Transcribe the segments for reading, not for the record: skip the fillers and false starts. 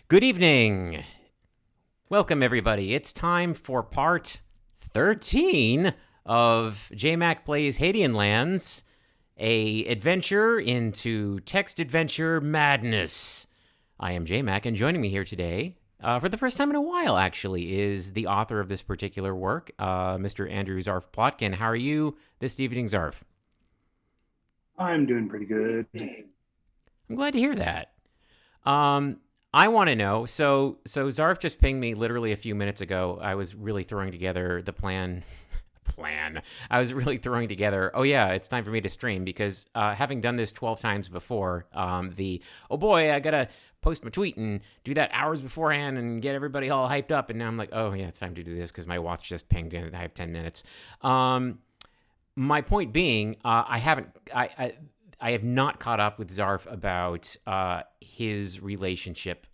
Good evening. Welcome, everybody. It's time for part 13 of Jmac Plays Hadean Lands, a adventure into text adventure madness. I am Jmac, and joining me here today, for the first time in a while, actually, is the author of this particular work, Mr. Andrew Zarf Plotkin. How are you this evening, Zarf? I'm doing pretty good. I'm glad to hear that. I want to know. So Zarf just pinged me literally a few minutes ago. I was really throwing together the plan. I was really throwing together. Oh yeah, it's time for me to stream because having done this 12 times before, oh boy, I gotta post my tweet and do that hours beforehand and get everybody all hyped up. And now I'm like, oh yeah, it's time to do this because my watch just pinged in and I have 10 minutes. My point being, I have not caught up with Zarf about his relationship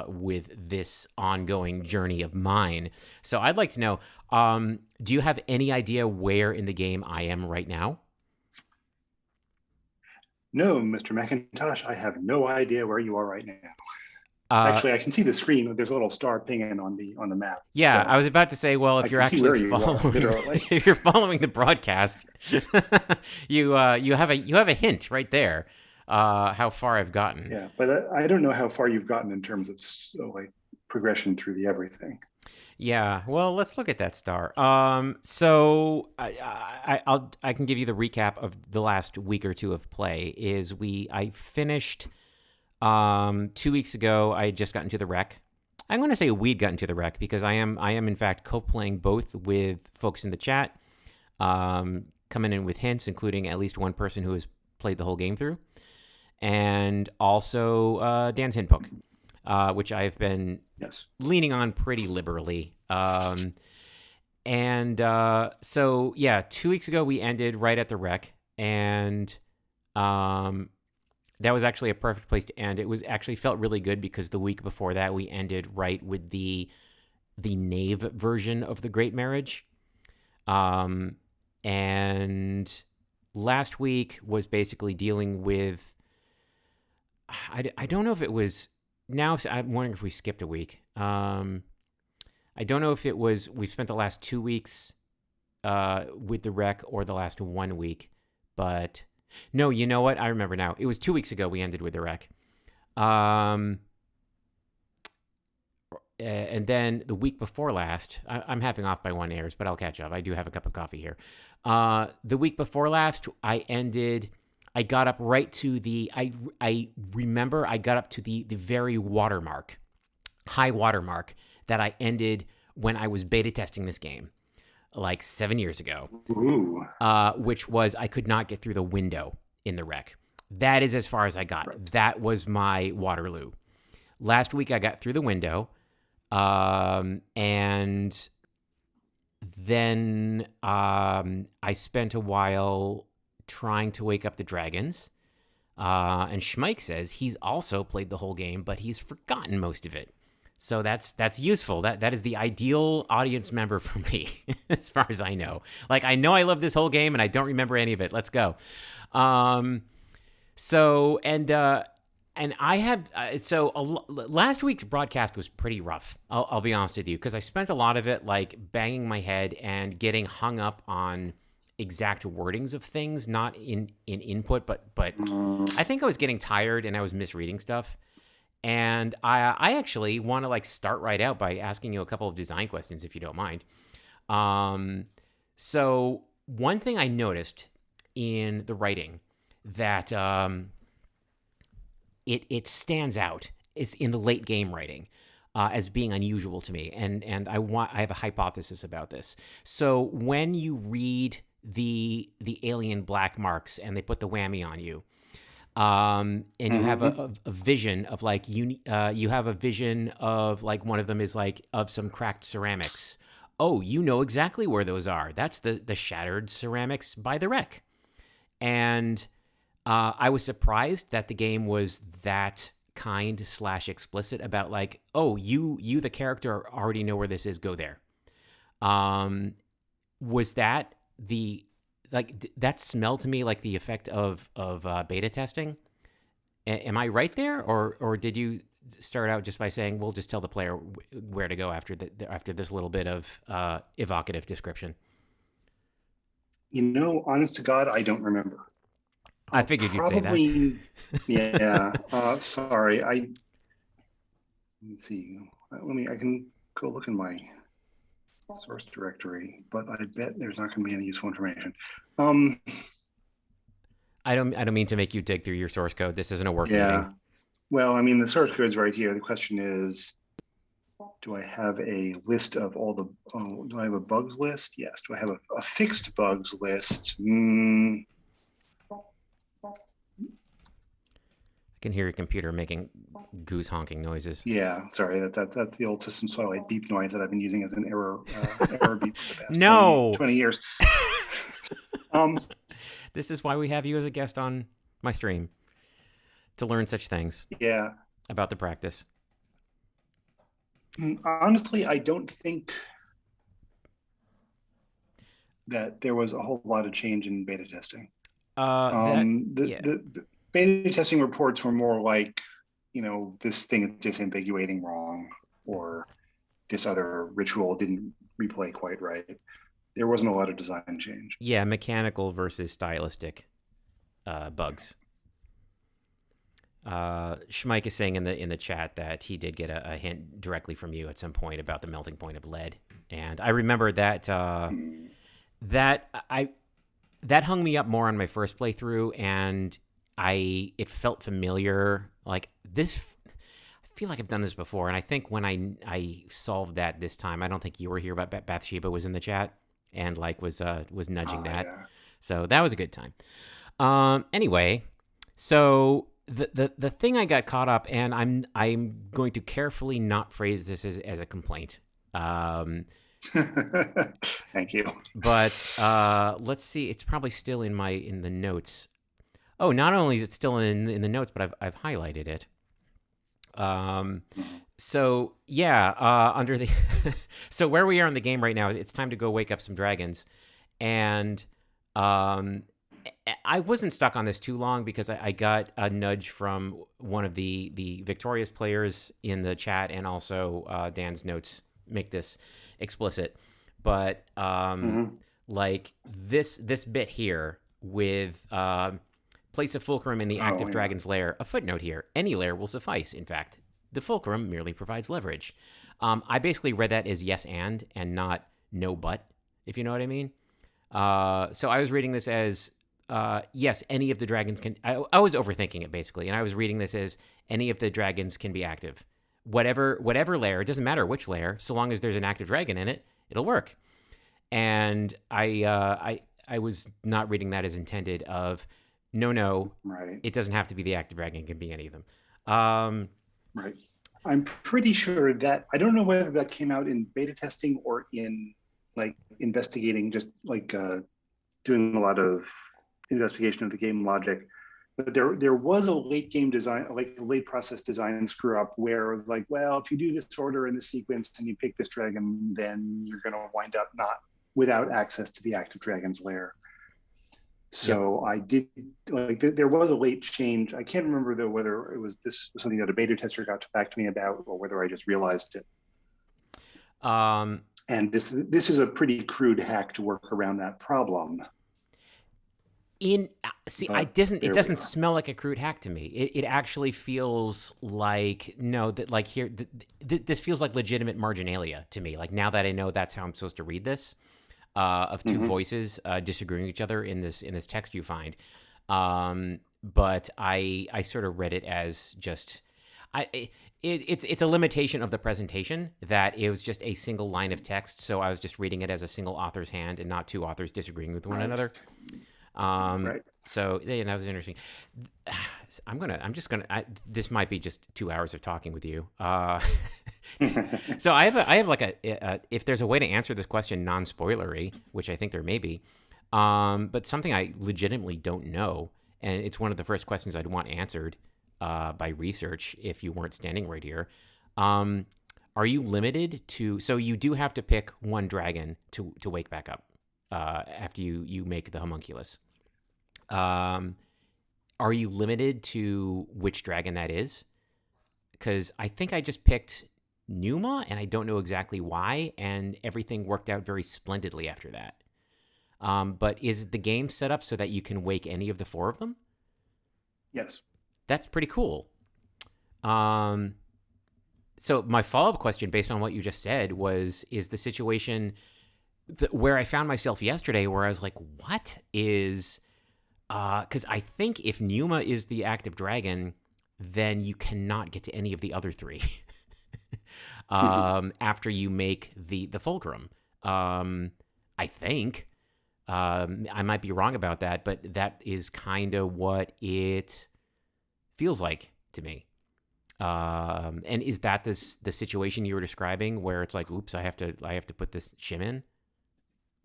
with this ongoing journey of mine. So I'd like to know, do you have any idea where in the game I am right now? No, Mr. McIntosh, I have no idea where you are right now. Uh, Actually, I can see the screen. There's a little star pinging on the map. yeah, I So was about to say, well, I if you're can see where actually you are, following, literally. if you're following the broadcast, you have a hint right there, how far I've gotten. Yeah, but I don't know how far you've gotten in terms of like progression through the everything. Yeah, well, let's look at that star. So I can give you the recap of the last week or two of play. I finished 2 weeks ago. I had just gotten to the wreck. I'm going to say we'd gotten to the wreck because I am in fact co-playing both with folks in the chat, coming in with hints, including at least one person who has played the whole game through, and also Dan's hint poke, which I've been leaning on pretty liberally. So yeah, 2 weeks ago we ended right at the wreck, and that was actually a perfect place to end. It was actually felt really good because the week before that we ended right with the knave version of the Great Marriage. And last week was basically dealing with, I don't know if it was, now I'm wondering if we skipped a week. I don't know if it was we spent the last 2 weeks with the wreck or the last 1 week, but no, you know what? I remember now. It was 2 weeks ago we ended with the wreck. And then the week before last, I'm having off by 1 airs, but I'll catch up. I do have a cup of coffee here. The week before last, I got up right to I remember I got up to the very high watermark that I ended when I was beta testing this game like 7 years ago. Ooh. Which was I could not get through the window in the wreck. That is as far as I got. Right. That was my Waterloo. Last week I got through the window, and then I spent a while trying to wake up the dragons. And Schmike says he's also played the whole game, but he's forgotten most of it. So that's useful. That is the ideal audience member for me, as far as I know. Like, I know I love this whole game, and I don't remember any of it. Let's go. Last week's broadcast was pretty rough. I'll be honest with you, because I spent a lot of it like banging my head and getting hung up on exact wordings of things, not in input, but I think I was getting tired and I was misreading stuff. And I actually want to like start right out by asking you a couple of design questions, if you don't mind. So one thing I noticed in the writing that it stands out is in the late game writing as being unusual to me, and I have a hypothesis about this. So when you read the alien black marks and they put the whammy on you. And you have a vision of like you have a vision of like one of them is like of some cracked ceramics. Oh, you know exactly where those are. That's the shattered ceramics by the wreck. And I was surprised that the game was that kind / explicit about like, oh, you the character already know where this is. Go there. Was that that smelled to me like the effect of beta testing? Am I right there, or did you start out just by saying we'll just tell the player where to go after after this little bit of evocative description? Honest to God, I don't remember. I figured you'd say that. Yeah. Sorry. Let's see. I can go look in my source directory, but I bet there's not going to be any useful information. I don't mean to make you dig through your source code. This isn't a work meeting. Well, I mean, the source code's right here. The question is, do I have a list of all the, do I have a bugs list? Yes. Do I have a fixed bugs list? I can hear your computer making goose honking noises. Yeah, sorry, that's the old system Starlight beep noise that I've been using as an error beep for the past 20 years. This is why we have you as a guest on my stream, to learn such things. Yeah. About the practice. Honestly, I don't think that there was a whole lot of change in beta testing. The beta testing reports were more like, this thing is disambiguating wrong, or this other ritual didn't replay quite right. There wasn't a lot of design change. Yeah, mechanical versus stylistic bugs. Jmac is saying in the chat that he did get a hint directly from you at some point about the melting point of lead, and I remember that that hung me up more on my first playthrough, and it felt familiar. Like this, I feel like I've done this before, and I think when I solved that this time, I don't think you were here, but Bathsheba was in the chat and was nudging that, yeah. So that was a good time. Anyway, so. The thing I got caught up, and I'm going to carefully not phrase this as a complaint. Thank you. But let's see. It's probably still in the notes. Oh, not only is it still in the notes, but I've highlighted it. So yeah, under the so where we are in the game right now, it's time to go wake up some dragons, and I wasn't stuck on this too long because I got a nudge from one of the Victorious players in the chat, and also Dan's notes make this explicit. But like this bit here with place a fulcrum in the active dragon's lair. A footnote here: any lair will suffice. In fact, the fulcrum merely provides leverage. I basically read that as yes and not no but, if you know what I mean. So I was reading this as yes, any of the dragons can. I was overthinking it basically, and I was reading this as any of the dragons can be active. Whatever lair, it doesn't matter which lair, so long as there's an active dragon in it, it'll work. And I was not reading that as intended. Of no, right. It doesn't have to be the active dragon; it can be any of them. Right. I'm pretty sure that I don't know whether that came out in beta testing or in investigating, just doing a lot of investigation of the game logic. But there was a late game design, a late process design screw up where it was like, well, if you do this order in this sequence and you pick this dragon, then you're going to wind up not without access to the active dragon's lair. So yep. I did there was a late change. I can't remember though whether this was something that a beta tester got back to me about, or whether I just realized it. And this is a pretty crude hack to work around that problem. It doesn't smell like a crude hack to me. It actually feels like this feels like legitimate marginalia to me. Like, now that I know that's how I'm supposed to read this, of two voices disagreeing with each other in this text you find. But I sort of read it as just it's a limitation of the presentation that it was just a single line of text. So I was just reading it as a single author's hand and not two authors disagreeing with one another. Right. So yeah, that was interesting. This might be just 2 hours of talking with you. So I have like if there's a way to answer this question non-spoilery, which I think there may be, but something I legitimately don't know, and it's one of the first questions I'd want answered by research if you weren't standing right here. Are you limited to? So you do have to pick one dragon to wake back up after you make the homunculus. Are you limited to which dragon that is? because I think I just picked Numa, and I don't know exactly why, and everything worked out very splendidly after that. But is the game set up so that you can wake any of the 4 of them? Yes. That's pretty cool. So my follow-up question, based on what you just said, is the situation where I found myself yesterday, where I was like, what is... Because I think if Numa is the active dragon, then you cannot get to any of the other 3 after you make the fulcrum. I think. I might be wrong about that, but that is kind of what it feels like to me. And is that the situation you were describing, where it's like, oops, I have to put this shim in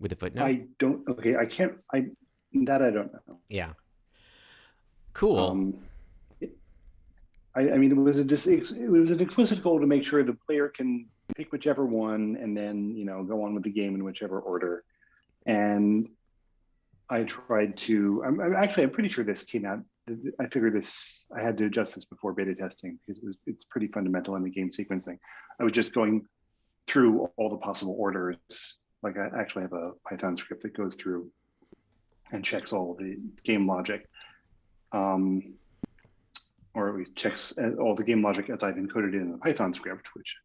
with a footnote? I don't. Okay, I can't. I don't know. Yeah. Cool. I mean, it was an explicit goal to make sure the player can pick whichever one and then, go on with the game in whichever order. And I tried to. I'm pretty sure this came out. I figured this. I had to adjust this before beta testing because it's pretty fundamental in the game sequencing. I was just going through all the possible orders. Like, I actually have a Python script that goes through and checks all the game logic. Or at least checks all the game logic as I've encoded it in the Python script, which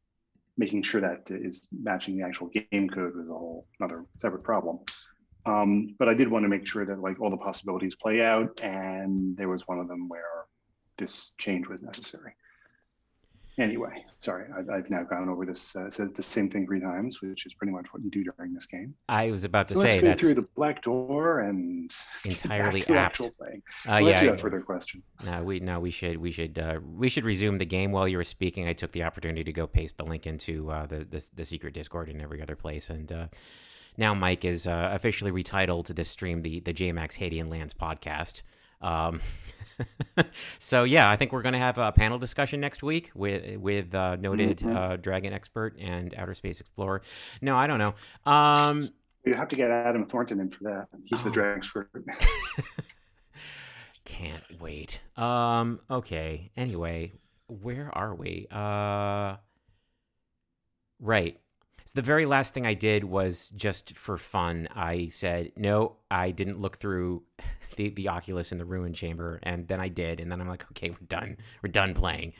making sure that is matching the actual game code was a whole another separate problem. But I did want to make sure that all the possibilities play out, and there was one of them where this change was necessary. Anyway, sorry, I've now gone over this, said the same thing 3 times, which is pretty much what you do during this game. I was about to say let's go that's through the black door and entirely apt. Unless you have further questions. We should resume the game. While you were speaking, I took the opportunity to go paste the link into the secret Discord and every other place, and now Mike is officially retitled this stream the Jmac's Hadean Lands podcast. So yeah, I think we're going to have a panel discussion next week with noted dragon expert and outer space explorer. No, I don't know. You have to get Adam Thornton in for that. He's the dragon expert. Can't wait. Okay. Anyway, where are we? Right. So the very last thing I did was, just for fun, I said, no, I didn't look through the Oculus in the ruin chamber, and then I did, and then I'm like, okay, we're done playing.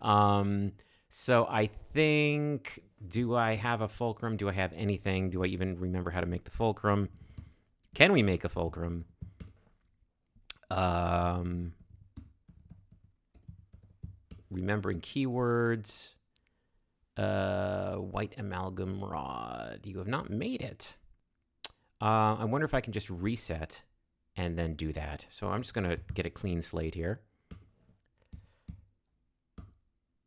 So I think, do I have a fulcrum? Do I have anything? Do I even remember how to make the fulcrum? Can we make a fulcrum? Remembering keywords. White amalgam rod. You have not made it. I wonder if I can just reset and then do that. So I'm just going to get a clean slate here.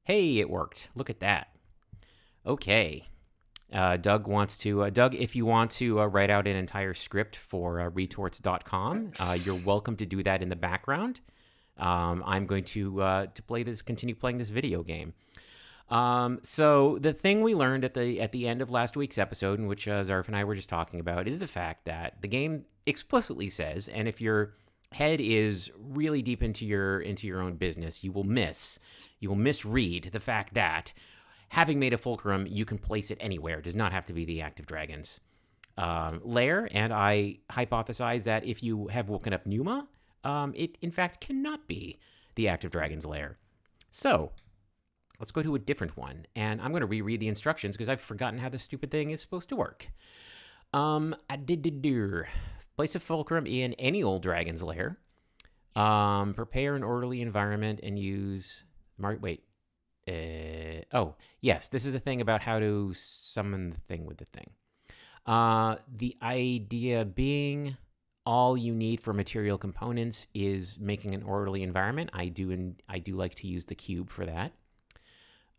Hey, it worked. Look at that. Okay. Doug wants to... Doug, if you want to write out an entire script for retorts.com, you're welcome to do that in the background. I'm going to continue playing this video game. So the thing we learned at the end of last week's episode, in which Zarf and I were just talking about, is the fact that the game explicitly says, and if your head is really deep into your own business, you will misread the fact that having made a fulcrum, you can place it anywhere. It does not have to be the active dragon's lair. And I hypothesize that if you have woken up Numa, it in fact cannot be the active dragon's lair. So let's go to a different one, and I'm going to reread the instructions because I've forgotten how this stupid thing is supposed to work. Place a fulcrum in any old dragon's lair. Prepare an orderly environment and use... oh, yes, this is the thing about how to summon the thing with the thing. The idea being, all you need for material components is making an orderly environment. I do like to use the cube for that.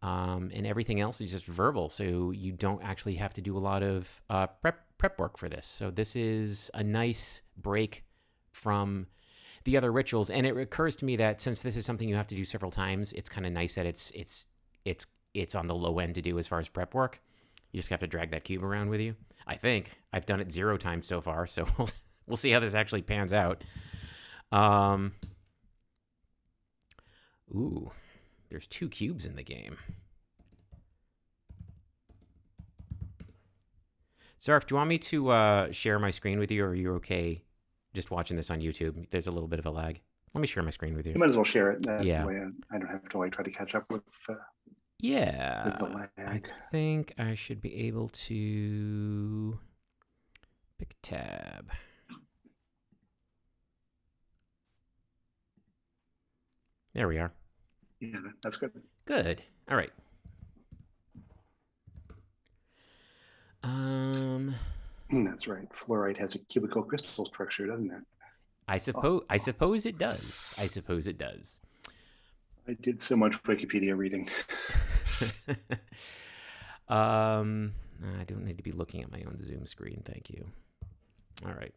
And everything else is just verbal, so you don't actually have to do a lot of prep work for this. So this is a nice break from the other rituals, and it occurs to me that since this is something you have to do several times, it's kind of nice that it's on the low end to do as far as prep work. You just have to drag that cube around with you. I think I've done it 0 times so far, so we'll see how this actually pans out. Ooh. There's 2 cubes in the game. Zarf, do you want me to share my screen with you, or are you okay just watching this on YouTube? There's a little bit of a lag. Let me share my screen with you. You might as well share it. That Yeah. way I don't have to try to catch up with Yeah. the lag. I think I should be able to pick a tab. There we are. Yeah, that's good. Good. All right. That's right. Fluorite has a cubical crystal structure, doesn't it? I suppose it does. I suppose it does. I did so much Wikipedia reading. I don't need to be looking at my own Zoom screen. Thank you. All right.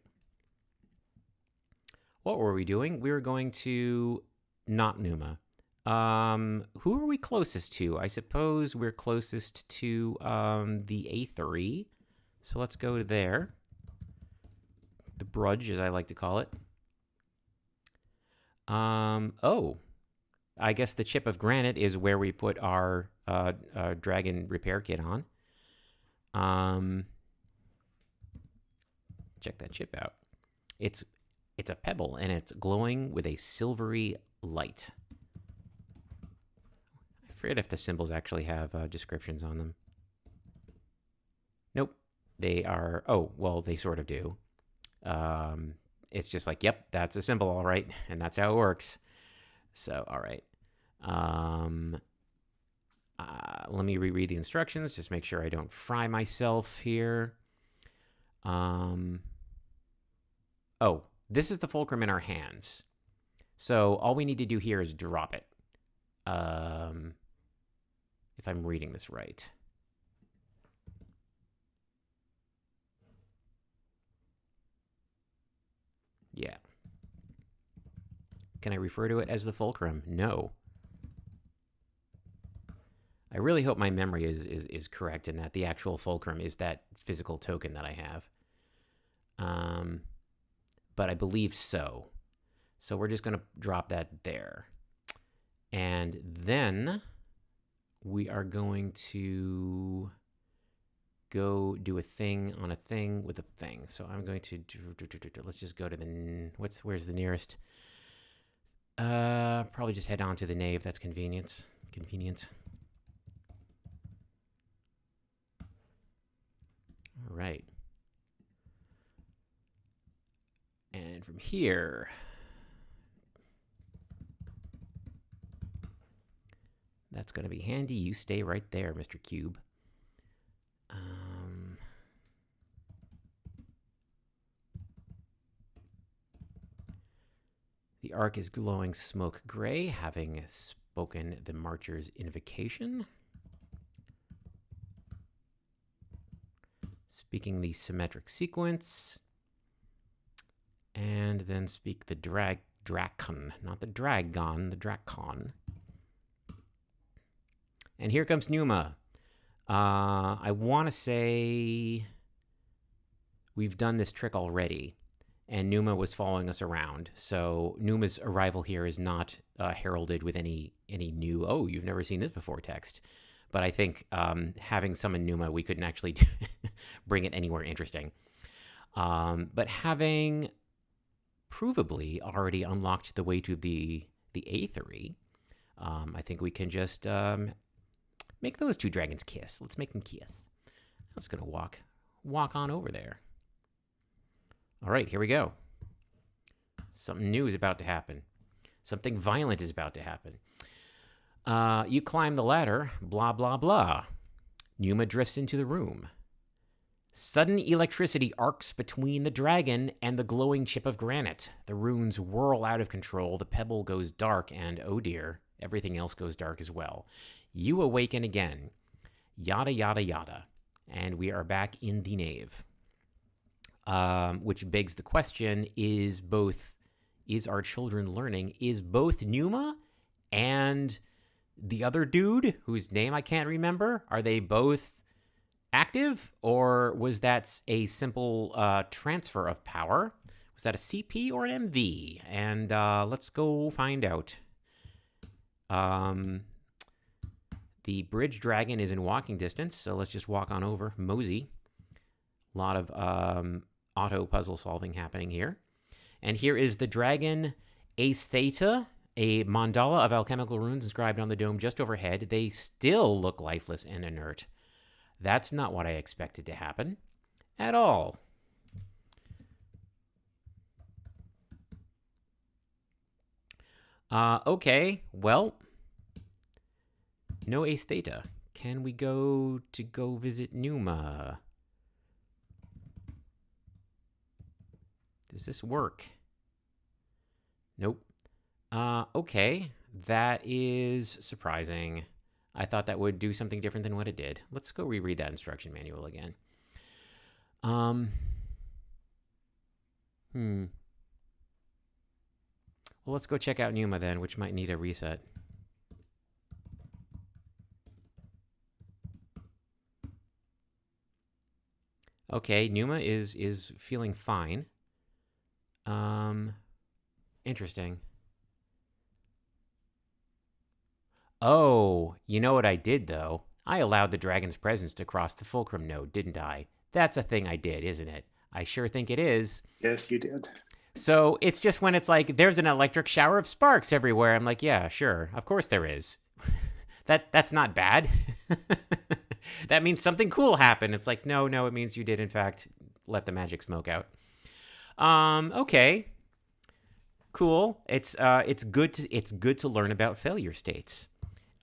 What were we doing? We were going to not Numa. Who are we closest to? I suppose we're closest to the A3. So let's go to there. The Brudge, as I like to call it. Oh, I guess the chip of granite is where we put our dragon repair kit on. Check that chip out. It's a pebble, and it's glowing with a silvery light. I forget if the symbols actually have descriptions on them. Nope. They are, oh, well, they sort of do. It's just like, yep, that's a symbol, all right, and that's how it works. So, all right. Let me reread the instructions, just make sure I don't fry myself here. Oh, this is the fulcrum in our hands. So all we need to do here is drop it. If I'm reading this right. Yeah. Can I refer to it as the fulcrum? No. I really hope my memory is correct in that the actual fulcrum is that physical token that I have. But I believe so. So we're just going to drop that there. And then we are going to go do a thing on a thing with a thing. So I'm going to, let's just go to the, where's the nearest? Probably just head on to the nave. That's convenience. All right. And from here, that's going to be handy. You stay right there, Mr. Cube. The arc is glowing smoke gray, having spoken the Marcher's invocation. Speaking the symmetric sequence. And then speak the Drakon, not the Dragon, the Drakon. And here comes Numa. I want to say we've done this trick already, and Numa was following us around. So Numa's arrival here is not heralded with any new, oh, you've never seen this before text. But I think having summoned Numa, we couldn't actually bring it anywhere interesting. But having provably already unlocked the way to the A3, I think we can just make those two dragons kiss. Let's make them kiss. I'm just going to walk on over there. All right, here we go. Something new is about to happen. Something violent is about to happen. You climb the ladder, blah, blah, blah. Numa drifts into the room. Sudden electricity arcs between the dragon and the glowing chip of granite. The runes whirl out of control, the pebble goes dark, and oh dear, everything else goes dark as well. You awaken again. Yada, yada, yada. And we are back in the nave. Which begs the question, is our children learning? Is both Numa and the other dude, whose name I can't remember, are they both active, or was that a simple transfer of power? Was that a CP or an MV? And let's go find out. The bridge dragon is in walking distance, so let's just walk on over. Mosey. A lot of auto puzzle solving happening here. And here is the dragon Aestheta, a mandala of alchemical runes inscribed on the dome just overhead. They still look lifeless and inert. That's not what I expected to happen at all. Okay, well, no Aestheta. Can we go visit Numa? Does this work? Nope. Okay, that is surprising. I thought that would do something different than what it did. Let's go reread that instruction manual again. Well, let's go check out Numa then, which might need a reset. Okay, Numa is feeling fine. Interesting. Oh, you know what I did, though? I allowed the dragon's presence to cross the fulcrum node, didn't I? That's a thing I did, isn't it? I sure think it is. Yes, you did. So it's just when it's like, there's an electric shower of sparks everywhere. I'm like, yeah, sure. Of course there is. That's not bad. That means something cool happened. It's like, no, it means you did, in fact, let the magic smoke out. Okay. Cool. It's good to learn about failure states.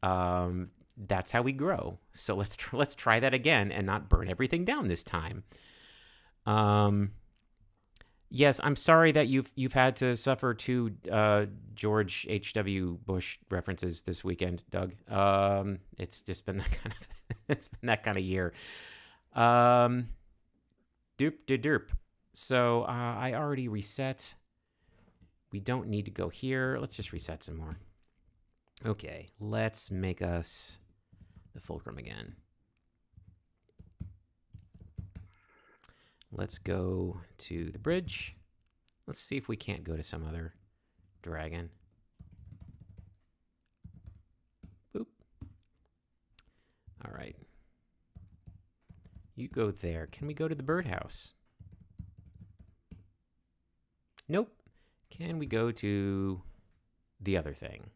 That's how we grow. So let's try that again and not burn everything down this time. Yes, I'm sorry that you've had to suffer two George H.W. Bush references this weekend, Doug. It's just been that kind of year. Derp de derp. So I already reset. We don't need to go here. Let's just reset some more. Okay, let's make us the fulcrum again. Let's go to the bridge. Let's see if we can't go to some other dragon. Boop. All right. You go there. Can we go to the birdhouse? Nope. Can we go to the other thing?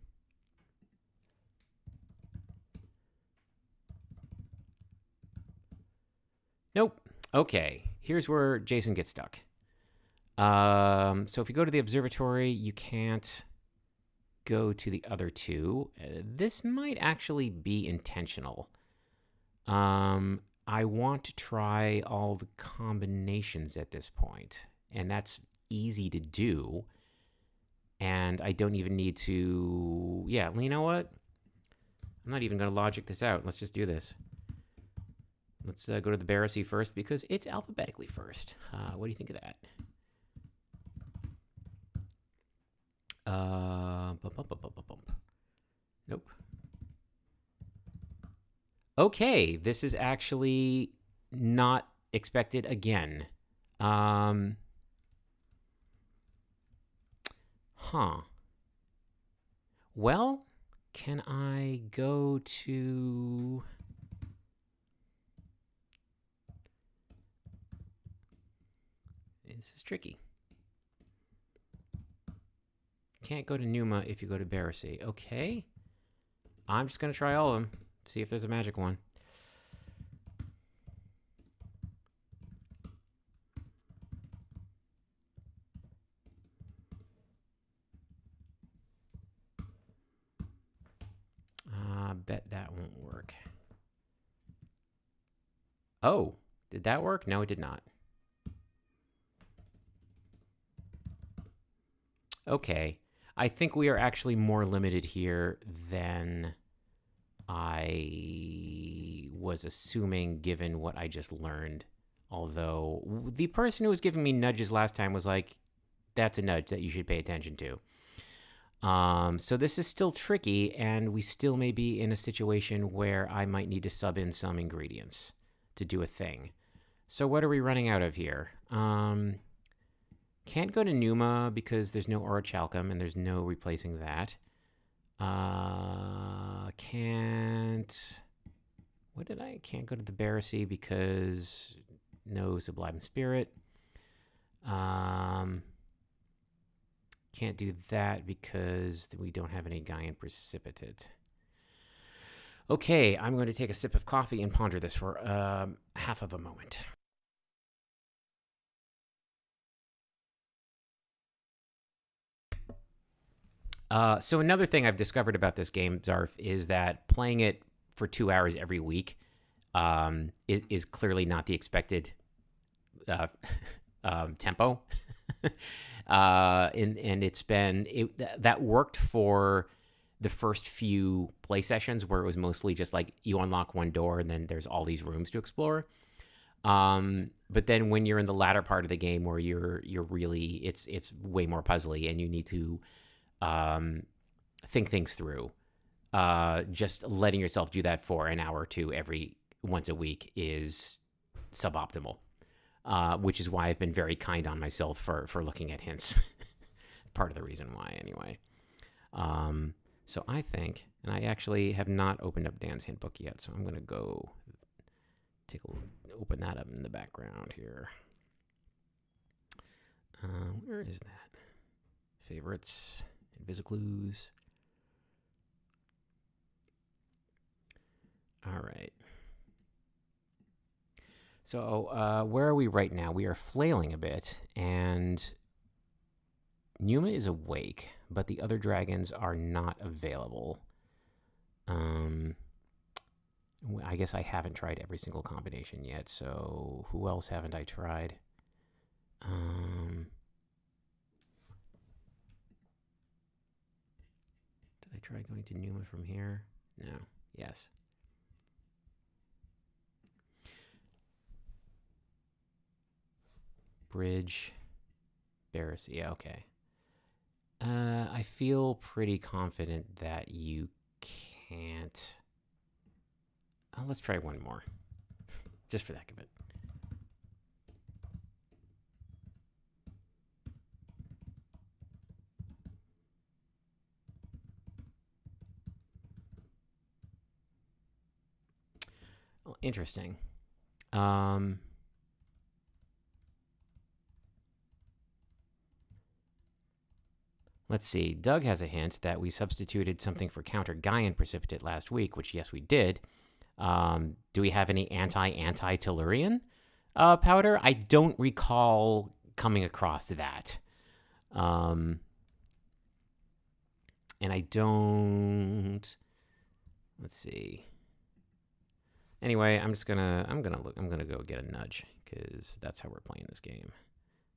Nope. Okay. Here's where Jason gets stuck. So if you go to the observatory, you can't go to the other two. This might actually be intentional. I want to try all the combinations at this point, and that's easy to do. And I don't even need to... Yeah, you know what? I'm not even going to logic this out. Let's just do this. Let's go to the Barassi first because it's alphabetically first. What do you think of that? Nope. Okay, this is actually not expected again. Well, can I go to... This is tricky. Can't go to Numa if you go to Barassi. Okay. I'm just going to try all of them. See if there's a magic one. Bet that won't work. Oh, did that work? No, it did not. Okay. I think we are actually more limited here than I was assuming given what I just learned. Although the person who was giving me nudges last time was like, that's a nudge that you should pay attention to. So this is still tricky, and we still may be in a situation where I might need to sub in some ingredients to do a thing. So what are we running out of here? Can't go to Numa because there's no orichalcum and there's no replacing that. Can't. What did I? Can't go to the Barassi because no Sublime Spirit. Can't do that because we don't have any Gaian Precipitate. Okay, I'm going to take a sip of coffee and ponder this for half of a moment. So another thing I've discovered about this game, Zarf, is that playing it for 2 hours every week is clearly not the expected tempo. And it's been that worked for the first few play sessions where it was mostly just like you unlock one door and then there's all these rooms to explore. But then when you're in the latter part of the game where you're really it's way more puzzly and you need to think things through. Just letting yourself do that for an hour or two once a week is suboptimal, which is why I've been very kind on myself for looking at hints. Part of the reason why, anyway. So I think, and I actually have not opened up Dan's hint book yet, so I'm going to go open that up in the background here. Where is that? Favorites. Invisiclues. All right. So where are we right now? We are flailing a bit, and Numa is awake, but the other dragons are not available. I guess I haven't tried every single combination yet, so who else haven't I tried? Did I try going to Numa from here? No. Yes. Bridge. Barris. Yeah, okay. I feel pretty confident that you can't. Oh, let's try one more. Just for the heck of it. Oh, interesting. Let's see. Doug has a hint that we substituted something for counter Gaian Precipitate last week, which, yes, we did. Do we have any anti-Tellurian powder? I don't recall coming across that. And I don't. Let's see. Anyway, I'm gonna go get a nudge because that's how we're playing this game.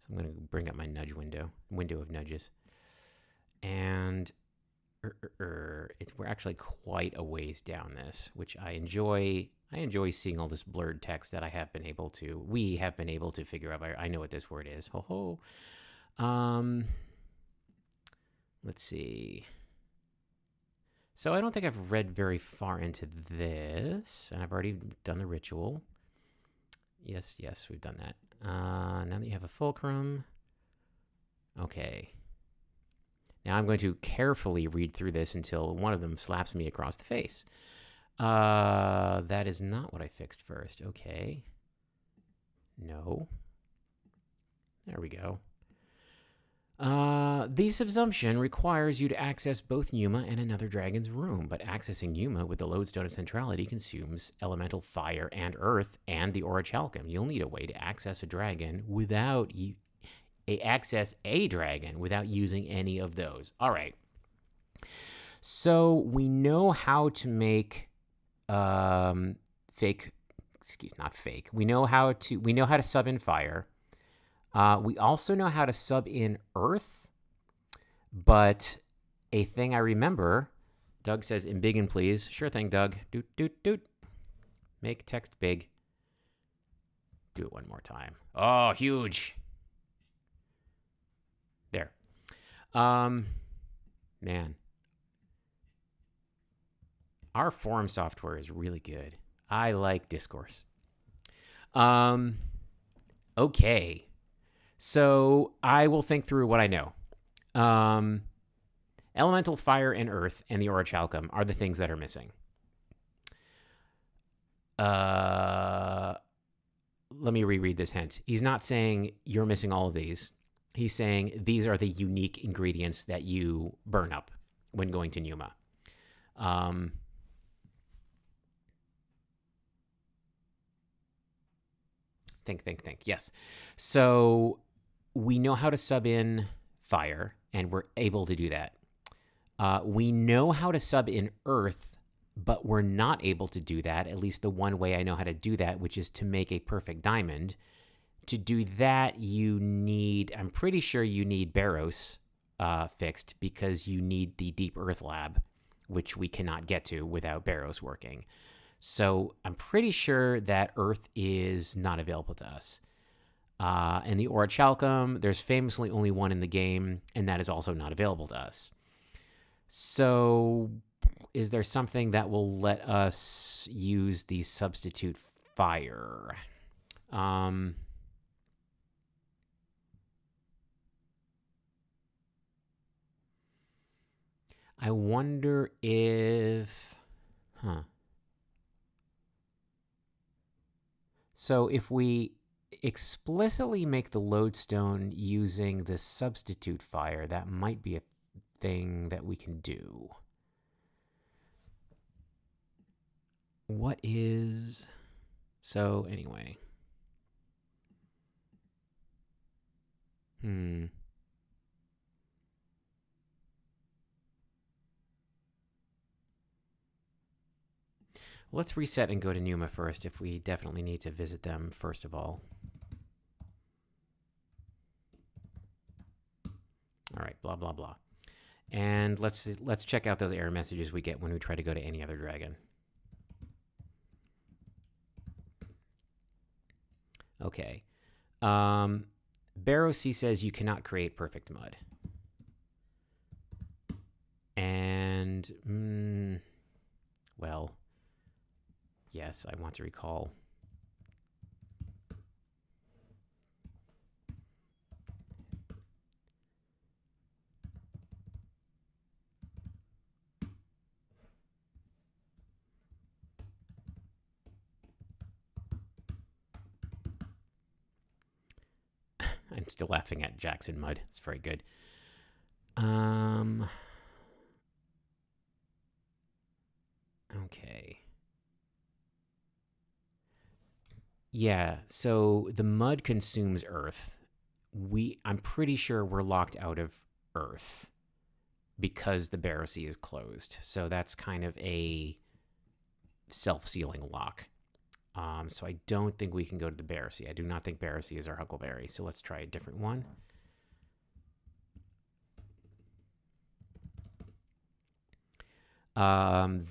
So I'm gonna bring up my nudge window of nudges, and we're actually quite a ways down this, which I enjoy. I enjoy seeing all this blurred text that we have been able to figure out. I know what this word is. Ho ho. Let's see. So I don't think I've read very far into this, and I've already done the ritual. Yes, we've done that. Now that you have a fulcrum. Okay. Now I'm going to carefully read through this until one of them slaps me across the face. That is not what I fixed first. Okay. No. There we go. The subsumption requires you to access both Numa and another dragon's room, but accessing Numa with the lodestone of centrality consumes elemental fire and earth and the orichalcum. You'll need a way to access a dragon without using any of those. All right. So we know how to make We know how to sub in fire. We also know how to sub in earth, but a thing I remember, Doug says, in big and please. Sure thing, Doug. Doot. Make text big. Do it one more time. Oh, huge. There. Man. Our forum software is really good. I like Discourse. Okay. So I will think through what I know. And Elemental, fire, and earth, and the orichalcum are the things that are missing. Let me reread this hint. He's not saying you're missing all of these. He's saying these are the unique ingredients that you burn up when going to Numa. Think. Yes. So we know how to sub in fire, and we're able to do that. We know how to sub in earth, but we're not able to do that, at least the one way I know how to do that, which is to make a perfect diamond. To do that, I'm pretty sure you need Barrows fixed, because you need the Deep Earth Lab, which we cannot get to without Barrows working. So I'm pretty sure that earth is not available to us. And the orichalcum, there's famously only one in the game, and that is also not available to us. So is there something that will let us use the substitute fire? I wonder if... So if we explicitly make the lodestone using the substitute fire, that might be a thing that we can do. What is... So anyway. Let's reset and go to Numa first, if we definitely need to visit them first of all. All right, blah, blah, blah. And let's check out those error messages we get when we try to go to any other dragon. Okay. Barrow C says you cannot create perfect mud. And, well, yes, I want to recall. I'm still laughing at Jackson Mud. It's very good. Okay. Yeah, so the mud consumes earth. I'm pretty sure we're locked out of earth because the Barrow Sea is closed. So that's kind of a self-sealing lock. So I don't think we can go to the Barrow Sea. I do not think Barrow Sea is our Huckleberry. So let's try a different one.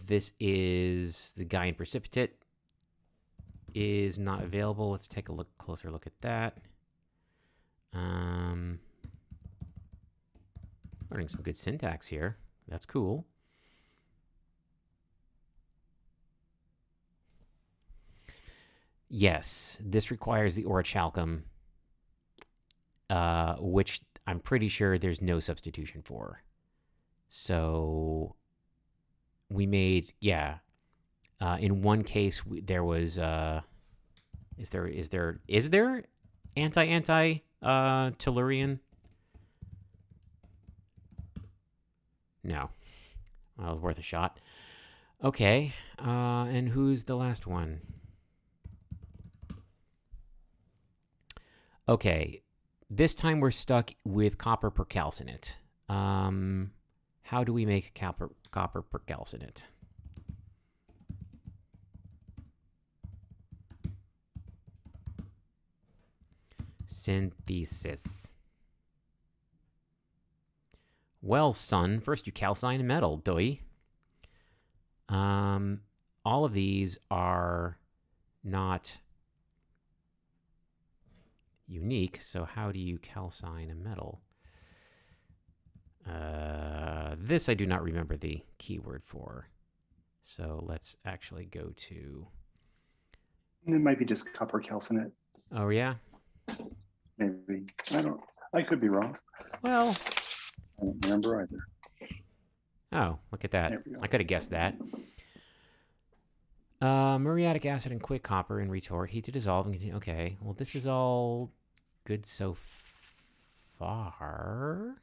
This is the guy in Precipitate. Is not available. Let's take a closer look at that. Learning some good syntax here. That's cool. Yes, this requires the orichalcum, which I'm pretty sure there's no substitution for. So we made, yeah. In one case, there was is there Tellurian? No. Well, it was worth a shot. Okay. And who's the last one? Okay. This time we're stuck with copper percalcinate. How do we make copper percalcinate? Synthesis. Well, son, first you calcine a metal, doy. All of these are not unique, so how do you calcine a metal? This I do not remember the keyword for. So let's actually go to... It might be just copper calcinate. Oh, yeah? Maybe. I could be wrong. Well, I don't remember either. Oh, look at that. There we go. I could have guessed that. Muriatic acid and quick copper in retort. Heat to dissolve and continue. Okay. Well, this is all good so far.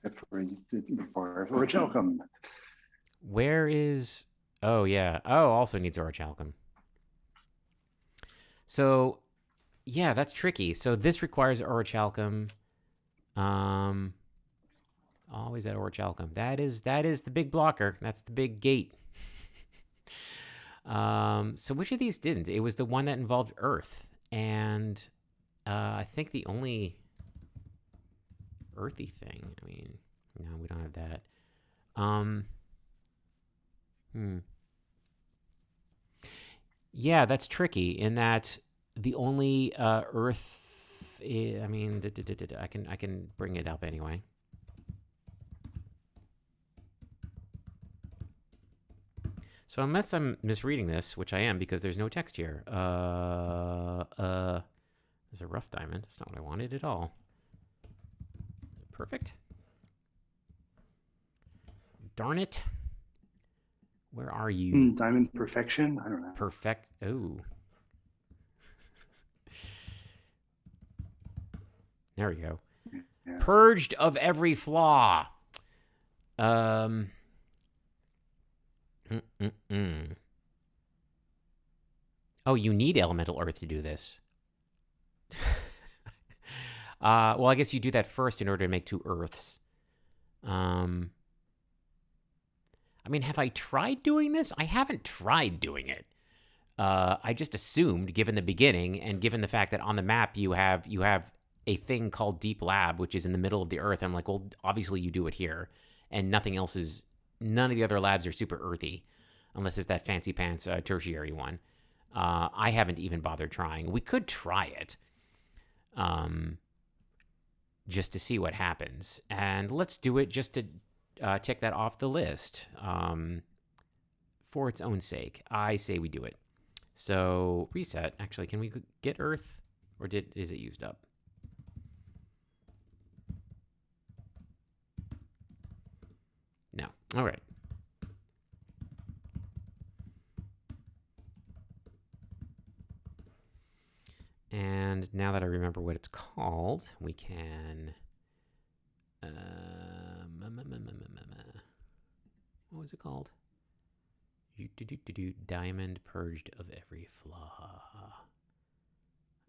Except for it requires orichalcum. Where is... Oh, yeah. Oh, also needs orichalcum. So, yeah, that's tricky. So this requires orichalcum. Always that orichalcum. That is the big blocker. That's the big gate. So which of these didn't? It was the one that involved earth. And I think the only earthy thing. I mean, no, we don't have that. Yeah, that's tricky in that the only earth. I mean, I can bring it up anyway. So unless I'm misreading this, which I am because there's no text here. There's a rough diamond. That's not what I wanted at all. Perfect. Darn it. Where are you? Diamond perfection? I don't know. Perfect. Oh. There we go. Yeah. Purged of every flaw. Oh, you need elemental earth to do this. Well, I guess you do that first in order to make 2 earths. I mean, have I tried doing this? I haven't tried doing it. I just assumed, given the beginning, and given the fact that on the map you have a thing called Deep Lab, which is in the middle of the earth. I'm like, well, obviously you do it here, and nothing else is. None of the other labs are super earthy, unless it's that fancy pants tertiary one. I haven't even bothered trying. We could try it, just to see what happens, and let's do it just to tick that off the list. For its own sake, I say we do it. So reset. Actually, can we get Earth, or is it used up? No. All right. And now that I remember what it's called, we can... what was it called? Diamond purged of every flaw.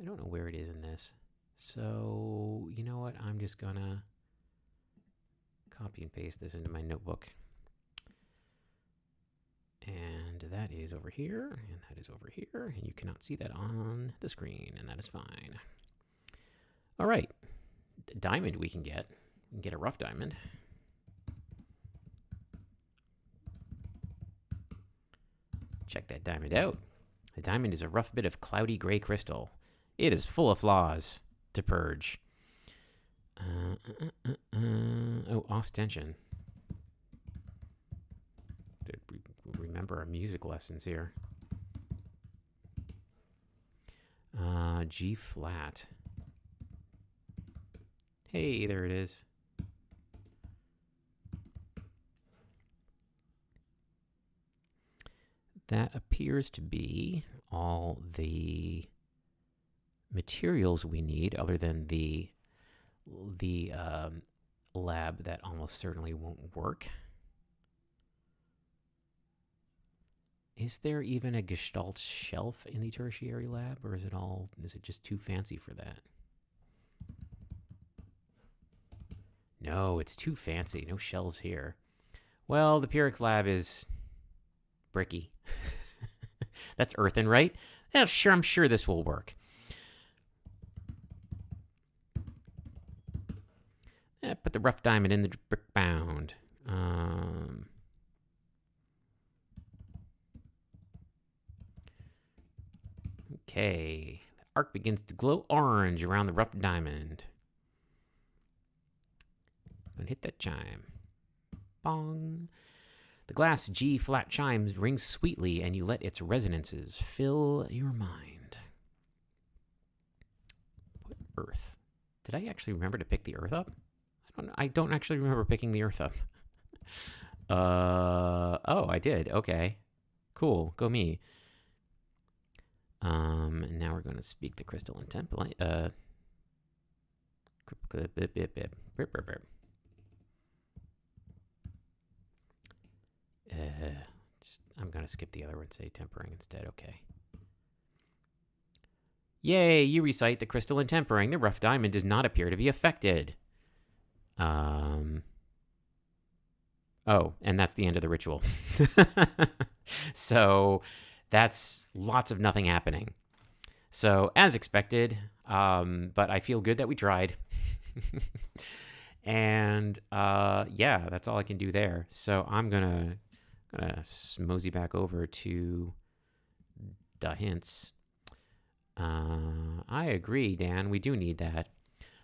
I don't know where it is in this. So, you know what? I'm just gonna copy and paste this into my notebook. And that is over here, and that is over here, and you cannot see that on the screen, and that is fine. All right. Diamond we can get. We can get a rough diamond. Check that diamond out. The diamond is a rough bit of cloudy gray crystal. It is full of flaws to purge. Oh, ostension. Remember our music lessons here. G flat. Hey, there it is. That appears to be all the materials we need, other than the lab that almost certainly won't work. Is there even a Gestalt shelf in the tertiary lab, or is it just too fancy for that? No, it's too fancy. No shelves here. Well, the Pyrrhic lab is bricky. That's earthen, right? Yeah, sure. I'm sure this will work. Put the rough diamond in the brick bound. Okay. The arc begins to glow orange around the rough diamond. Gonna hit that chime. Bong. The glass G flat chime rings sweetly, and you let its resonances fill your mind. Put earth. Did I actually remember to pick the earth up? I don't actually remember picking the earth up. Oh, I did. Okay. Cool. Go me. And now we're going to speak the crystalline template. I'm going to skip the other one, say tempering instead. Okay. Yay, you recite the crystalline tempering. The rough diamond does not appear to be affected. Oh, and that's the end of the ritual. So that's lots of nothing happening. So as expected, but I feel good that we tried. And yeah, that's all I can do there. So I'm gonna mosey back over to the hints. I agree, Dan. We do need that.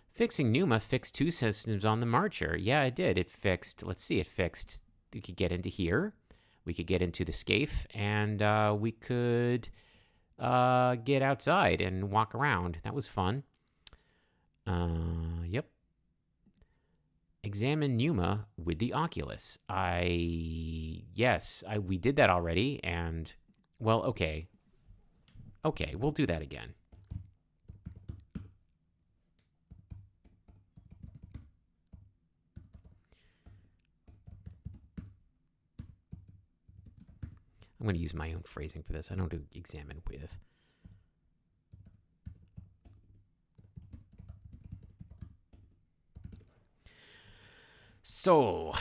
Fixing Numa fixed 2 systems on the Marcher. Yeah, it did. It fixed, let's see, it fixed, we could get into here. We could get into the Scaife, and we could get outside and walk around. That was fun. Yep. Examine Numa with the Oculus. We did that already, and, well, okay. Okay, we'll do that again. I'm going to use my own phrasing for this. I don't do examine with. So,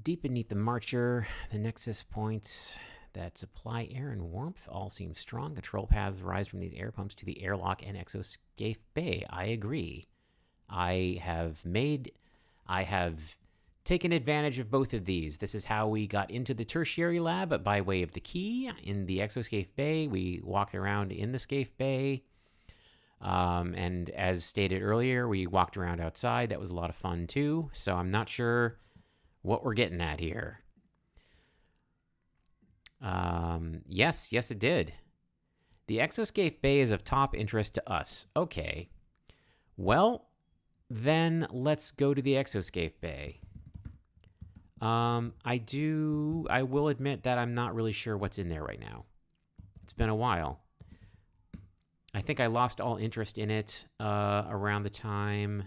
deep beneath the Marcher, the nexus points that supply air and warmth all seem strong. Control paths rise from these air pumps to the airlock and exoscape bay. I agree. I have taken advantage of both of these. This is how we got into the tertiary lab by way of the key in the exoscape bay. We walked around in the Scaife bay. And as stated earlier, we walked around outside. That was a lot of fun too. So I'm not sure what we're getting at here. Yes, it did. The exoscape bay is of top interest to us. Okay. Well, then let's go to the exoscape bay. I will admit that I'm not really sure what's in there right now. It's been a while. I think I lost all interest in it around the time.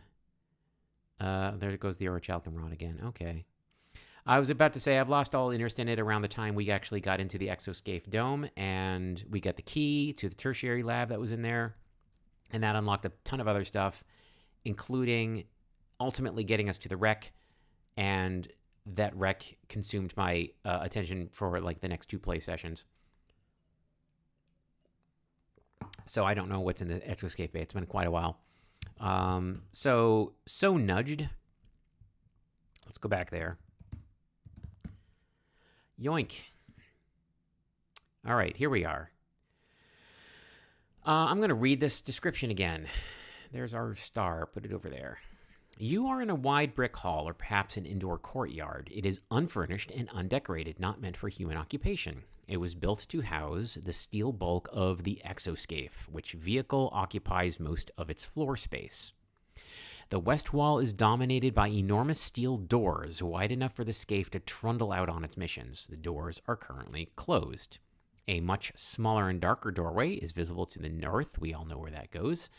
There goes the orichalcum rod again. Okay. I was about to say I've lost all interest in it around the time we actually got into the exoscape dome, and we got the key to the tertiary lab that was in there, and that unlocked a ton of other stuff, including ultimately getting us to the wreck, and that wreck consumed my attention for like the next 2 play sessions. So I don't know what's in the exoscape bay. It's been quite a while. So nudged. Let's go back there. Yoink. All right, here we are. I'm going to read this description again. There's our star. Put it over there. You are in a wide brick hall or perhaps an indoor courtyard. It is unfurnished and undecorated, not meant for human occupation. It was built to house the steel bulk of the exoscape, which vehicle occupies most of its floor space. The west wall is dominated by enormous steel doors, wide enough for the Scaife to trundle out on its missions. The doors are currently closed. A much smaller and darker doorway is visible to the north. We all know where that goes.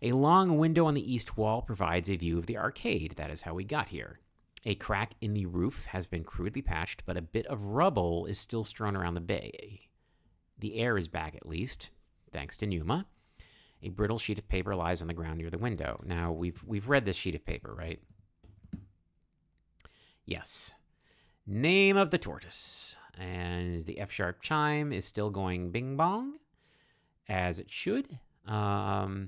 A long window on the east wall provides a view of the arcade. That is how we got here. A crack in the roof has been crudely patched, but a bit of rubble is still strewn around the bay. The air is back, at least, thanks to Numa. A brittle sheet of paper lies on the ground near the window. Now, we've read this sheet of paper, right? Yes. Name of the tortoise. And the F-sharp chime is still going bing-bong, as it should. I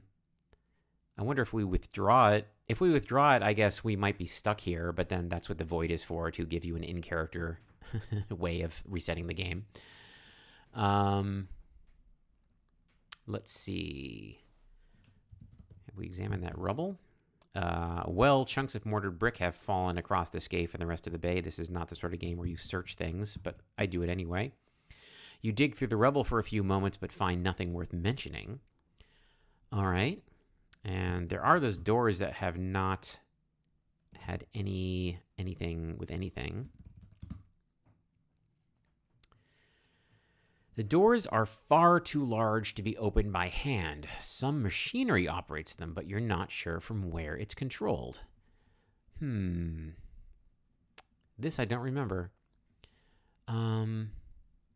wonder if we withdraw it. If we withdraw it, I guess we might be stuck here, but then that's what the void is for, to give you an in-character way of resetting the game. Let's see. Have we examined that rubble? Well, chunks of mortared brick have fallen across the Scaife and the rest of the bay. This is not the sort of game where you search things, but I do it anyway. You dig through the rubble for a few moments, but find nothing worth mentioning. All right. And there are those doors that have not had anything with anything. The doors are far too large to be opened by hand. Some machinery operates them, but you're not sure from where it's controlled. This I don't remember.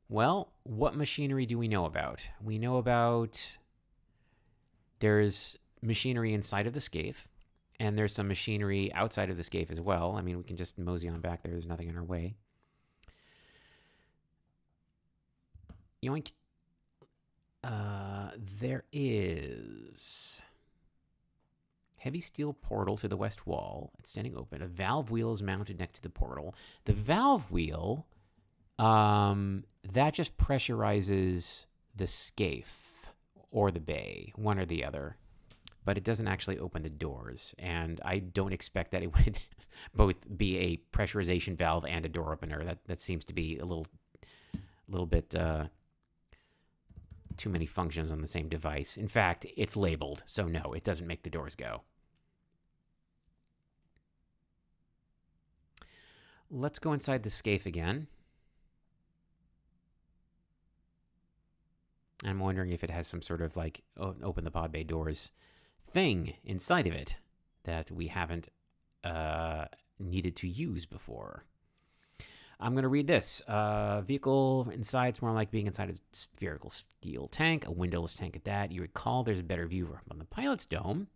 Well, what machinery do we know about? We know about there's machinery inside of the scaf, and there's some machinery outside of the scaf as well. I mean, we can just mosey on back there. There's nothing in our way. Yoink. There is heavy steel portal to the west wall. It's standing open. A valve wheel is mounted next to the portal. The valve wheel, that just pressurizes the scaf or the bay, one or the other. But it doesn't actually open the doors. And I don't expect that it would both be a pressurization valve and a door opener. That seems to be a little bit too many functions on the same device. In fact, it's labeled, so no, it doesn't make the doors go. Let's go inside the scaf again. I'm wondering if it has some sort of like open the pod bay doors thing inside of it that we haven't needed to use before. I'm going to read this. Vehicle inside, it's more like being inside a spherical steel tank, a windowless tank at that. You recall there's a better view up on the pilot's dome.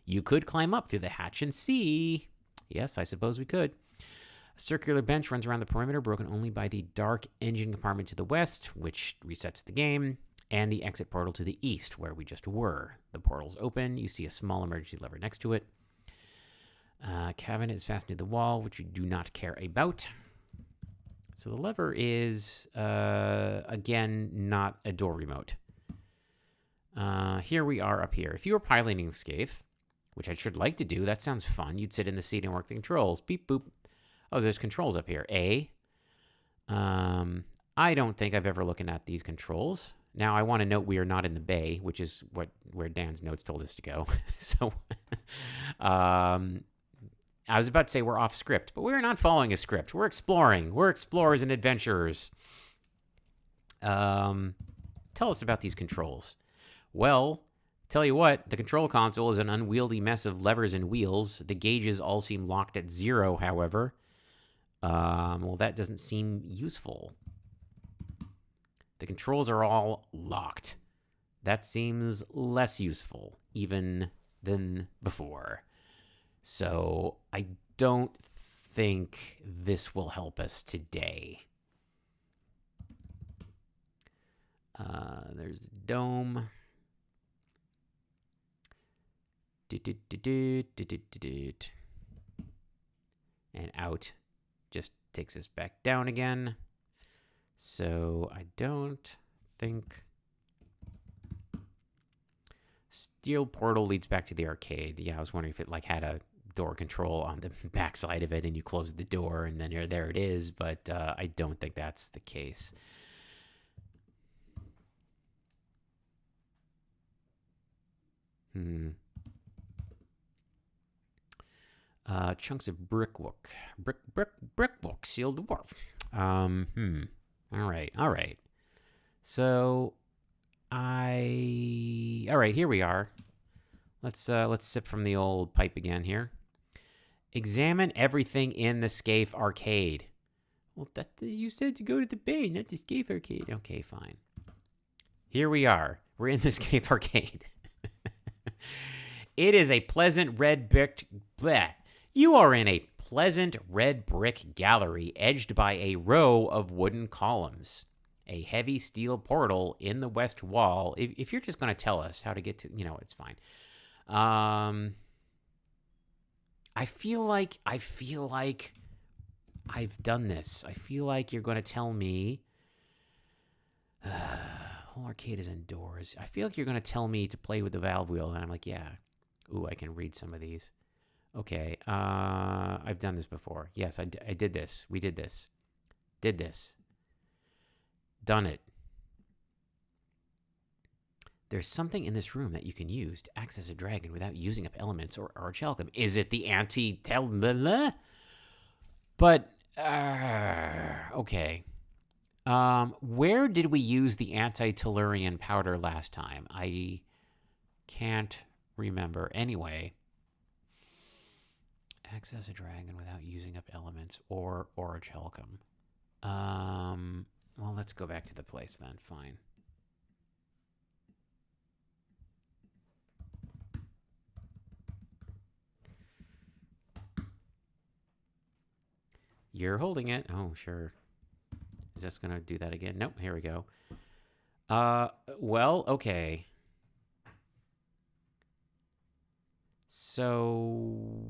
You could climb up through the hatch and see. Yes, I suppose we could. A circular bench runs around the perimeter, broken only by the dark engine compartment to the west, which resets the game, and the exit portal to the east, where we just were. The portal's open. You see a small emergency lever next to it. Cabinet is fastened to the wall, which you do not care about. So the lever is, again, not a door remote. Here we are up here. If you were piloting the scaf, which I should like to do, that sounds fun. You'd sit in the seat and work the controls. Beep, boop. Oh, there's controls up here. I don't think I've ever looked at these controls. Now, I want to note we are not in the bay, which is where Dan's notes told us to go. So, I was about to say we're off script, but we're not following a script. We're exploring. We're explorers and adventurers. Tell us about these controls. Well, tell you what, the control console is an unwieldy mess of levers and wheels. The gauges all seem locked at 0, however. Well, that doesn't seem useful. The controls are all locked. That seems less useful, even than before. So I don't think this will help us today. There's the dome. And out. Just takes us back down again. So I don't think... Steel portal leads back to the arcade. Yeah, I was wondering if it like had a door control on the back side of it and you close the door and then there it is, but I don't think that's the case. Chunks of brickwork sealed the wharf. All right. So all right, here we are. Let's sip from the old pipe again here. Examine everything in the scaf arcade. Well, you said to go to the bay, not the scaf arcade. Okay, fine. Here we are. We're in the scaf arcade. It is a pleasant red brick. Bleh. You are in a pleasant red brick gallery edged by a row of wooden columns. A heavy steel portal in the west wall. If you're just going to tell us how to get to, it's fine. I feel like I've done this. I feel like you're going to tell me whole arcade is indoors. I feel like you're going to tell me to play with the valve wheel, and I'm like, yeah. Ooh, I can read some of these. Okay, I've done this before. Yes, I did this. We did this. Did this. Done it. There's something in this room that you can use to access a dragon without using up elements or archalcum. Is it the anti-tel? But, okay. Where did we use the anti-tellurian powder last time? I can't remember. Anyway, access a dragon without using up elements or orichalcum. Well, let's go back to the place then. Fine. You're holding it. Oh, sure. Is this going to do that again? Nope. Here we go. Well, okay. So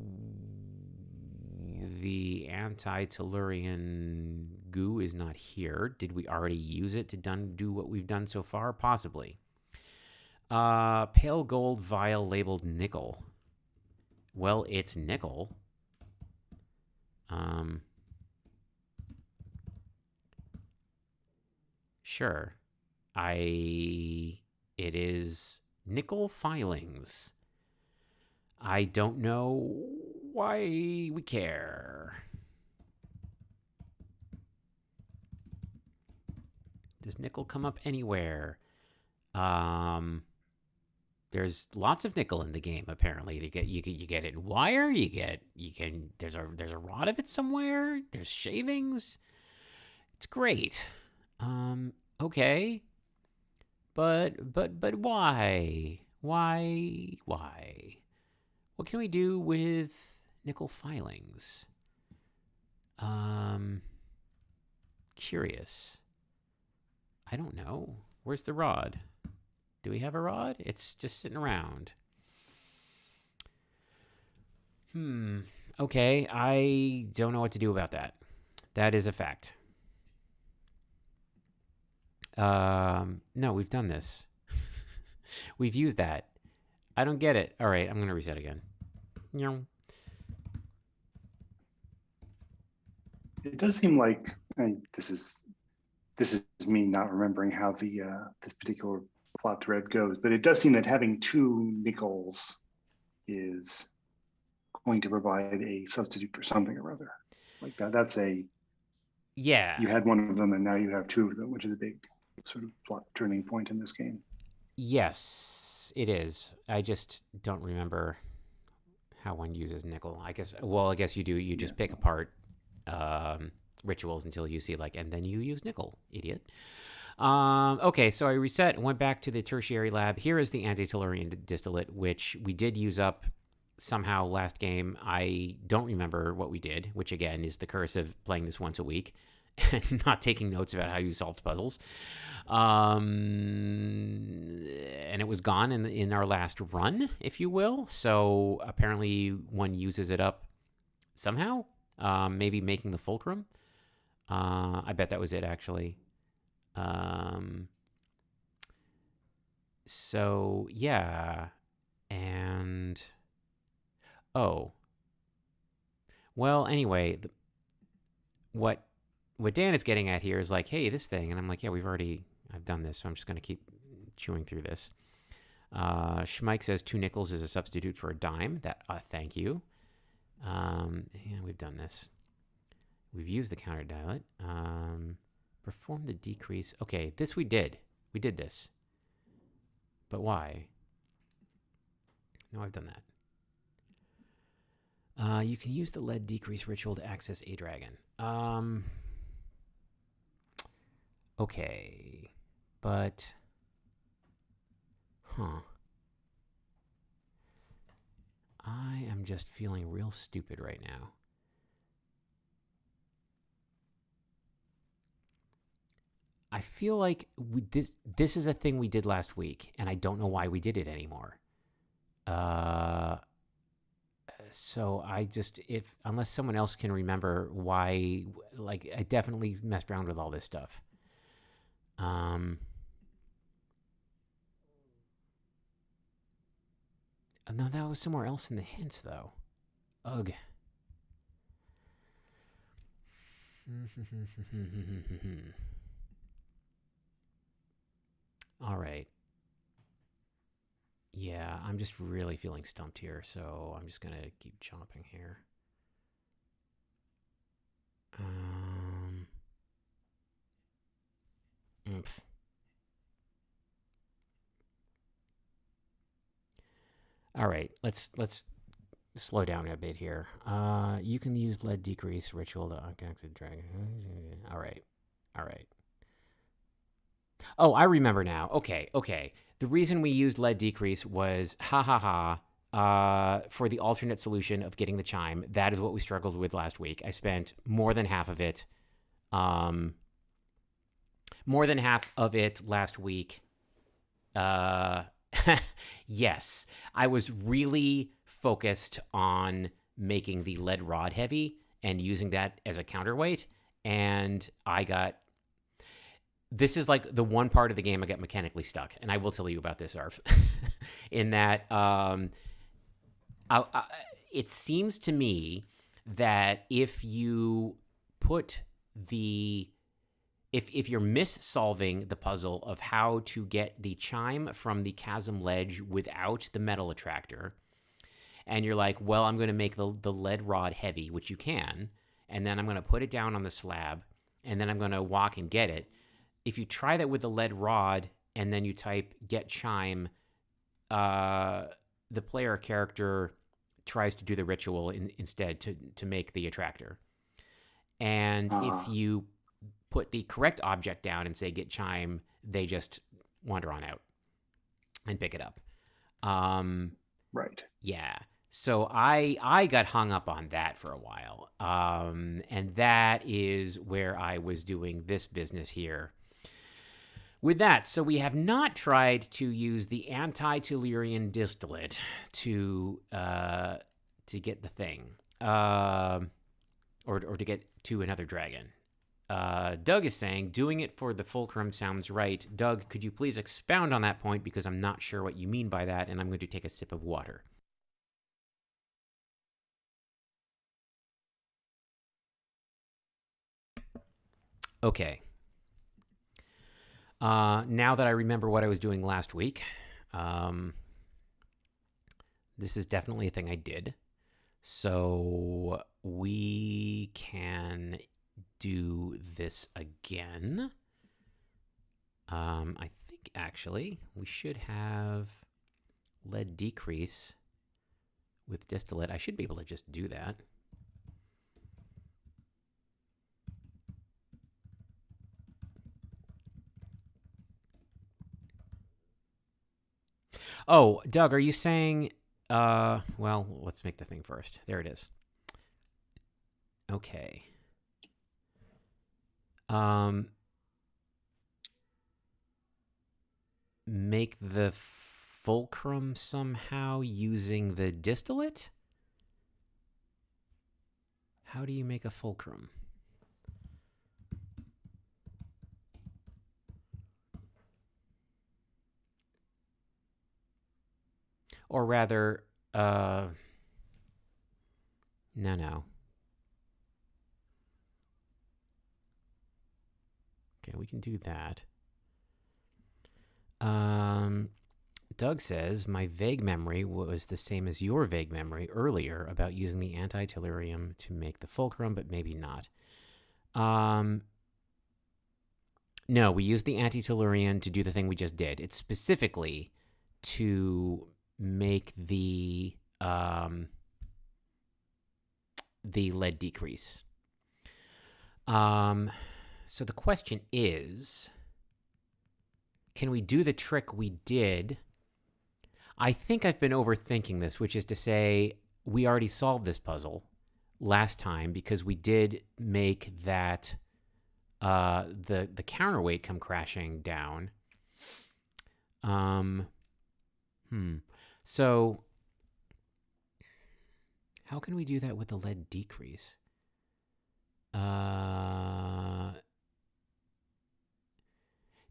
the anti-tellurian goo is not here. Did we already use it to do what we've done so far? Possibly. Pale gold vial labeled nickel. Well, it's nickel. Sure. It is nickel filings. I don't know why we care. Does nickel come up anywhere? There's lots of nickel in the game apparently. You get it in wire. There's a rod of it somewhere. There's shavings. It's great. Okay. But why? Why? What can we do with nickel filings? Curious. I don't know. Where's the rod? Do we have a rod? It's just sitting around. Okay, I don't know what to do about that. That is a fact. No, we've done this. We've used that. I don't get it. All right, I'm going to reset again. It does seem like, this is me not remembering how the this particular plot thread goes, but it does seem that having two nickels is going to provide a substitute for something or other. Like that's yeah. You had one of them and now you have two of them, which is a big sort of plot turning point in this game. Yes, it is. I just don't remember how one uses nickel. I guess you do. You just pick apart rituals until you see and then you use nickel, idiot. Okay, so I reset and went back to the tertiary lab. Here is the anti-tellurian distillate, which we did use up somehow last game. I don't remember what we did, which again is the curse of playing this once a week and not taking notes about how you solved puzzles. And it was gone in our last run, if you will. So apparently one uses it up somehow, maybe making the fulcrum. I bet that was it, actually. So yeah, and well, anyway, what Dan is getting at here is hey, this thing, and I'm like, yeah, I've done this, so I'm just going to keep chewing through this. Jmac says 2 nickels is a substitute for a dime. Thank you. And we've done this. We've used the counter dilate. Perform the decrease. Okay, this we did. We did this. But why? No, I've done that. You can use the lead decrease ritual to access a dragon. Okay. But... I am just feeling real stupid right now. I feel like this is a thing we did last week, and I don't know why we did it anymore. So unless someone else can remember why, I definitely messed around with all this stuff. No, that was somewhere else in the hints, though. Ugh. All right. I'm just really feeling stumped here, so I'm just going to keep chomping here. Oomph. All right, let's slow down a bit here. You can use lead decrease ritual to unconnect the dragon. All right. Oh, I remember now. Okay. The reason we used lead decrease was for the alternate solution of getting the chime. That is what we struggled with last week. I spent more than half of it last week. Yes, I was really focused on making the lead rod heavy and using that as a counterweight. And this is like the one part of the game I got mechanically stuck. And I will tell you about this, Zarf, in that it seems to me that if you put if you're mis-solving the puzzle of how to get the chime from the chasm ledge without the metal attractor, and you're like, well, I'm going to make the lead rod heavy, which you can, and then I'm going to put it down on the slab, and then I'm going to walk and get it. If you try that with the lead rod, and then you type get chime, the player character tries to do the ritual instead to make the attractor. And if you put the correct object down and say get chime, they just wander on out and pick it up. Right. Yeah. So I got hung up on that for a while. And that is where I was doing this business here. With that, so we have not tried to use the anti-Tellurian distillate to get the thing, or to get to another dragon. Doug is saying, doing it for the fulcrum sounds right. Doug, could you please expound on that point, because I'm not sure what you mean by that, and I'm going to take a sip of water. Okay. Now that I remember what I was doing last week, this is definitely a thing I did. So we can do this again. I think actually we should have lead decrease with distillate. I should be able to just do that. Oh, Doug, are you saying, well, let's make the thing first. There it is. Okay. Make the fulcrum somehow using the distillate? How do you make a fulcrum? Or rather, no. Okay, we can do that. Doug says, my vague memory was the same as your vague memory earlier about using the anti-tellurium to make the fulcrum, but maybe not. No, we used the anti-tellurium to do the thing we just did. It's specifically to make the lead decrease. So the question is, can we do the trick we did? I think I've been overthinking this, which is to say we already solved this puzzle last time because we did make that the counterweight come crashing down. So how can we do that with the lead decrease?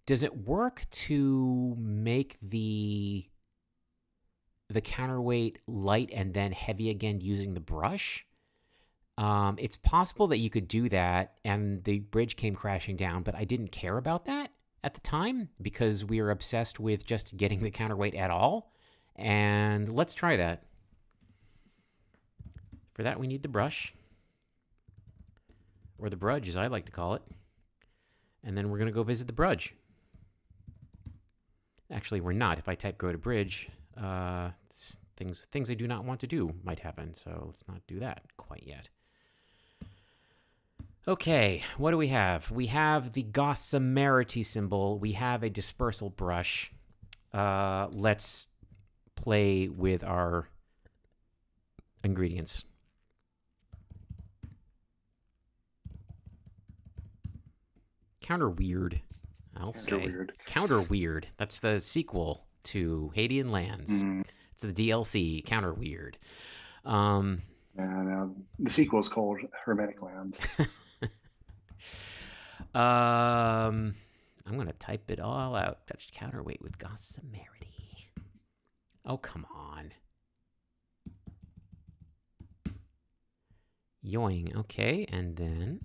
Does it work to make the counterweight light and then heavy again using the brush? It's possible that you could do that and the bridge came crashing down, but I didn't care about that at the time because we were obsessed with just getting the counterweight at all. And let's try that. For that, we need the brush, or the brudge, as I like to call it. And then we're going to go visit the brudge. Actually, we're not. If I type go to bridge, things I do not want to do might happen. So let's not do that quite yet. Okay, what do we have? We have the gossamerity symbol. We have a dispersal brush. Let's play with our ingredients. Counter weird, I'll say. Counter weird. That's the sequel to Hadean Lands. It's the DLC, Counter Weird. Now the sequel is called Hermetic Lands. I'm gonna type it all out. Touched counterweight with gossamerity. Oh, come on. Yoing. Okay, and then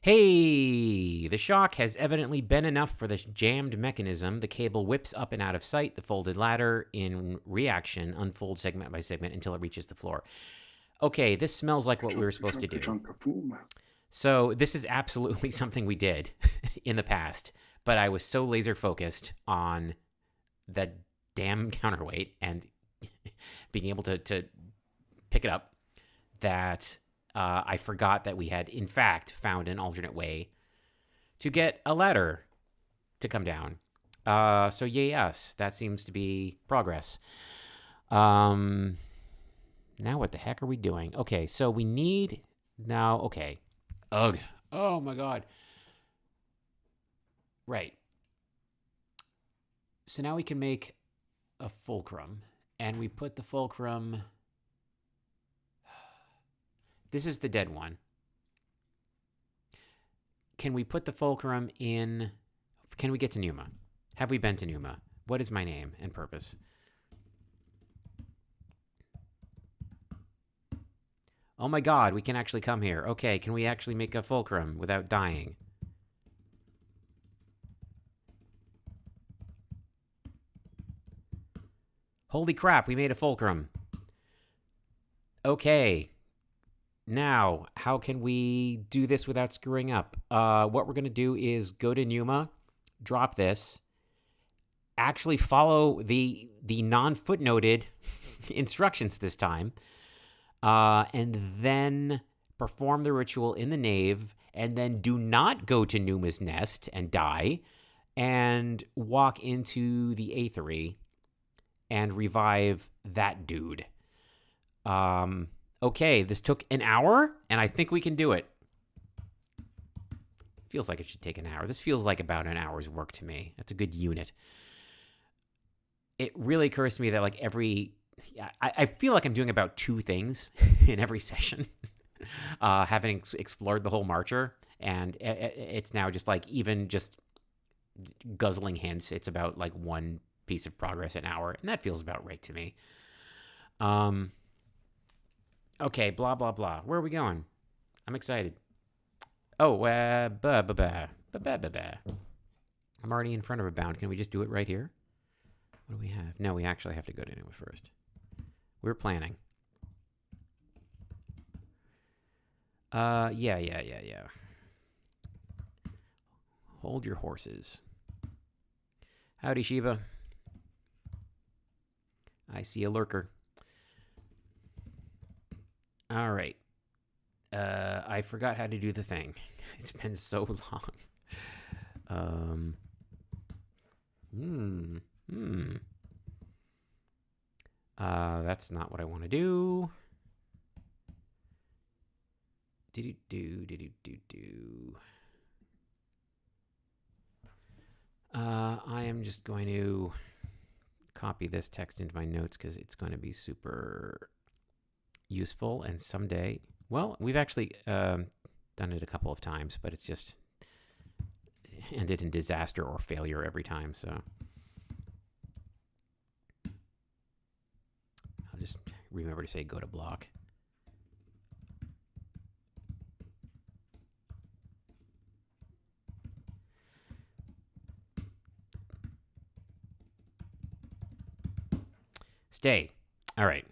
hey, the shock has evidently been enough for the jammed mechanism. The cable whips up and out of sight. The folded ladder in reaction unfolds segment by segment until it reaches the floor. Okay, this smells like what we were supposed to do. So this is absolutely something we did in the past, but I was so laser focused on that damn counterweight and being able to pick it up that I forgot that we had, in fact, found an alternate way to get a ladder to come down. So yes, that seems to be progress. Now what the heck are we doing? Okay, so we need now, okay. Ugh. Oh my God. Right. So now we can make a fulcrum, and we put the fulcrum. This is the dead one. Can we put the fulcrum in? Can we get to Numa? Have we been to Numa? What is my name and purpose? Oh my God, we can actually come here. Okay, can we actually make a fulcrum without dying? Holy crap, we made a fulcrum. Okay. Now, how can we do this without screwing up? What we're going to do is go to Numa, drop this, actually follow the non-footnoted instructions this time, and then perform the ritual in the nave, and then do not go to Numa's nest and die, and walk into the Aethery and revive that dude. Okay, this took an hour, and I think we can do it. Feels like it should take an hour. This feels like about an hour's work to me. That's a good unit. It really occurs to me that like I feel like I'm doing about 2 things in every session, having explored the whole marcher, and it's now just like even just guzzling hints. It's about like 1 piece of progress an hour, and that feels about right to me. Okay, blah, blah, blah. Where are we going? I'm excited. Oh, I'm already in front of a bound. Can we just do it right here? What do we have? No, we actually have to go to Numa first. We're planning. Yeah. Hold your horses. Howdy, Sheba. I see a lurker. All right. I forgot how to do the thing. It's been so long. That's not what I want to do. I am just going to copy this text into my notes because it's going to be super useful, and someday, well, we've actually done it a couple of times, but it's just ended in disaster or failure every time, so I'll just remember to say go to block. Stay. All right.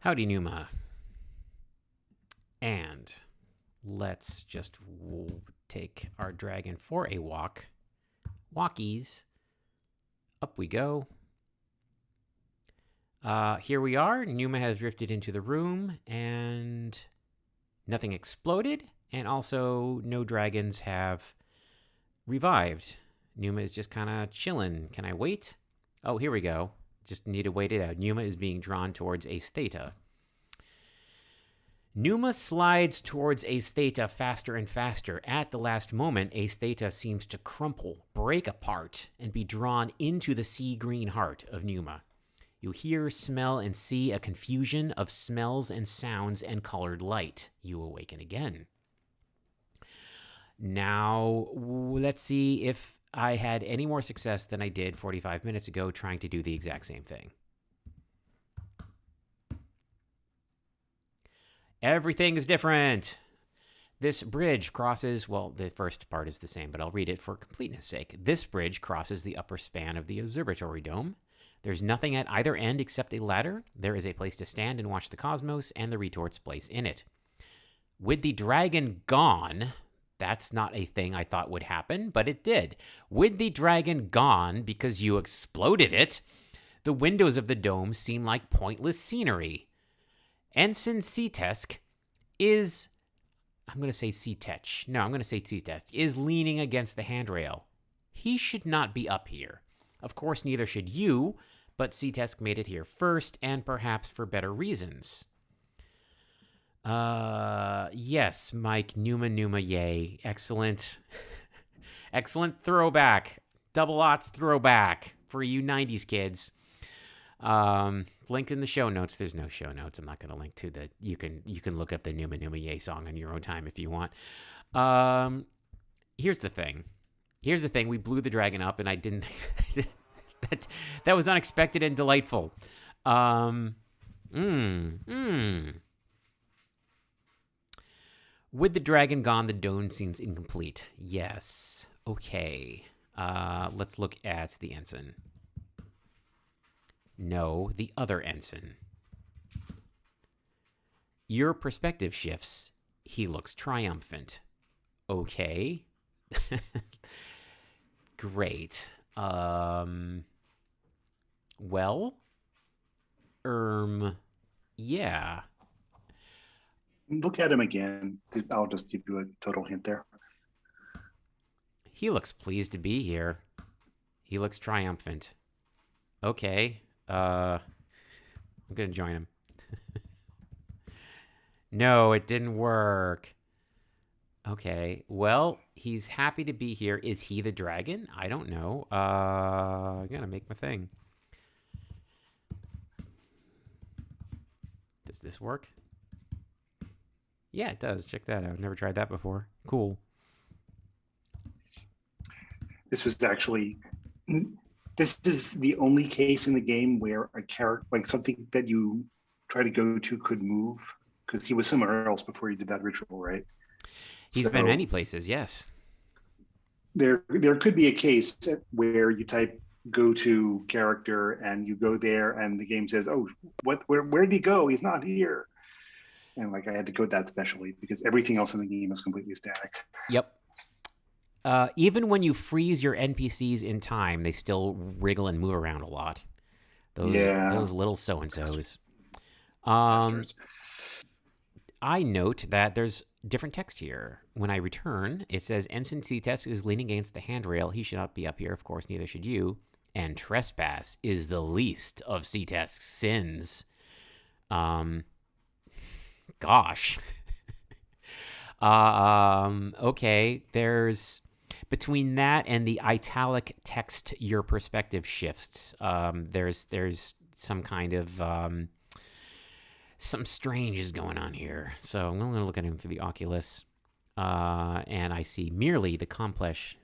Howdy, Numa. And let's just take our dragon for a walk. Walkies. Up we go. Here we are. Numa has drifted into the room, and nothing exploded, and also no dragons have revived. Numa is just kind of chilling. Can I wait? Oh, here we go. Just need to wait it out. Numa is being drawn towards a theta. Numa slides towards Ace Theta faster and faster. At the last moment, Ace Theta seems to crumple, break apart, and be drawn into the sea green heart of Numa. You hear, smell, and see a confusion of smells and sounds and colored light. You awaken again. Now, let's see if I had any more success than I did 45 minutes ago trying to do the exact same thing. Everything is different. This bridge crosses, well, the first part is the same, but I'll read it for completeness' sake. This bridge crosses the upper span of the observatory dome. There's nothing at either end except a ladder. There is a place to stand and watch the cosmos and the retort's place in it. With the dragon gone, that's not a thing I thought would happen, but it did. With the dragon gone, because you exploded it, the windows of the dome seem like pointless scenery. Ensign Seatesk is, I'm going to say Seatech. No, I'm going to say Seatesk, is leaning against the handrail. He should not be up here. Of course, neither should you, but Seatesk made it here first, and perhaps for better reasons. Yes, Mike, Numa, yay. Excellent. Excellent throwback. Double Aughts throwback for you 90s kids. Linked in the show notes. There's no show notes. I'm not going to link to the. You can look up the Numa Yay song on your own time if you want. Here's the thing. We blew the dragon up, and I didn't. that was unexpected and delightful. With the dragon gone, the dome seems incomplete. Yes. Okay. Let's look at the ensign. No, the other ensign. Your perspective shifts. He looks triumphant. Okay. Great. Well, yeah. Look at him again. I'll just give you a total hint there. He looks pleased to be here. He looks triumphant. Okay. I'm going to join him. No, it didn't work. Okay. Well, he's happy to be here. Is he the dragon? I don't know. I'm going to make my thing. Does this work? Yeah, it does. Check that out. Never tried that before. Cool. This is the only case in the game where a character, like something that you try to go to, could move, because he was somewhere else before you did that ritual, right? He's been many places, yes. There could be a case where you type go to character and you go there and the game says, oh, where did he go? He's not here. And like I had to code that specially because everything else in the game is completely static. Yep. Even when you freeze your NPCs in time, they still wriggle and move around a lot. Those little so-and-sos. I note that there's different text here. When I return, it says, Ensign Seatesk is leaning against the handrail. He should not be up here. Of course, neither should you. And trespass is the least of Seatesk's sins. Gosh. Okay, there's... Between that and the italic text, your perspective shifts. There's some kind of something strange is going on here. So I'm going to look at him through the Oculus, and I see merely the complex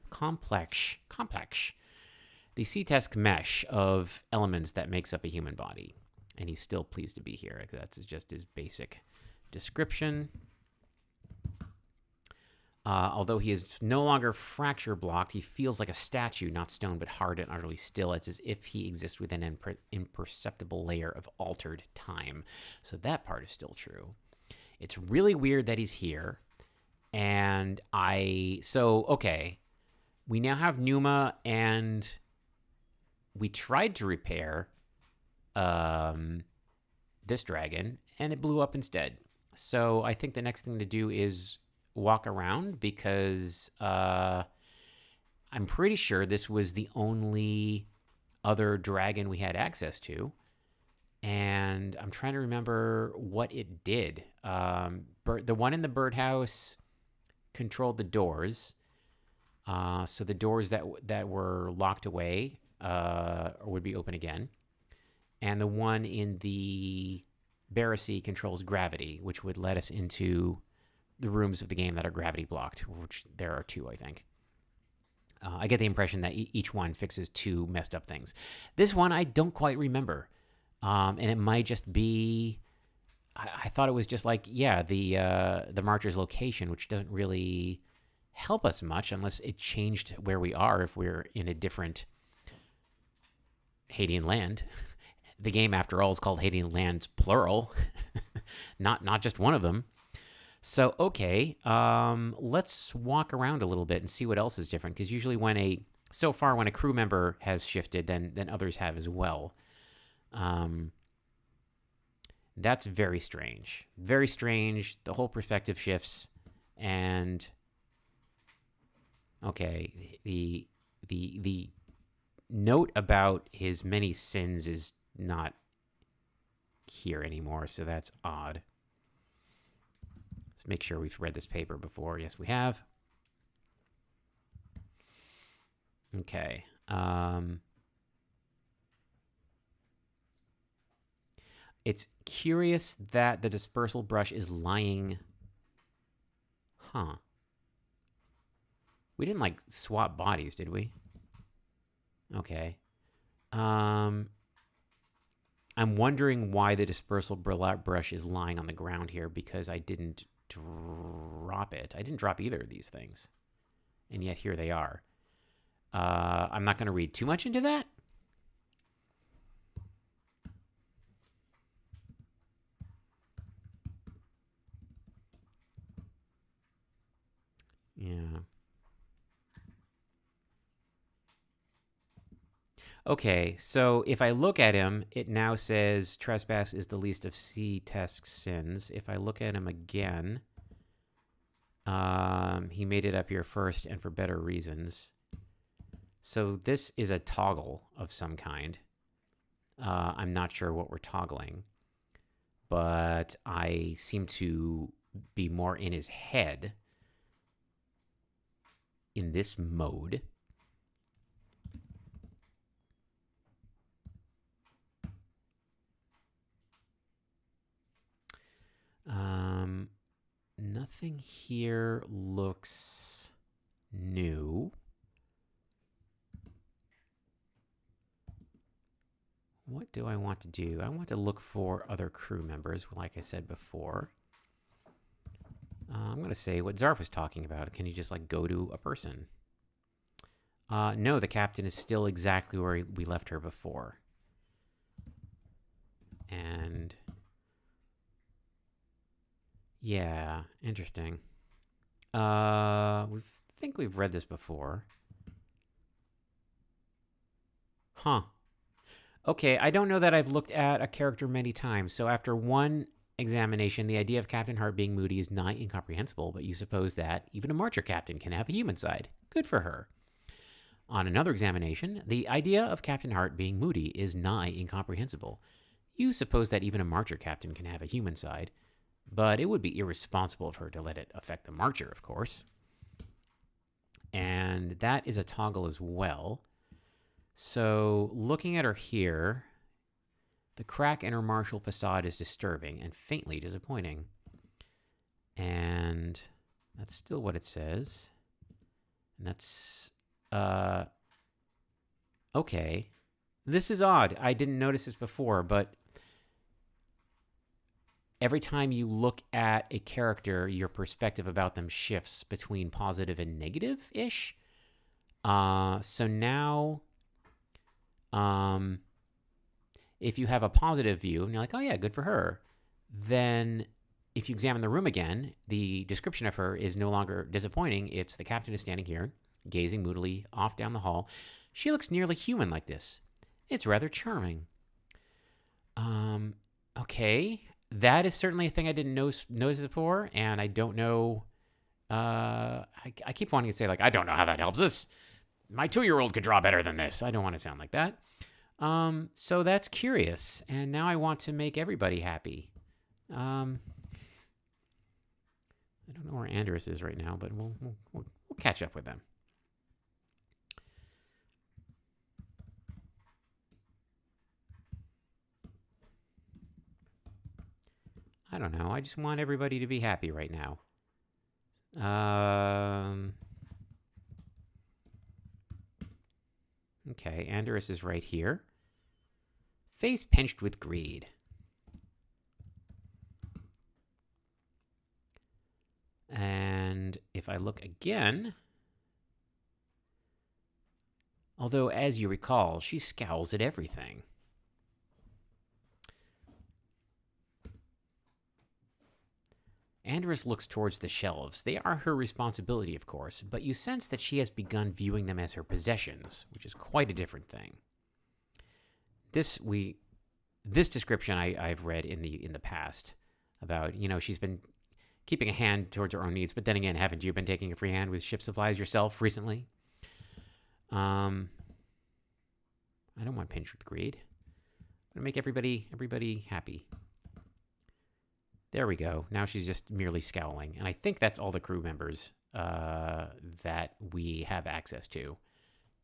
the C-Test mesh of elements that makes up a human body. And he's still pleased to be here. That's just his basic description. Although he is no longer fracture blocked, he feels like a statue, not stone, but hard and utterly still. It's as if he exists within an imperceptible layer of altered time. So that part is still true. It's really weird that he's here. And okay. We now have Numa, and we tried to repair this dragon, and it blew up instead. So I think the next thing to do is walk around, because I'm pretty sure this was the only other dragon we had access to. And I'm trying to remember what it did. The one in the birdhouse controlled the doors. So the doors that were locked away would be open again. And the one in the Barassi controls gravity, which would let us into the rooms of the game that are gravity blocked, which there are 2, I think. I get the impression that each one fixes 2 messed up things. This one I don't quite remember. And it might just be, I thought it was just like, the Marcher's location, which doesn't really help us much unless it changed where we are if we're in a different Hadean land. The game, after all, is called Hadean Lands, plural, not just one of them. So, okay, let's walk around a little bit and see what else is different, because usually when a crew member has shifted, then others have as well. That's very strange. Very strange. The whole perspective shifts, and okay, the note about his many sins is not here anymore, so that's odd. Let's make sure we've read this paper before. Yes, we have. Okay. It's curious that the dispersal brush is lying. Huh. We didn't, swap bodies, did we? Okay. I'm wondering why the dispersal brush is lying on the ground here, because I didn't drop it. I didn't drop either of these things. And yet here they are. I'm not going to read too much into that. Yeah. Okay, so if I look at him, it now says trespass is the least of C-Test's sins. If I look at him again, he made it up here first and for better reasons. So this is a toggle of some kind. I'm not sure what we're toggling, but I seem to be more in his head in this mode. Nothing here looks new. What do I want to do? I want to look for other crew members, like I said before. I'm going to say what Zarf was talking about. Can you just, go to a person? No, the captain is still exactly where we left her before. And yeah, interesting. Think we've read this before. Huh. Okay, I don't know that I've looked at a character many times. So after one examination, the idea of Captain Hart being moody is nigh incomprehensible, but you suppose that even a Marcher captain can have a human side. Good for her. On another examination, the idea of Captain Hart being moody is nigh incomprehensible. You suppose that even a Marcher captain can have a human side, but it would be irresponsible of her to let it affect the Marcher, of course. And that is a toggle as well. So looking at her here, the crack in her martial facade is disturbing and faintly disappointing. And that's still what it says. And that's, Okay. This is odd. I didn't notice this before, but every time you look at a character, your perspective about them shifts between positive and negative-ish. So now, if you have a positive view, and you're like, oh yeah, good for her, then if you examine the room again, the description of her is no longer disappointing. It's the captain is standing here, gazing moodily off down the hall. She looks nearly human like this. It's rather charming. Okay. That is certainly a thing I didn't notice before, and I don't know. I keep wanting to say, like, I don't know how that helps us. My 2-year-old could draw better than this. I don't want to sound like that. So that's curious, and now I want to make everybody happy. I don't know where Andrus is right now, but we'll catch up with them. I don't know. I just want everybody to be happy right now. Okay, Andrus is right here. Face pinched with greed. And if I look again, although as you recall, she scowls at everything. Andrus looks towards the shelves. They are her responsibility, of course, but you sense that she has begun viewing them as her possessions, which is quite a different thing. This description I've read in the past about, she's been keeping a hand towards her own needs, but then again, haven't you been taking a free hand with ship supplies yourself recently? I don't want pinched with greed. I'm gonna make everybody happy. There we go. Now she's just merely scowling. And I think that's all the crew members that we have access to.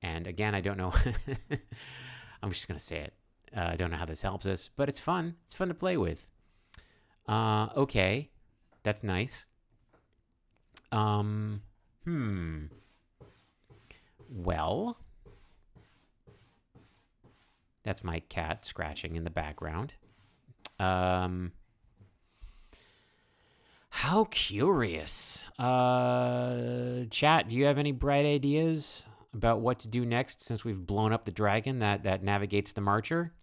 And again, I don't know. I'm just going to say it. I don't know how this helps us, but it's fun. It's fun to play with. Okay. That's nice. Well, that's my cat scratching in the background. How curious. Chat, do you have any bright ideas about what to do next since we've blown up the dragon that navigates the marcher?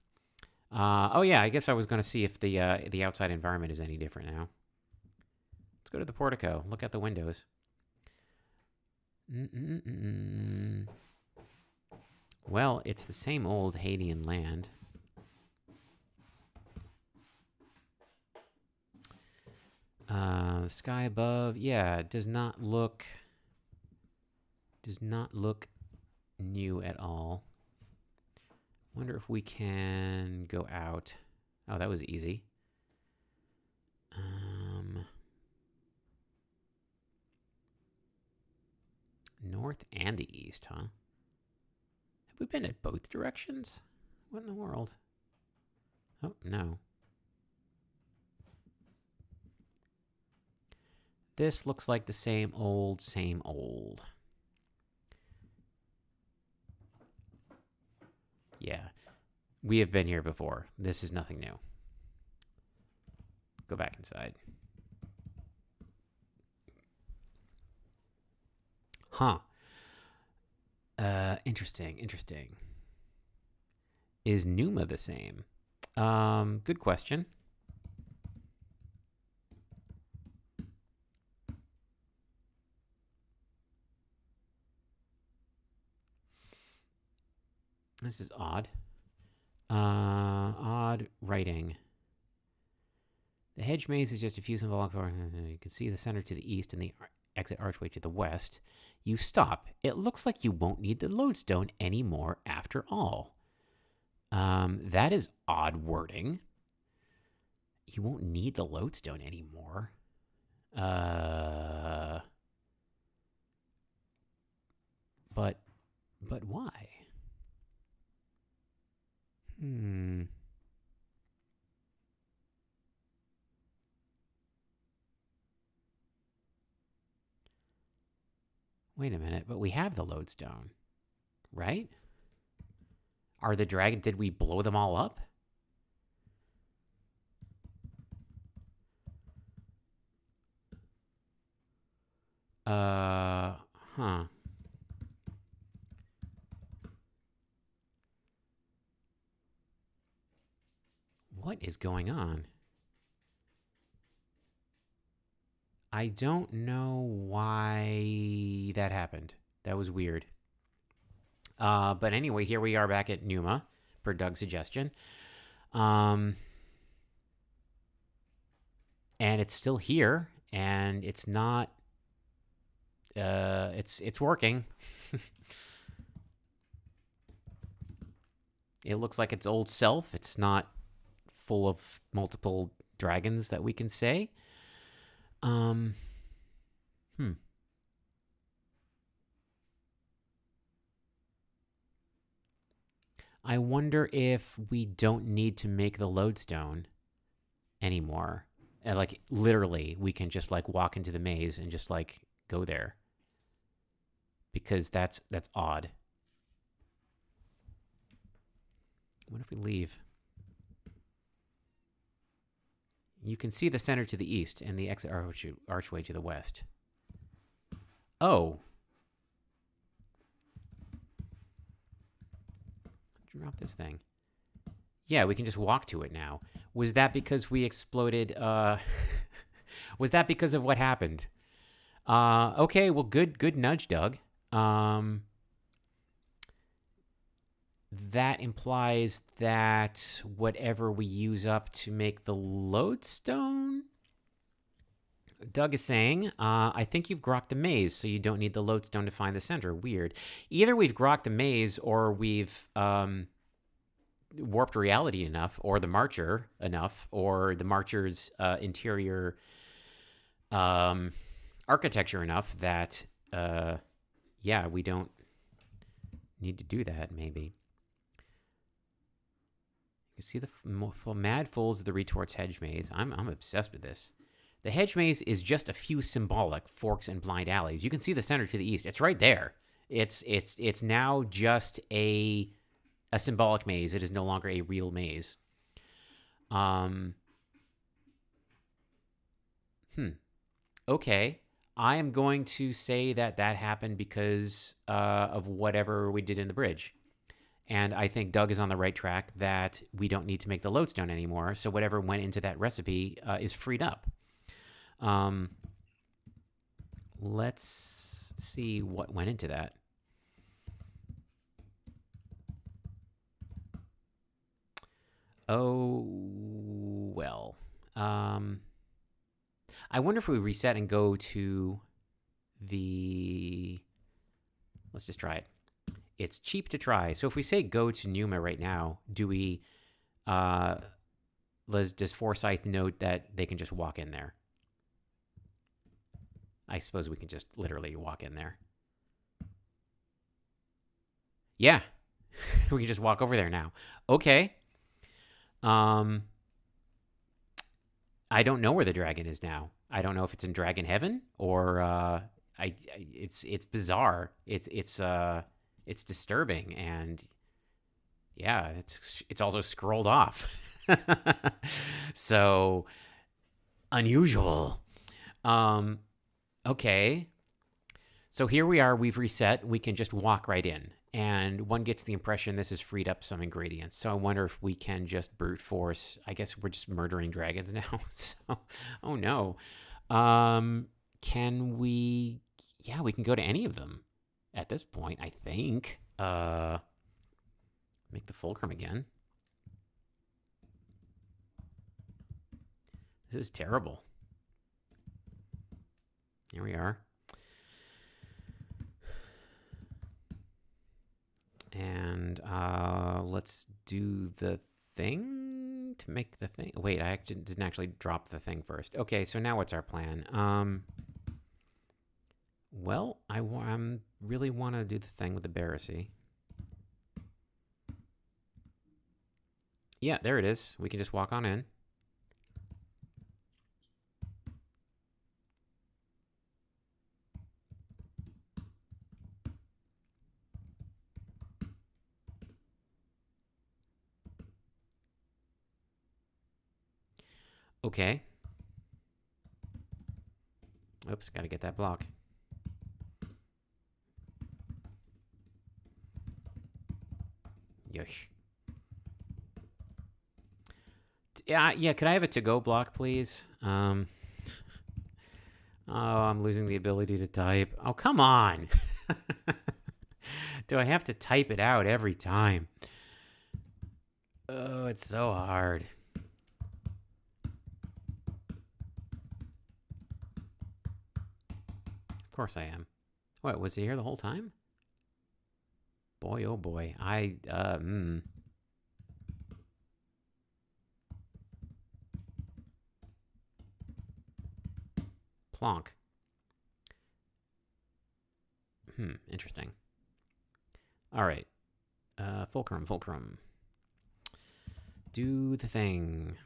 Oh yeah, I guess I was going to see if the outside environment is any different now. Let's go to the portico. Look at the windows. Well, it's the same old Hadean land. The sky above, yeah, does not look new at all. Wonder if we can go out. Oh, that was easy. North and the east, huh? Have we been at both directions? What in the world? Oh, no. This looks like the same old, same old. Yeah. We have been here before. This is nothing new. Go back inside. Huh. Interesting. Is Numa the same? Good question. This is odd. Odd writing. The hedge maze is just a few symbols. You can see the center to the east and the exit archway to the west. You stop. It looks like you won't need the lodestone anymore after all. That is odd wording. You won't need the lodestone anymore. But why? Wait a minute, but we have the lodestone, right? Are the dragon... Did we blow them all up? Huh. What is going on? I don't know why that happened. That was weird. But anyway, here we are back at Numa, per Doug's suggestion. And it's still here, and it's not... it's working. It looks like its old self. It's not full of multiple dragons that we can say. I wonder if we don't need to make the lodestone anymore. Like, literally, we can just, like, walk into the maze and just, like, go there. Because that's odd. What if we leave? You can see the center to the east and the exit archway to the west. Oh. Drop this thing. Yeah, we can just walk to it now. Was that because we exploded? Was that because of what happened? Okay, well, good nudge, Doug. That implies that whatever we use up to make the lodestone... Doug is saying, I think you've grokked the maze, so you don't need the lodestone to find the center. Weird. Either we've grokked the maze, or we've warped reality enough, or the Marcher enough, or the Marcher's interior architecture enough that, yeah, we don't need to do that, maybe. You can see the mad folds of the retort's hedge maze. I'm obsessed with this. The hedge maze is just a few symbolic forks and blind alleys. You can see the center to the east. It's right there. It's now just a symbolic maze. It is no longer a real maze. Okay. I am going to say that happened because of whatever we did in the bridge. And I think Doug is on the right track that we don't need to make the lodestone anymore. So whatever went into that recipe is freed up. Let's see what went into that. Oh, well. I wonder if we reset and go to the... Let's just try it. It's cheap to try. So if we say go to Numa right now, do we... does Forsyth note that they can just walk in there? I suppose we can just literally walk in there. Yeah. We can just walk over there now. Okay. I don't know where the dragon is now. I don't know if it's in Dragon Heaven or it's bizarre. It's disturbing, and yeah, it's also scrolled off. So unusual. Okay. So here we are, we've reset, we can just walk right in. And one gets the impression this has freed up some ingredients. So I wonder if we can just brute force. I guess we're just murdering dragons now. So, oh no. Can we... Yeah, we can go to any of them at this point, I think. Make the fulcrum again. This is terrible. Here we are. And let's do the thing to make the thing. Wait, I actually didn't actually drop the thing first. Okay, so now what's our plan? Well, I really want to do the thing with the Barassi. Yeah, there it is. We can just walk on in. Okay. Oops, gotta get that block. Yush. Yeah, could I have a to-go block, please? Oh, I'm losing the ability to type. Oh, come on. Do I have to type it out every time? Oh, it's so hard. Of course I am. What, was he here the whole time? Boy, oh boy. Plonk. Interesting. All right. Fulcrum. Do the thing.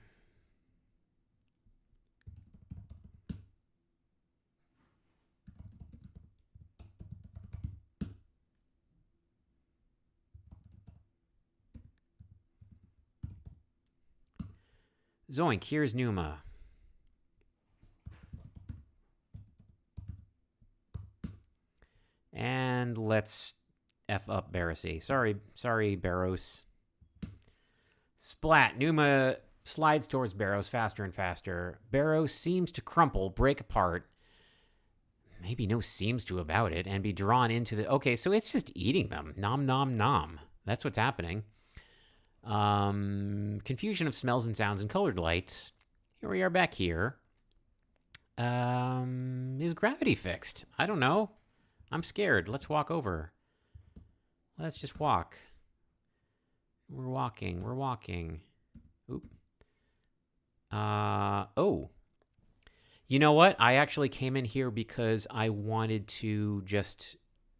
Zoink, here's Numa. And let's F up Barrosi. Sorry, Barros. Splat. Numa slides towards Barros faster and faster. Barros seems to crumple, break apart. Maybe no seems to about it, and be drawn into the... Okay, so it's just eating them. Nom, nom, nom. That's what's happening. Confusion of smells and sounds and colored lights. Here we are back here. Is gravity fixed? I don't know. I'm scared. Let's walk over. Let's just walk. We're walking. Oop. Oh. You know what? I actually came in here because I wanted to just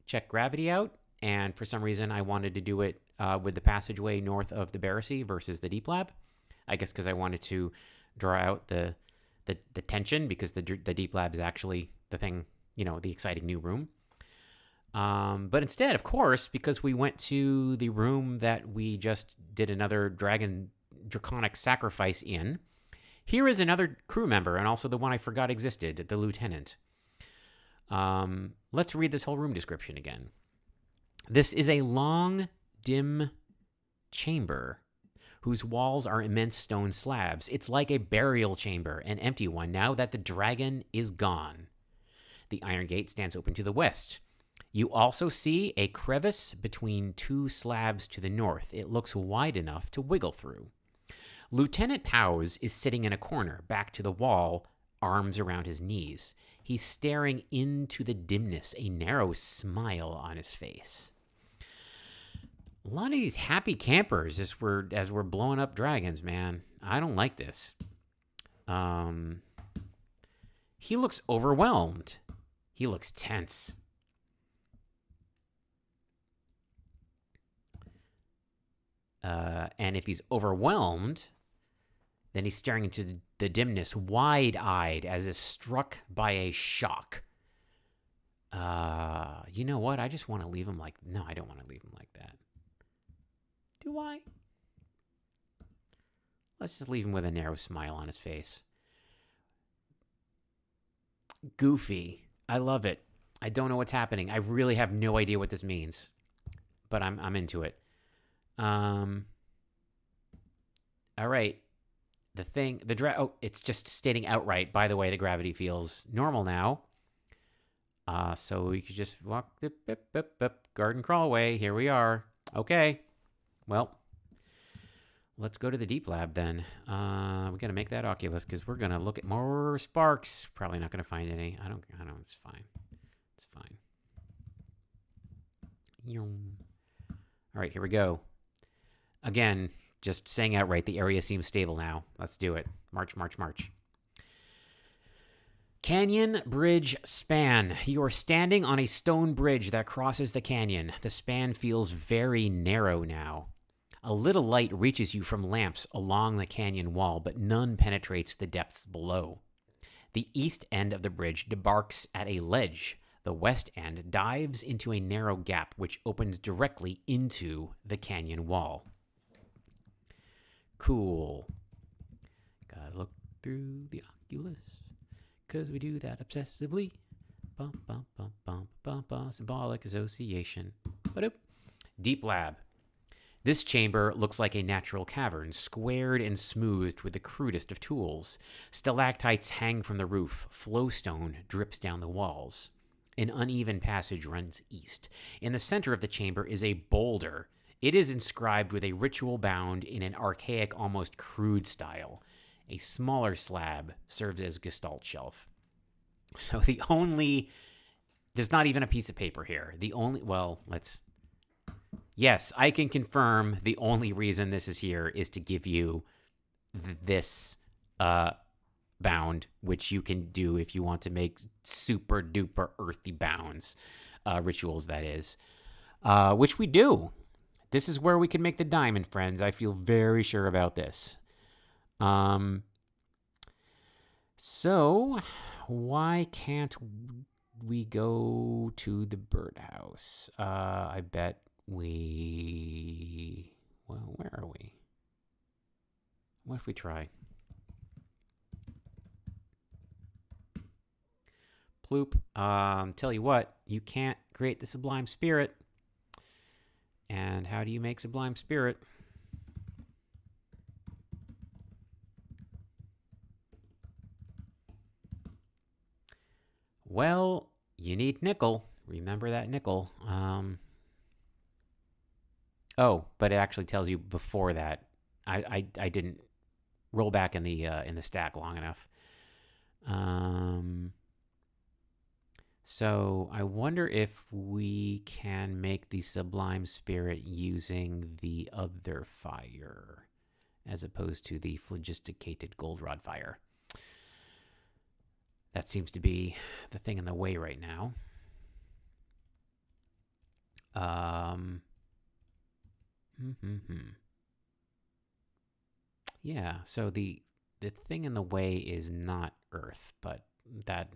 check gravity out, and for some reason I wanted to do it with the passageway north of the Barrosi versus the Deep Lab. I guess because I wanted to draw out the tension, because the Deep Lab is actually the thing, the exciting new room. But instead, of course, because we went to the room that we just did another draconic sacrifice in, here is another crew member, and also the one I forgot existed, the lieutenant. Let's read this whole room description again. This is a long, dim chamber whose walls are immense stone slabs. It's like a burial chamber, an empty one, now that the dragon is gone. The iron gate stands open to the west. You also see a crevice between two slabs to the north. It looks wide enough to wiggle through. Lieutenant Powers is sitting in a corner, back to the wall, arms around his knees. He's staring into the dimness, a narrow smile on his face. A lot of these happy campers as we're blowing up dragons, man. I don't like this. He looks overwhelmed. He looks tense. And if he's overwhelmed, then he's staring into the dimness, wide-eyed, as if struck by a shock. You know what? I just want to leave him like... No, I don't want to leave him like that. Do I? Let's just leave him with a narrow smile on his face. Goofy. I love it. I don't know what's happening. I really have no idea what this means. But I'm into it. All right. It's just stating outright, by the way, the gravity feels normal now. So we could just walk, garden crawl away. Here we are. Okay. Well, let's go to the Deep Lab then. We got to make that Oculus because we're going to look at more sparks. Probably not going to find any. I don't, it's fine. It's fine. All right, here we go. Again, just saying outright, the area seems stable now. Let's do it. March. Canyon Bridge Span. You are standing on a stone bridge that crosses the canyon. The span feels very narrow now. A little light reaches you from lamps along the canyon wall, but none penetrates the depths below. The east end of the bridge debarks at a ledge. The west end dives into a narrow gap which opens directly into the canyon wall. Cool. Gotta look through the oculus, 'cause we do that obsessively. Bum, bum, bum, bum, bum, bum, symbolic association. Ba-doop. Deep lab. This chamber looks like a natural cavern, squared and smoothed with the crudest of tools. Stalactites hang from the roof. Flowstone drips down the walls. An uneven passage runs east. In the center of the chamber is a boulder. It is inscribed with a ritual bound in an archaic, almost crude style. A smaller slab serves as gestalt shelf. So there's not even a piece of paper here. Yes, I can confirm the only reason this is here is to give you this bound, which you can do if you want to make super duper earthy bounds, rituals, that is, which we do. This is where we can make the diamond, friends. I feel very sure about this. So why can't we go to the birdhouse? I bet where are we? What if we try? Ploop. Tell you what, you can't create the sublime spirit. And how do you make sublime spirit? Well, you need nickel. Remember that nickel. Oh, but it actually tells you before that. I didn't roll back in the stack long enough. So I wonder if we can make the sublime spirit using the other fire, as opposed to the phlogisticated goldenrod fire. That seems to be the thing in the way right now. Yeah, so the thing in the way is not earth, but that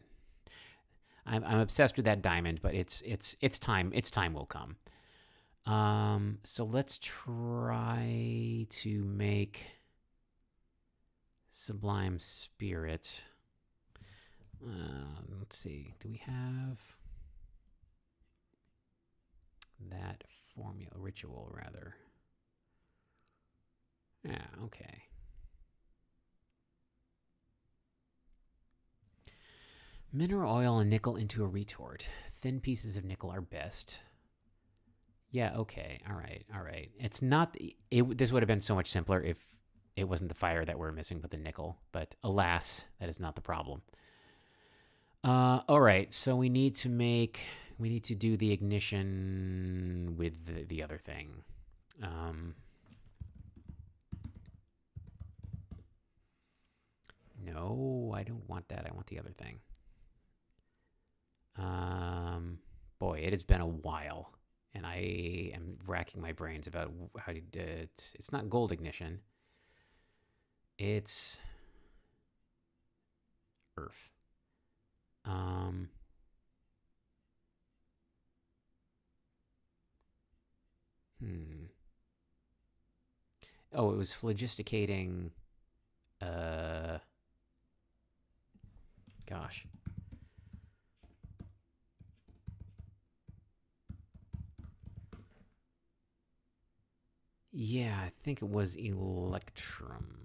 I'm obsessed with that diamond, but it's time. Its time will come. So let's try to make sublime spirit. Let's see. Do we have that formula ritual rather? Yeah, okay. Mineral oil and nickel into a retort. Thin pieces of nickel are best. Yeah, okay. All right. It's not... this would have been so much simpler if it wasn't the fire that we're missing, but the nickel. But alas, that is not the problem. All right, so we need to do the ignition with the other thing. No, I don't want that. I want the other thing. Boy, it has been a while, and I am racking my brains about how to do it. It's not gold ignition. It's earth. Oh, it was phlogisticating. Gosh. Yeah, I think it was electrum.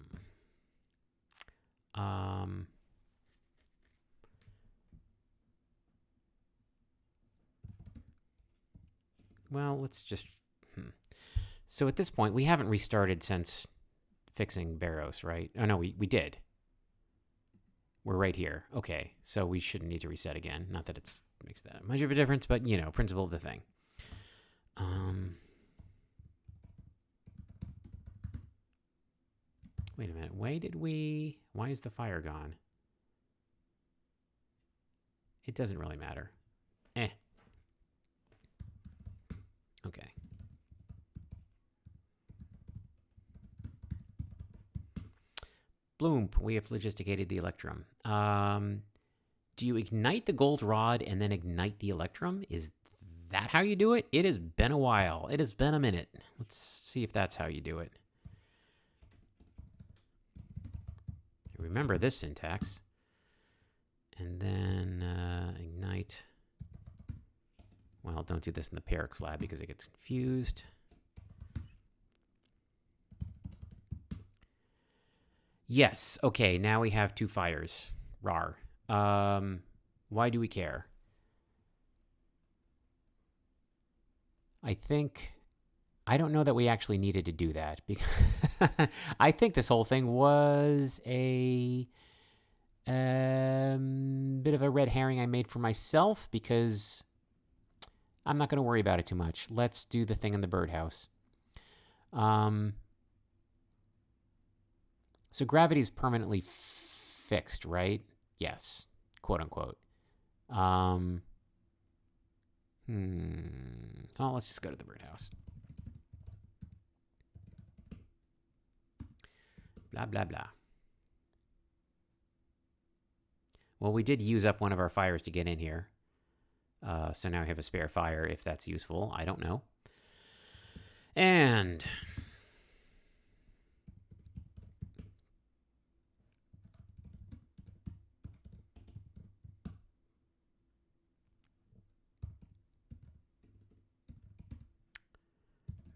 Well, let's just... So at this point, we haven't restarted since fixing Barrows, right? Oh, no, we did. We're right here. Okay, so we shouldn't need to reset again. Not that it makes that much of a difference, but, you know, principle of the thing. Wait a minute. Why is the fire gone? It doesn't really matter. Okay. Bloom, we have phlogisticated the electrum. Do you ignite the gold rod and then ignite the electrum? Is that how you do it? It has been a while. It has been a minute. Let's see if that's how you do it. Remember this syntax. And then ignite. Well, don't do this in the Perix lab because it gets confused. Yes. Okay, now we have 2 fires. Rar. Why do we care? I don't know that we actually needed to do that, because I think this whole thing was a bit of a red herring I made for myself, because I'm not going to worry about it too much. Let's do the thing in the birdhouse. So gravity's permanently fixed, right? Yes, quote unquote. Oh, let's just go to the birdhouse. Blah, blah, blah. Well, we did use up one of our fires to get in here. So now we have a spare fire, if that's useful. I don't know. And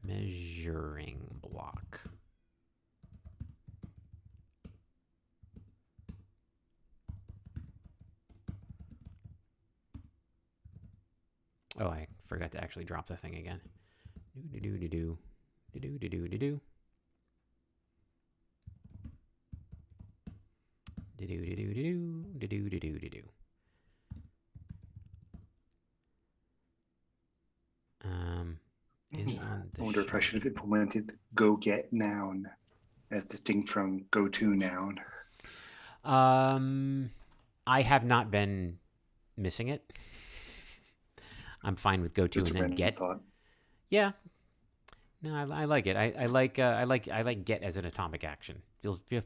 measuring block. Oh, I forgot to actually drop the thing again. Do-do-do-do-do. Do-do-do-do-do-do. Do-do-do-do-do. Do-do-do-do-do-do. I wonder if I should have implemented go get noun as distinct from go to noun. I have not been missing it. I'm fine with go to and then get. Thought. Yeah. No, I like it. I like get as an atomic action.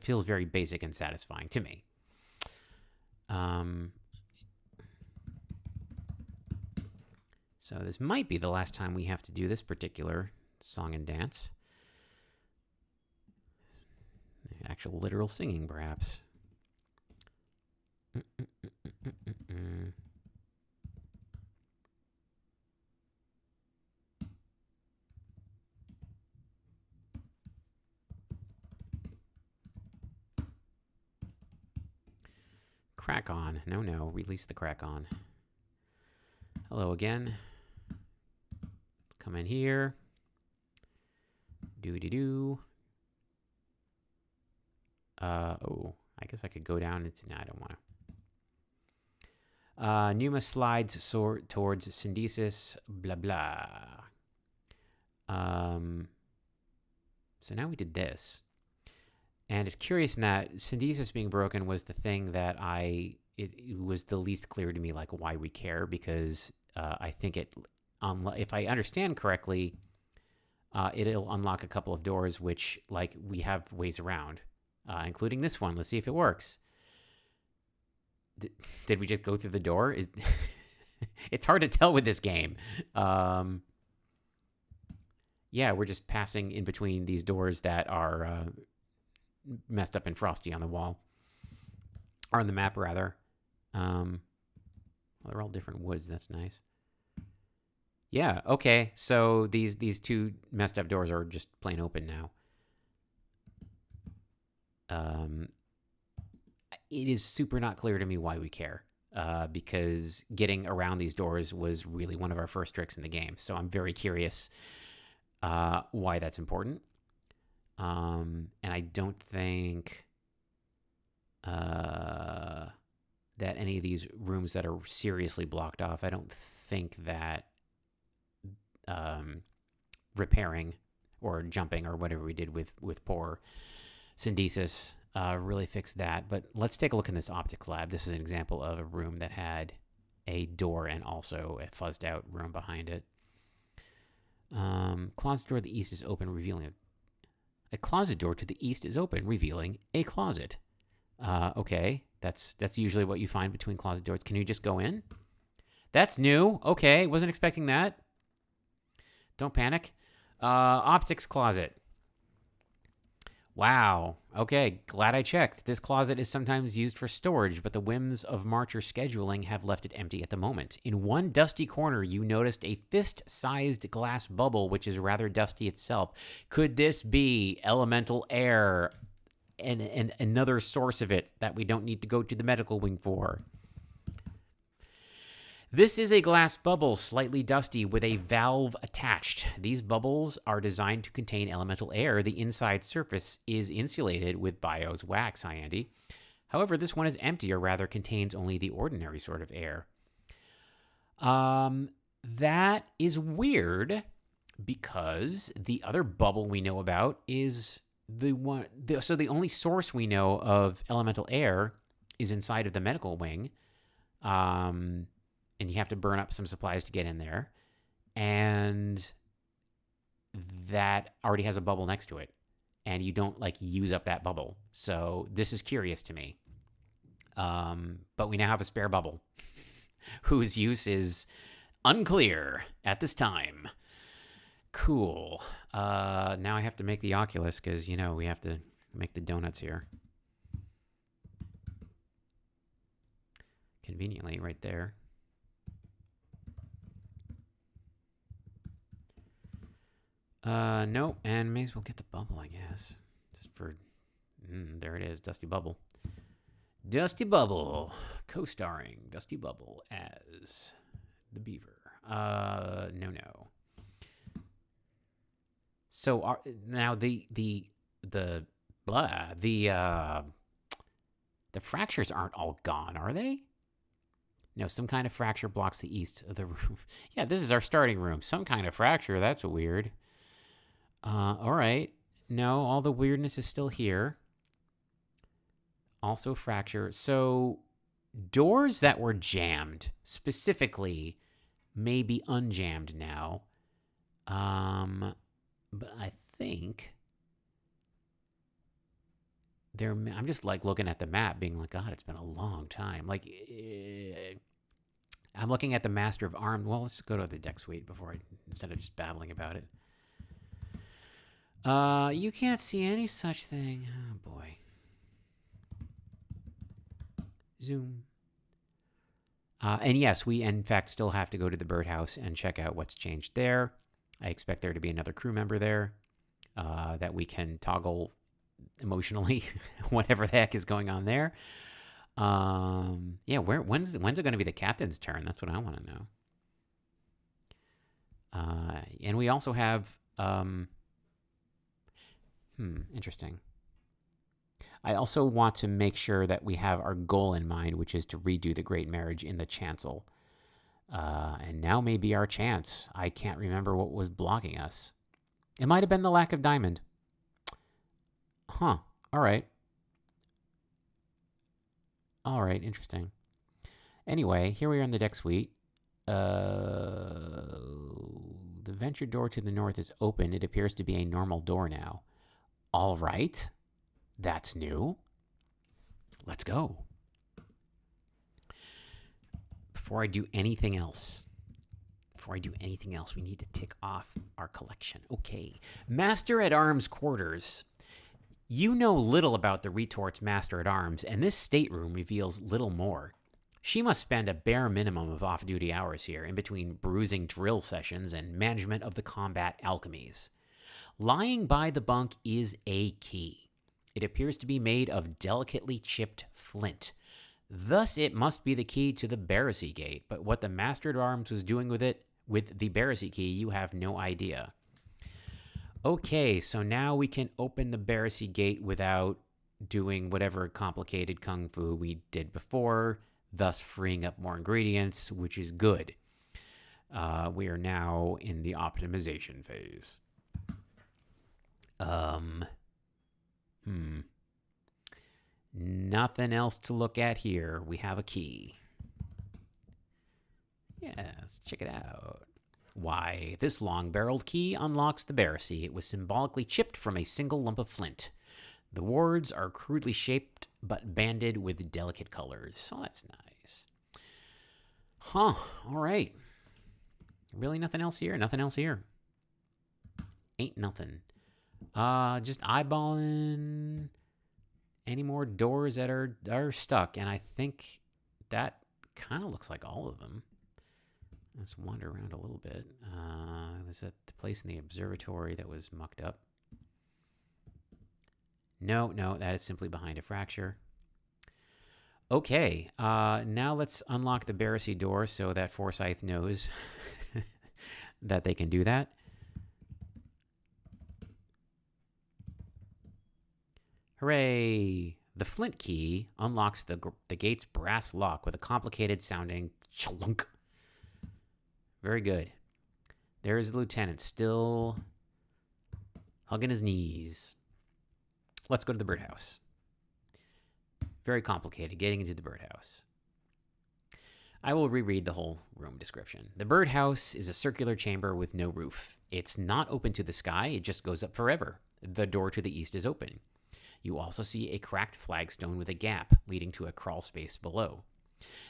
Feels very basic and satisfying to me. So this might be the last time we have to do this particular song and dance. Actual literal singing, perhaps. Crack on. No. Release the crack on. Hello again. Come in here. Do-de-do. Oh, I guess I could go down into... No, I don't want to. Numa slides towards syndesis, blah, blah. So now we did this. And it's curious in that syndesis being broken was the thing that it was the least clear to me, like, why we care, because I think if I understand correctly, it'll unlock a couple of doors, which, like, we have ways around, including this one. Let's see if it works. Did we just go through the door? It's hard to tell with this game. Yeah, we're just passing in between these doors that are messed up and frosty on the wall. Or on the map, rather. Well, they're all different woods. That's nice. Yeah, okay. So these 2 messed up doors are just plain open now. It is super not clear to me why we care. Because getting around these doors was really one of our first tricks in the game. So I'm very curious why that's important. And I don't think that any of these rooms that are seriously blocked off, I don't think that repairing or jumping or whatever we did with poor syndesis really fixed that. But let's take a look in this optics lab. This is an example of a room that had a door and also a fuzzed out room behind it. Closet door to the east is open, revealing a closet door to the east is open, revealing a closet. Okay, that's usually what you find between closet doors. Can you just go in? That's new. Okay, wasn't expecting that. Don't panic. Optics closet. Wow. Okay, glad I checked. This closet is sometimes used for storage, but the whims of March or scheduling have left it empty at the moment. In one dusty corner, you noticed a fist-sized glass bubble, which is rather dusty itself. Could this be elemental air and another source of it that we don't need to go to the medical wing for? This is a glass bubble, slightly dusty, with a valve attached. These bubbles are designed to contain elemental air. The inside surface is insulated with Bio's wax, hi Andy. However, this one is empty, or rather contains only the ordinary sort of air. That is weird, because the other bubble we know about is the one. So the only source we know of elemental air is inside of the medical wing. And you have to burn up some supplies to get in there. And that already has a bubble next to it. And you don't, use up that bubble. So this is curious to me. But we now have a spare bubble whose use is unclear at this time. Cool. Now I have to make the Oculus because, we have to make the donuts here. Conveniently, right there. Nope, and may as well get the bubble, I guess. Just for, there it is, Dusty Bubble. Dusty Bubble, co-starring Dusty Bubble as the Beaver. No. So now the fractures aren't all gone, are they? No, some kind of fracture blocks the east of the roof. Yeah, this is our starting room. Some kind of fracture. That's weird. All right. No, all the weirdness is still here. Also fracture. So doors that were jammed specifically may be unjammed now. But I think I'm just looking at the map being like, God, it's been a long time. I'm looking at the Master of Arms. Well, let's go to the deck suite instead of just babbling about it. You can't see any such thing. Oh, boy. Zoom. And yes, we, in fact, still have to go to the birdhouse and check out what's changed there. I expect there to be another crew member there that we can toggle emotionally, whatever the heck is going on there. Yeah, when's it going to be the captain's turn? That's what I want to know. And we also have... interesting. I also want to make sure that we have our goal in mind, which is to redo the Great Marriage in the chancel. And now may be our chance. I can't remember what was blocking us. It might have been the lack of diamond. Huh. All right. Interesting. Anyway, here we are in the deck suite. The venture door to the north is open. It appears to be a normal door now. All right. That's new. Let's go. Before I do anything else, we need to tick off our collection. Okay. Master at Arms quarters. You know little about the Retort's Master at Arms, and this stateroom reveals little more. She must spend a bare minimum of off-duty hours here, in between bruising drill sessions and management of the combat alchemies. Lying by the bunk is a key. It appears to be made of delicately chipped flint. Thus, it must be the key to the Barassi Gate, but what the Master at Arms was doing with it, with the Barassi key, you have no idea. Okay, so now we can open the Barassi Gate without doing whatever complicated kung fu we did before, thus freeing up more ingredients, which is good. We are now in the optimization phase. Nothing else to look at here. We have a key. Yeah, let's check it out. Why, this long-barreled key unlocks the Barassi. It was symbolically chipped from a single lump of flint. The wards are crudely shaped, but banded with delicate colors. Oh, that's nice. Huh, all right. Really nothing else here? Nothing else here. Ain't nothing. Just eyeballing any more doors that are stuck, and I think that kind of looks like all of them. Let's wander around a little bit. There's the place in the observatory that was mucked up. No, that is simply behind a fracture. Okay, now let's unlock the Barassi door so that Forsyth knows that they can do that. Hooray! The flint key unlocks the gate's brass lock with a complicated sounding chlunk. Very good. There's the lieutenant, still hugging his knees. Let's go to the birdhouse. Very complicated, getting into the birdhouse. I will reread the whole room description. The birdhouse is a circular chamber with no roof. It's not open to the sky, it just goes up forever. The door to the east is open. You also see a cracked flagstone with a gap leading to a crawl space below.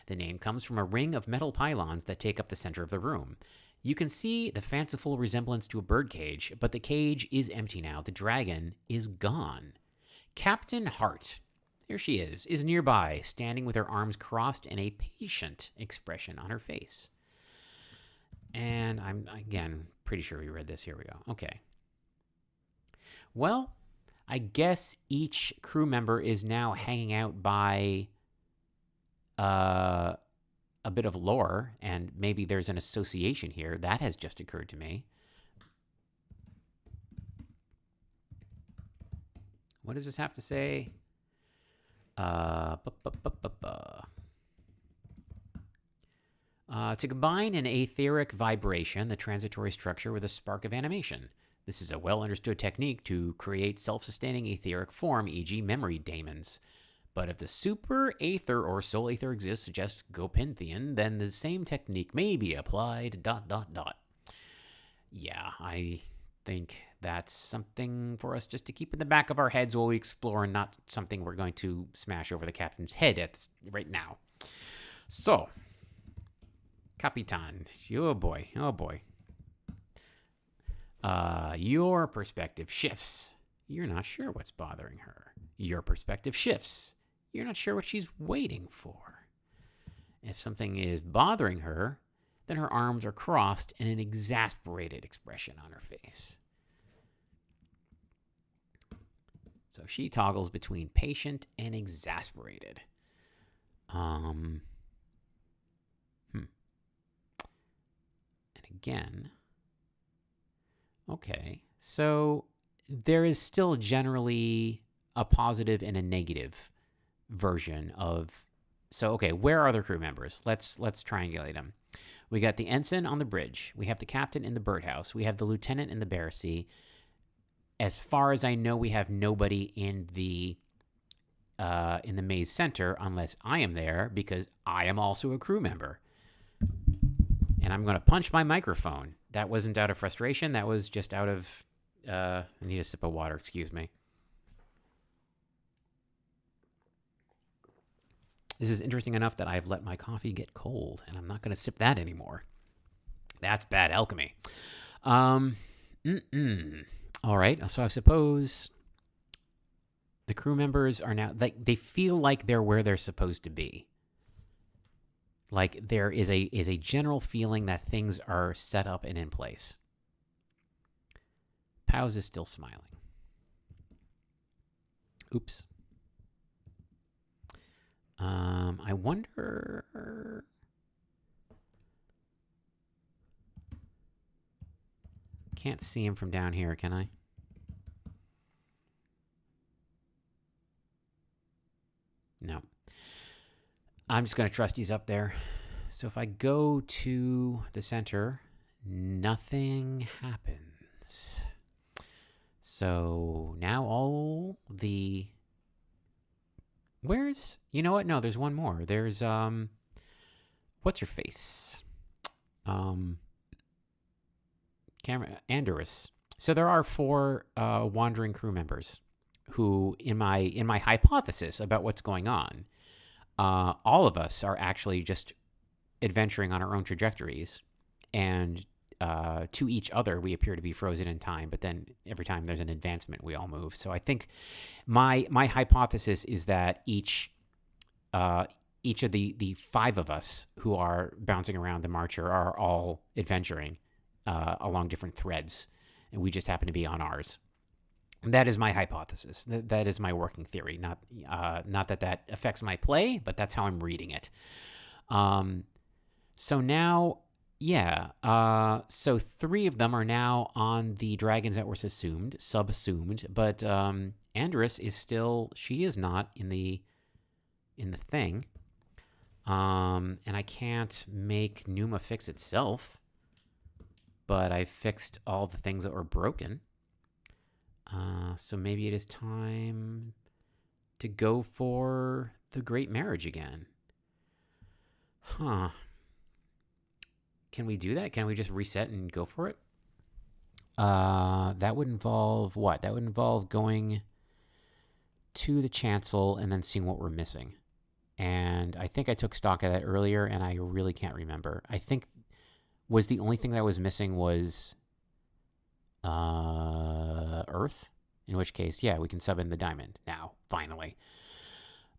The name comes from a ring of metal pylons that take up the center of the room. You can see the fanciful resemblance to a birdcage, but the cage is empty now. The dragon is gone. Captain Hart, there she is nearby, standing with her arms crossed and a patient expression on her face. And I'm, again, pretty sure we read this. Here we go. Okay. Well, I guess each crew member is now hanging out by a bit of lore, and maybe there's an association here. That has just occurred to me. What does this have to say? To combine an etheric vibration, the transitory structure, with a spark of animation. This is a well-understood technique to create self-sustaining etheric form, e.g. memory daemons. But if the super aether or soul aether exists, just Gopinthian, then the same technique may be applied, ... Yeah, I think that's something for us just to keep in the back of our heads while we explore, and not something we're going to smash over the captain's head right now. So, Capitan, oh boy. Your perspective shifts. You're not sure what's bothering her. Your perspective shifts. You're not sure what she's waiting for. If something is bothering her, then her arms are crossed in an exasperated expression on her face. So she toggles between patient and exasperated. And again, okay, so there is still generally a positive and a negative version of. So okay, where are the crew members? Let's triangulate them. We got the ensign on the bridge. We have the captain in the birdhouse. We have the lieutenant in the Barassi. As far as I know, we have nobody in the maze center unless I am there, because I am also a crew member. And I'm going to punch my microphone. That wasn't out of frustration. That was just out of... I need a sip of water. Excuse me. This is interesting enough that I've let my coffee get cold, and I'm not going to sip that anymore. That's bad alchemy. All right, so I suppose the crew members are now... they feel like they're where they're supposed to be. Like there is a general feeling that things are set up and in place. Pause is still smiling. Oops. I wonder... Can't see him from down here, can I? No. I'm just going to trust he's up there. So if I go to the center, nothing happens. So now all the... Where's... You know what? No, there's one more. There's, what's her face? Andorus. So there are 4 wandering crew members who, in my hypothesis about what's going on, all of us are actually just adventuring on our own trajectories and to each other, we appear to be frozen in time. But then every time there's an advancement, we all move. So I think my hypothesis is that each of the five of us who are bouncing around the marcher are all adventuring along different threads, and we just happen to be on ours. That is my hypothesis. That is my working theory. Not that affects my play, but that's how I'm reading it. So now, yeah. So three of them are now on the dragons that were subsumed, but Andrus is still. She is not in the thing. And I can't make Numa fix itself, but I fixed all the things that were broken. So maybe it is time to go for the great marriage again. Huh. Can we do that? Can we just reset and go for it? That would involve what? That would involve going to the chancel and then seeing what we're missing. And I think I took stock of that earlier, and I really can't remember. I think was the only thing that I was missing was Earth, in which case, yeah, we can sub in the diamond now, finally.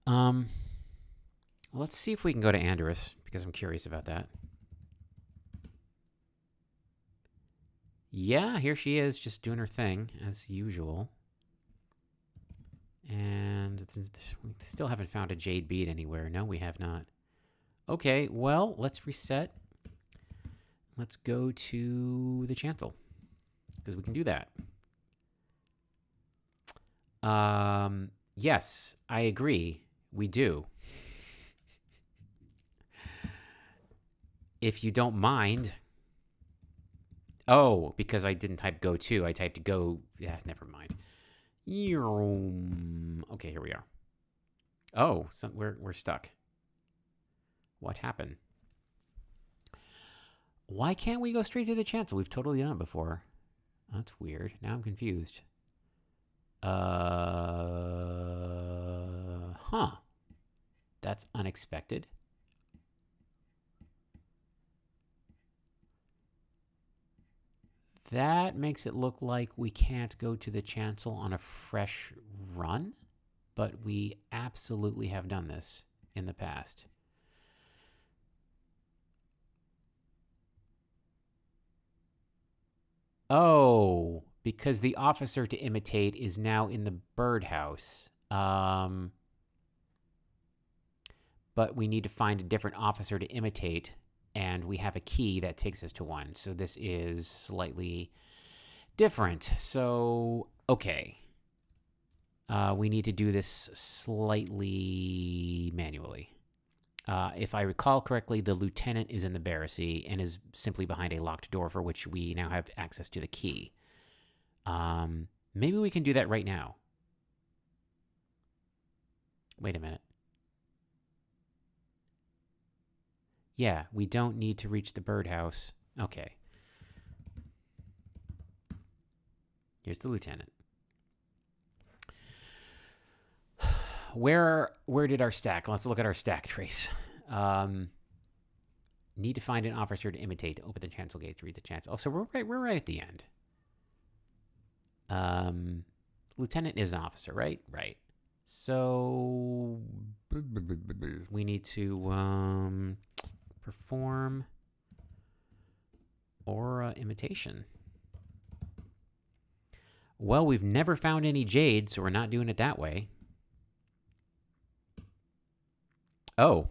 Let's see if we can go to Andrus, because I'm curious about that. Yeah, here she is, just doing her thing, as usual. And we still haven't found a jade bead anywhere. No, we have not. Okay, well, let's reset. Let's go to the chancel, because we can do that. Yes, I agree. We do. If you don't mind. Oh, because I didn't type go to, I typed go. Yeah, never mind. Okay, here we are. Oh, we're stuck. What happened? Why can't we go straight to the chancel? We've totally done it before. That's weird. Now I'm confused. Huh. That's unexpected. That makes it look like we can't go to the chancel on a fresh run, but we absolutely have done this in the past. Oh, because the officer to imitate is now in the birdhouse. But we need to find a different officer to imitate, and we have a key that takes us to one. So this is slightly different. So, okay. We need to do this slightly manually. If I recall correctly, the lieutenant is in the Barracy and is simply behind a locked door for which we now have access to the key. Maybe we can do that right now. Wait a minute. Yeah, we don't need to reach the birdhouse. Okay. Here's the lieutenant. Where did our stack? Let's look at our stack trace. Need to find an officer to imitate to open the chancel gates, read the chancel. Oh, so we're right at the end. Lieutenant is an officer, right? Right. So we need to perform aura imitation. Well, we've never found any jade, so we're not doing it that way. Oh.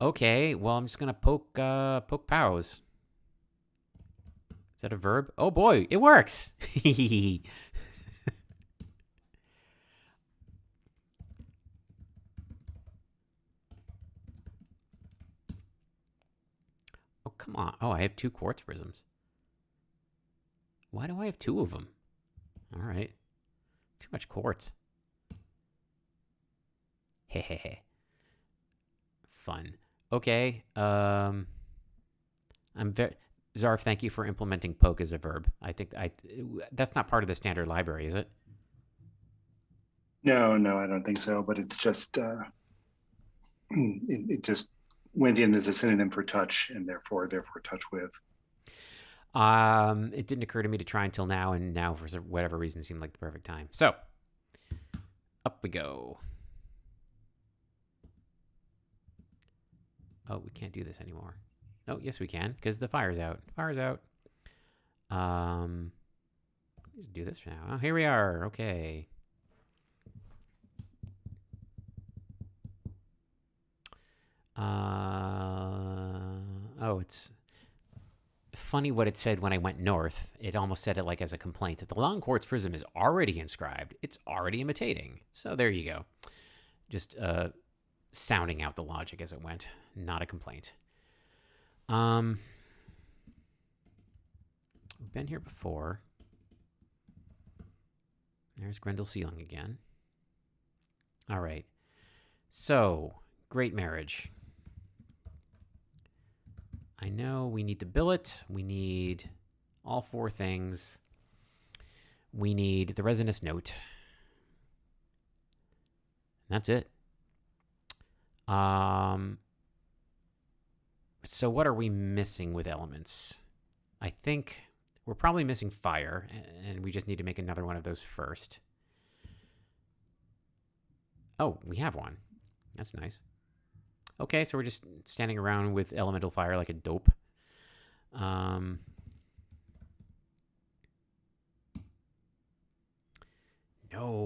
Okay, well, I'm just going to poke pows. Is that a verb? Oh, boy, it works. Oh, come on. Oh, I have 2 quartz prisms. Why do I have 2 of them? All right. Too much quartz. Hehehe. Fun. Okay. I'm very... Zarf, thank you for implementing poke as a verb. I think that's not part of the standard library, is it? No, I don't think so. But it's just it just went in as a synonym for touch, and therefore touch with. It didn't occur to me to try until now, and now for whatever reason seemed like the perfect time. So, up we go. Oh, we can't do this anymore. Oh, yes we can, because the fire's out. Fire's out. Let's do this for now. Oh, here we are. Okay. Oh, it's funny what it said when I went north. It almost said it like as a complaint that the long quartz prism is already inscribed. It's already imitating. So there you go. Just sounding out the logic as it went. Not a complaint. Been here before. There's Grendel Ceiling again. All right. So, great marriage. I know we need the billet. We need all 4 things. We need the resinous note. That's it. So what are we missing with elements? I think we're probably missing fire, and we just need to make another one of those first. Oh, we have one. That's nice. Okay, so we're just standing around with elemental fire like a dope. No,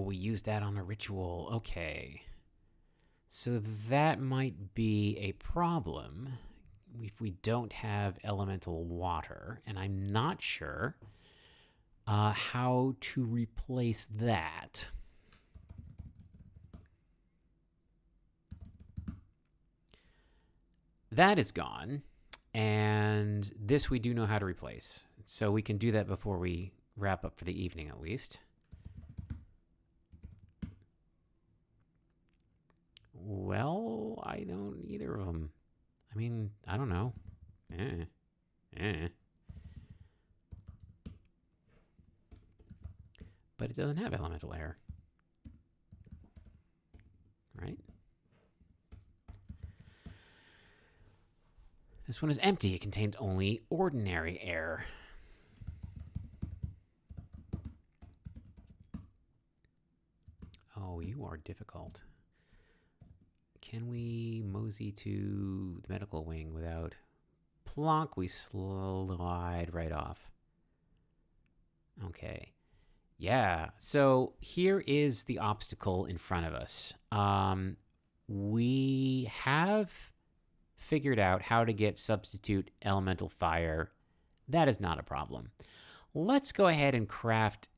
we used that on a ritual. Okay. So that might be a problem if we don't have elemental water, and I'm not sure how to replace that. That is gone, and this we do know how to replace. So we can do that before we wrap up for the evening at least. Well, I don't either of them. I mean, I don't know. But it doesn't have elemental air. Right? This one is empty. It contains only ordinary air. Oh, you are difficult. Can we mosey to the medical wing without... Plonk, we slide right off. Okay. Yeah, so here is the obstacle in front of us. We have figured out how to get substitute elemental fire. That is not a problem. Let's go ahead and craft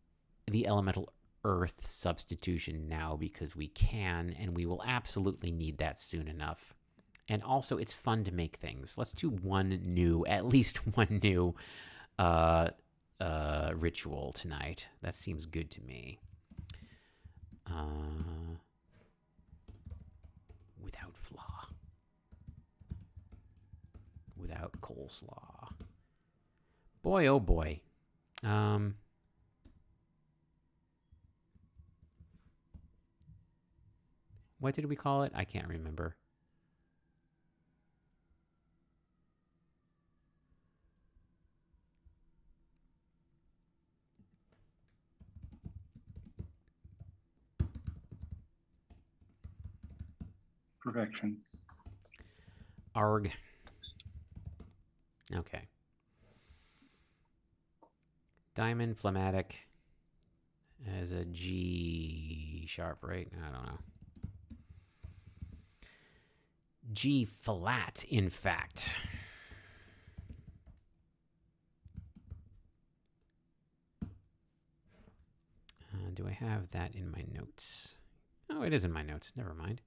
the elemental earth substitution now because we can, and we will absolutely need that soon enough. And also, it's fun to make things. Let's do at least one new ritual tonight. That seems good to me. Without flaw. Without coleslaw. Boy, oh boy. What did we call it? I can't remember. Perfection. Arg. Okay. Diamond, phlegmatic. As a G sharp, right? I don't know. G flat, in fact. Do I have that in my notes? Oh, it is in my notes. Never mind.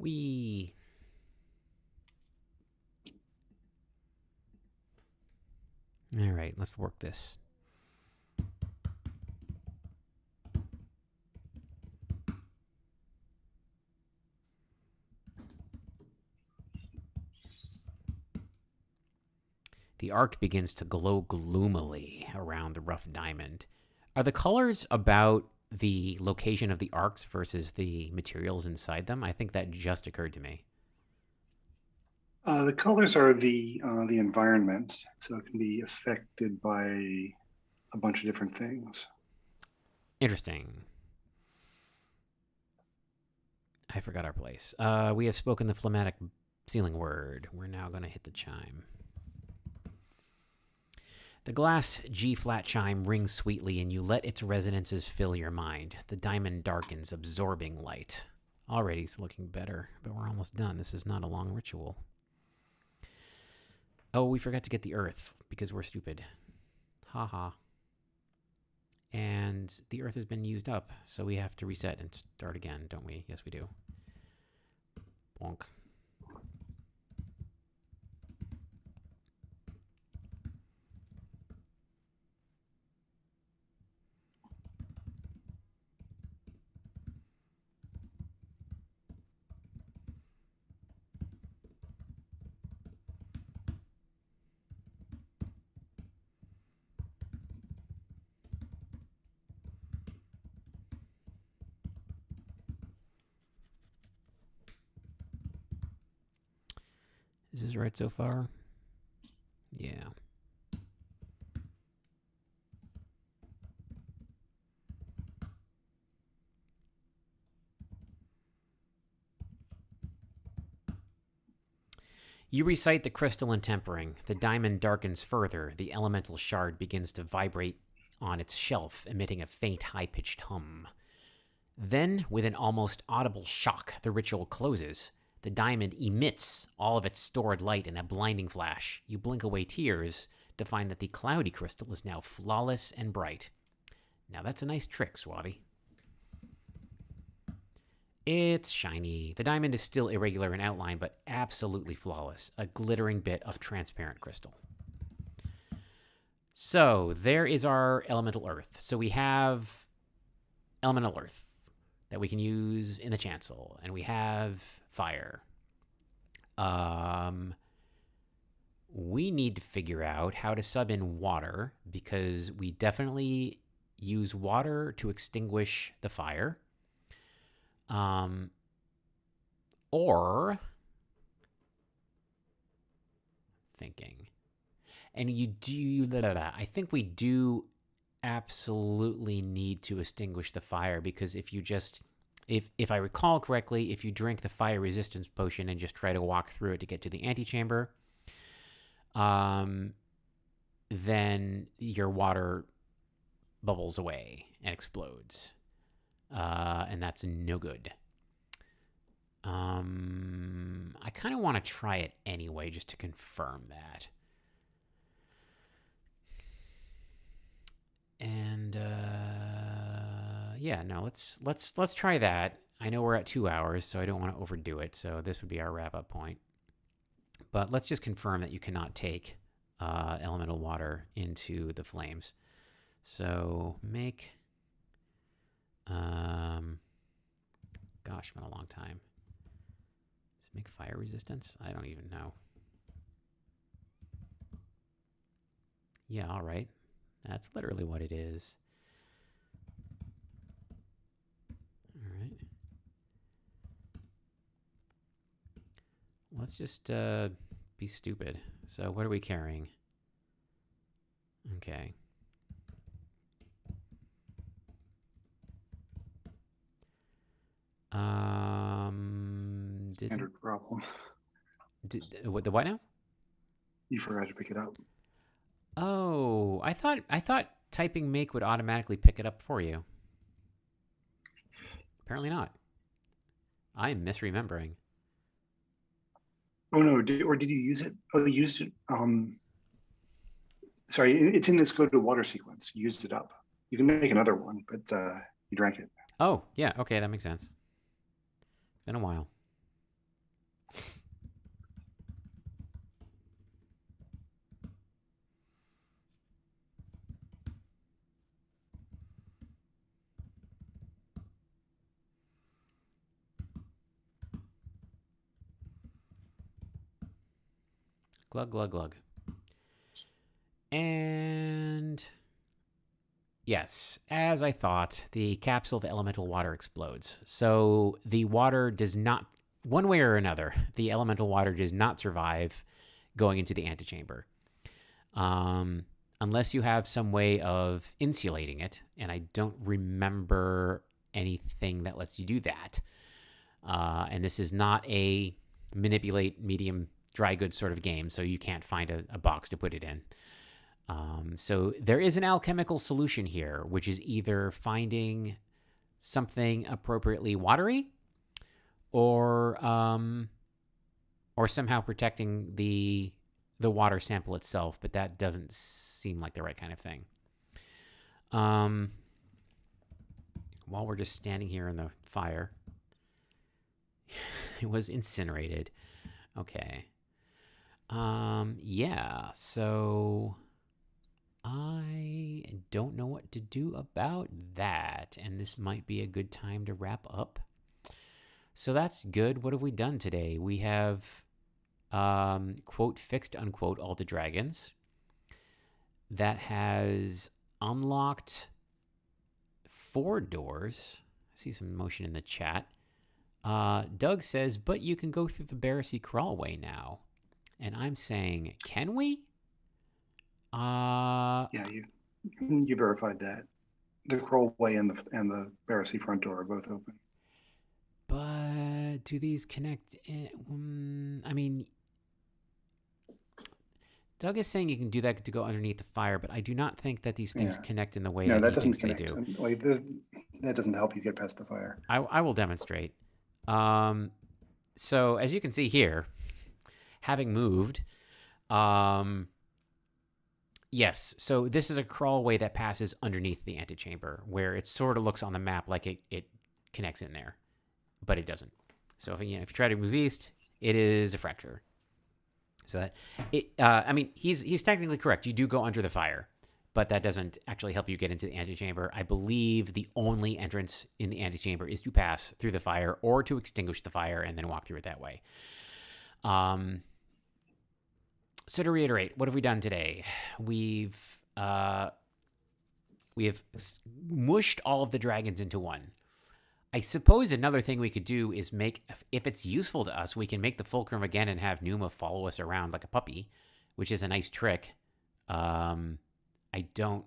Wee. All right, let's work this. The arc begins to glow gloomily around the rough diamond. Are the colors about the location of the arcs versus the materials inside them? I think that just occurred to me. The colors are the environment, so it can be affected by a bunch of different things. Interesting. I forgot our place. We have spoken the phlegmatic sealing word. We're now going to hit the chime. The glass G-flat chime rings sweetly, and you let its resonances fill your mind. The diamond darkens, absorbing light. Already it's looking better, but we're almost done. This is not a long ritual. Oh, we forgot to get the earth, because we're stupid. Ha. And the earth has been used up, so we have to reset and start again, don't we? Yes, we do. Bonk. Is this right so far? Yeah. You recite the crystalline tempering. The diamond darkens further. The elemental shard begins to vibrate on its shelf, emitting a faint, high-pitched hum. Then, with an almost audible shock, the ritual closes. The diamond emits all of its stored light in a blinding flash. You blink away tears to find that the cloudy crystal is now flawless and bright. Now that's a nice trick, Swabby. It's shiny. The diamond is still irregular in outline, but absolutely flawless. A glittering bit of transparent crystal. So, there is our elemental earth. So we have elemental earth that we can use in the chancel, and we have fire. We need to figure out how to sub in water, because we definitely use water to extinguish the fire. Or thinking, and I think we do absolutely need to extinguish the fire, because if I recall correctly, if you drink the fire resistance potion and just try to walk through it to get to the antechamber, then your water bubbles away and explodes. And that's no good. I kind of want to try it anyway, just to confirm that. And yeah, no, let's try that. I know we're at 2 hours, so I don't want to overdo it. So this would be our wrap-up point. But let's just confirm that you cannot take elemental water into the flames. So make. Gosh, been a long time. Does it make fire resistance? I don't even know. Yeah, all right. That's literally what it is. All right. Let's just be stupid. So what are we carrying? Okay. Standard problem. The what now? You forgot to pick it up. Oh, I thought typing make would automatically pick it up for you. Apparently not. I am misremembering. Oh no, did you use it? Oh, you used it. Sorry, it's in this go to water sequence. You used it up. You can make another one, but you drank it. Oh, yeah, okay, that makes sense. Been a while. Glug, glug, glug. And yes, as I thought, the capsule of elemental water explodes. So the water does not, one way or another, the elemental water does not survive going into the antechamber. Unless you have some way of insulating it, and I don't remember anything that lets you do that. And this is not a manipulate medium dry goods sort of game, so you can't find a box to put it in. So there is an alchemical solution here, which is either finding something appropriately watery, or somehow protecting the water sample itself, but that doesn't seem like the right kind of thing. While we're just standing here in the fire, it was incinerated. Okay. Yeah, so I don't know what to do about that, and this might be a good time to wrap up. So that's good. What have we done today? We have, quote, fixed, unquote, all the dragons. That has unlocked 4 doors. I see some motion in the chat. Doug says, but you can go through the Barassi crawlway now. And I'm saying, can we? Yeah, you verified that. The crawlway and the Barassi front door are both open. But do these connect? I mean, Doug is saying you can do that to go underneath the fire, but I do not think that these things connect in the way that he thinks they do. Like, that doesn't help you get past the fire. I will demonstrate. So as you can see here, having moved, yes. So this is a crawlway that passes underneath the antechamber, where it sort of looks on the map like it connects in there, but it doesn't. So if you try to move east, it is a fracture. So that I mean, he's technically correct. You do go under the fire, but that doesn't actually help you get into the antechamber. I believe the only entrance in the antechamber is to pass through the fire or to extinguish the fire and then walk through it that way. So to reiterate, what have we done today? We have mushed all of the dragons into one. I suppose another thing we could do is make, if it's useful to us, we can make the fulcrum again and have Numa follow us around like a puppy, which is a nice trick. I don't,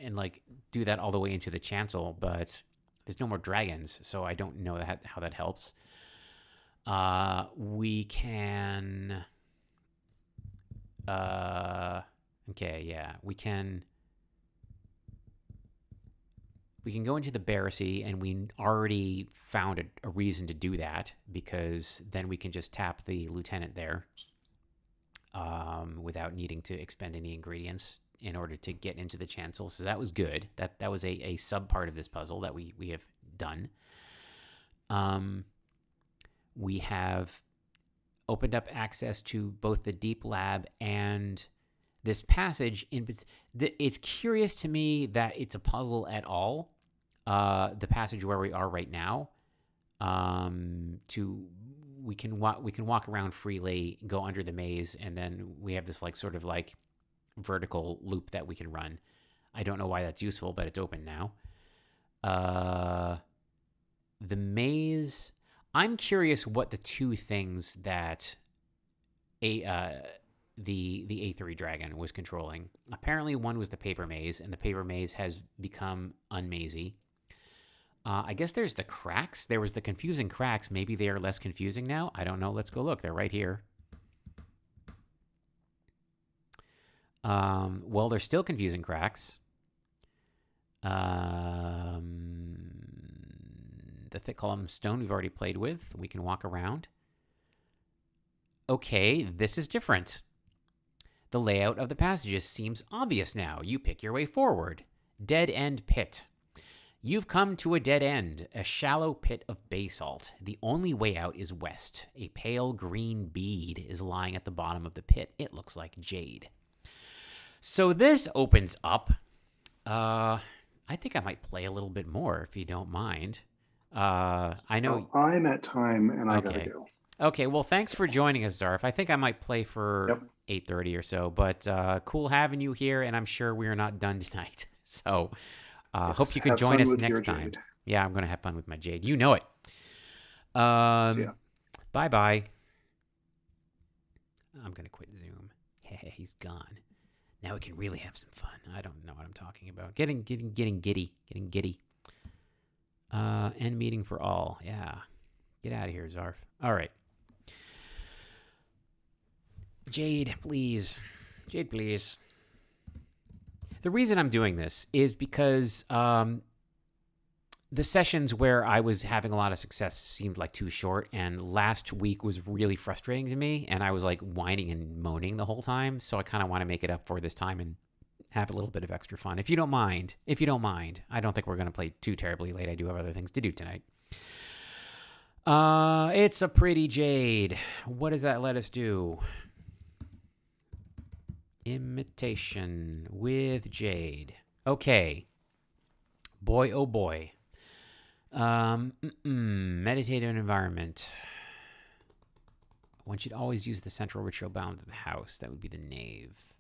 and like do that all the way into the chancel, but there's no more dragons, so I don't know how that helps. We can, okay, yeah, we can go into the Barassi, and we already found a reason to do that, because then we can just tap the lieutenant there without needing to expend any ingredients in order to get into the chancel. So that was good. That was a sub part of this puzzle that we have done. We have opened up access to both the deep lab and this passage. It's curious to me that it's a puzzle at all. The passage where we are right now. We can walk around freely, go under the maze, and then we have this like sort of like vertical loop that we can run. I don't know why that's useful, but it's open now. The maze. I'm curious what the two things that the A3 dragon was controlling. Apparently one was the paper maze, and the paper maze has become unmazy. I guess there's the cracks. There was the confusing cracks. Maybe they are less confusing now. I don't know. Let's go look. They're right here. Well, they're still confusing cracks. The thick column stone we've already played with. We can walk around. Okay, this is different. The layout of the passages seems obvious now. You pick your way forward. Dead end pit. You've come to a dead end, a shallow pit of basalt. The only way out is west. A pale green bead is lying at the bottom of the pit. It looks like jade. So this opens up. I think I might play a little bit more if you don't mind. I know I'm at time and I gotta go. Okay, well, thanks for joining us, Zarf. I think I might play for 8:30 or so, but cool having you here, and I'm sure we are not done tonight. So hope you could join us next time. Yeah, I'm going to have fun with my Jade. You know it. Bye-bye. I'm going to quit Zoom. Hey, he's gone. Now we can really have some fun. I don't know what I'm talking about. Getting giddy. End meeting for all. Yeah. Get out of here, Zarf. All right. Jade, please. The reason I'm doing this is because the sessions where I was having a lot of success seemed like too short, and last week was really frustrating to me, and I was like whining and moaning the whole time, so I kind of want to make it up for this time and have a little bit of extra fun. If you don't mind. I don't think we're going to play too terribly late. I do have other things to do tonight. It's a pretty Jade. What does that let us do? Imitation with Jade. Okay. Boy, oh boy. Meditative environment. One should always use the central ritual bound of the house. That would be the nave.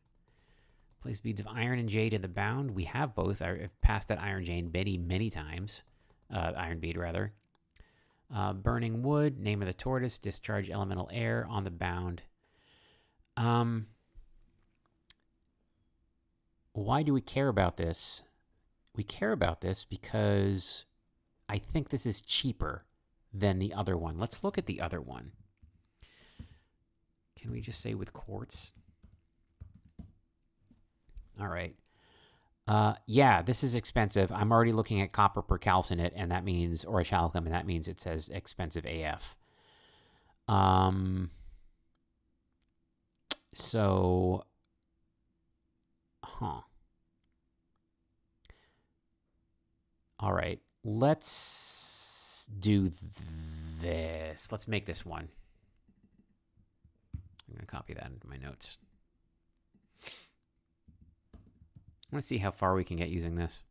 Place beads of iron and jade in the bound. We have both. I've passed that iron jade many times. Iron bead, rather. Burning wood. Name of the tortoise. Discharge elemental air on the bound. Why do we care about this? We care about this because I think this is cheaper than the other one. Let's look at the other one. Can we just say with quartz? All right. Yeah, this is expensive. I'm already looking at copper per calcinate, and that means, or a shalicum, and that means it says expensive AF. So, all right. Let's do this. Let's make this one. I'm going to copy that into my notes. I want to see how far we can get using this.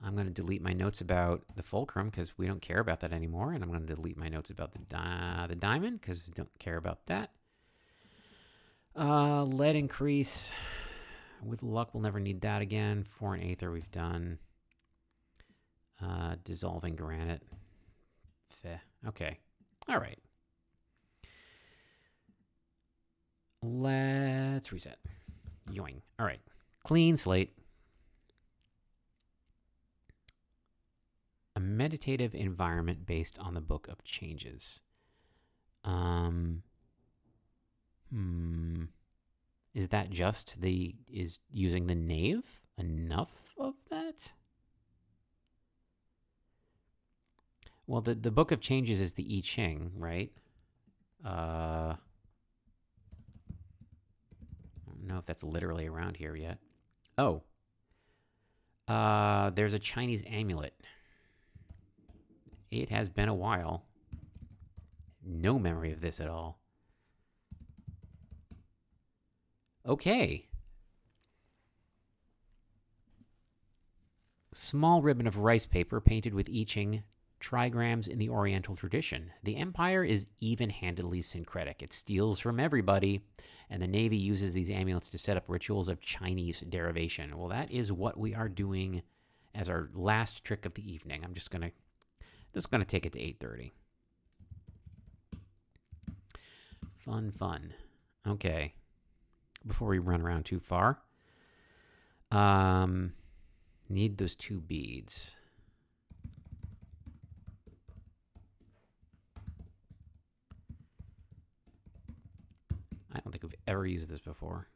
I'm going to delete my notes about the fulcrum because we don't care about that anymore. And I'm going to delete my notes about the diamond because I don't care about that. Lead increase. With luck, we'll never need that again. Foreign aether we've done. Dissolving granite. Feh. Okay. All right. Let's reset. Yoing. All right. Clean slate. A meditative environment based on the Book of Changes. Is that just is using the nave enough of that? Well, the Book of Changes is the I Ching, right? I don't know if that's literally around here yet. Oh. There's a Chinese amulet. It has been a while. No memory of this at all. Okay. Small ribbon of rice paper painted with I Ching trigrams in the Oriental tradition. The Empire is even-handedly syncretic. It steals from everybody, and the Navy uses these amulets to set up rituals of Chinese derivation. Well, that is what we are doing as our last trick of the evening. I'm just gonna take it to 8:30. Fun. Okay. Before we run around too far. Need those 2 beads. I don't think we've ever used this before.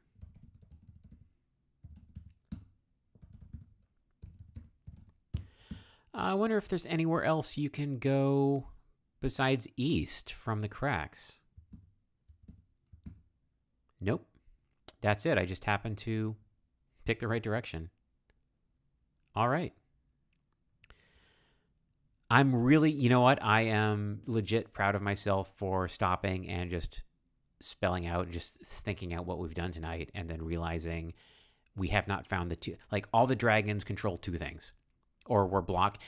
I wonder if there's anywhere else you can go besides east from the cracks. Nope. That's it. I just happened to pick the right direction. All right. I'm really, you know what? I am legit proud of myself for stopping and just spelling out, just thinking out what we've done tonight, and then realizing we have not found the 2. Like, all the dragons control 2 things. Or were blocked.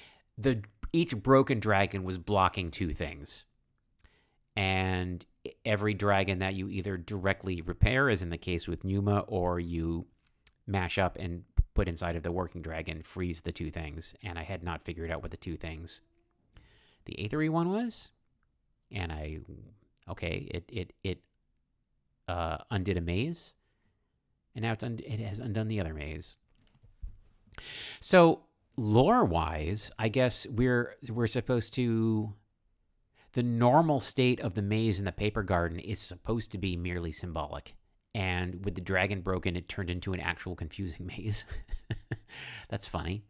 Each broken dragon was blocking 2 things. and every dragon that you either directly repair, as in the case with Numa, or you mash up and put inside of the working dragon, freeze the two things. And I had not figured out what the two things, the aethery one was, and it undid a maze, and now it has undone the other maze. So lore-wise, I guess we're supposed to. The normal state of the maze in the paper garden is supposed to be merely symbolic. And with the dragon broken, it turned into an actual confusing maze. That's funny.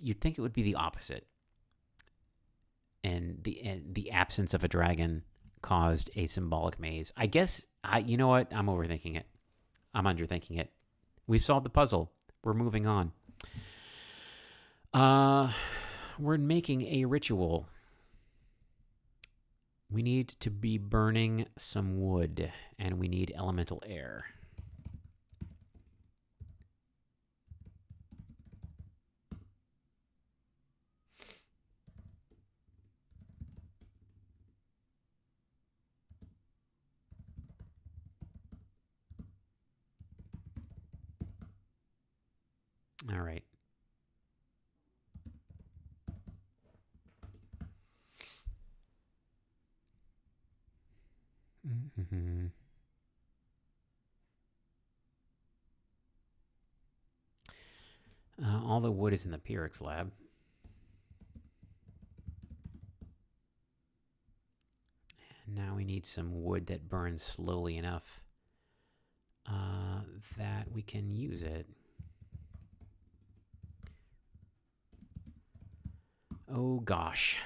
You'd think it would be the opposite. And the absence of a dragon caused a symbolic maze. I guess, you know what? I'm overthinking it. I'm underthinking it. We've solved the puzzle. We're moving on. We're making a ritual. We need to be burning some wood, and we need elemental air. All right. Mm-hmm. All the wood is in the Pyrrhix lab. And now we need some wood that burns slowly enough that we can use it. Oh gosh.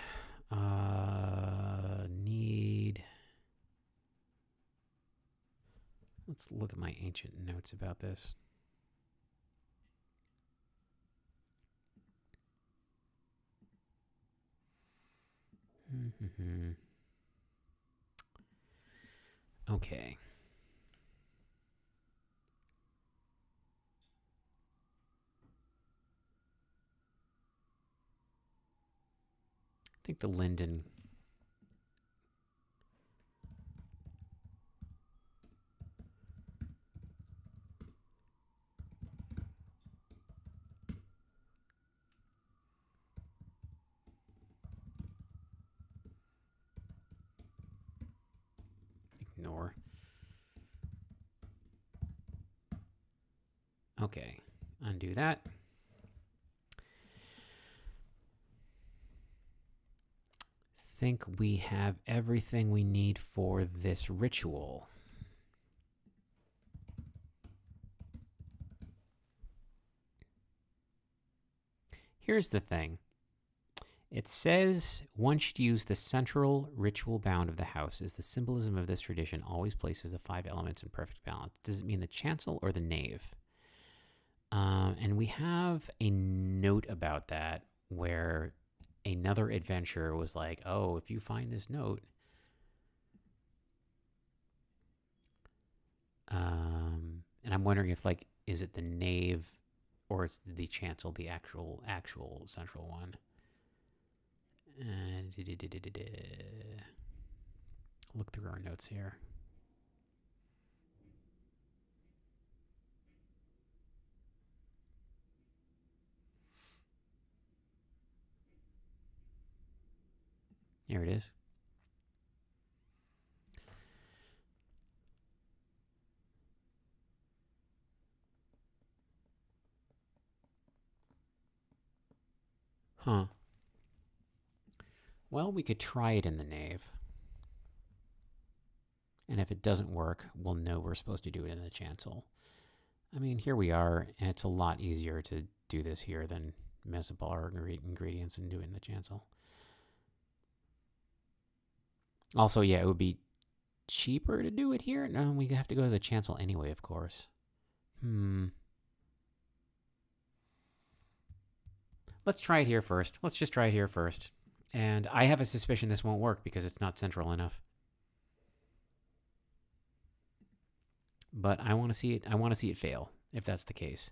Let's look at my ancient notes about this. Okay. I think the linden. Ignore. Okay, undo that. Think we have everything we need for this ritual. Here's the thing. It says one should use the central ritual bound of the house, as the symbolism of this tradition always places the 5 elements in perfect balance. Does it mean the chancel or the nave? And we have a note about that where another adventurer was like, oh, if you find this note, and I'm wondering if, like, is it the nave or is the chancel the actual central one? Look through our notes here. Here it is. Huh. Well, we could try it in the nave. And if it doesn't work, we'll know we're supposed to do it in the chancel. I mean, here we are, and it's a lot easier to do this here than mess up all our ingredients and do it in the chancel. Also, yeah, it would be cheaper to do it here. No, we have to go to the chancel anyway, of course. Let's try it here first. Let's just try it here first. And I have a suspicion this won't work because it's not central enough. But I want to see it. I want to see it fail if that's the case.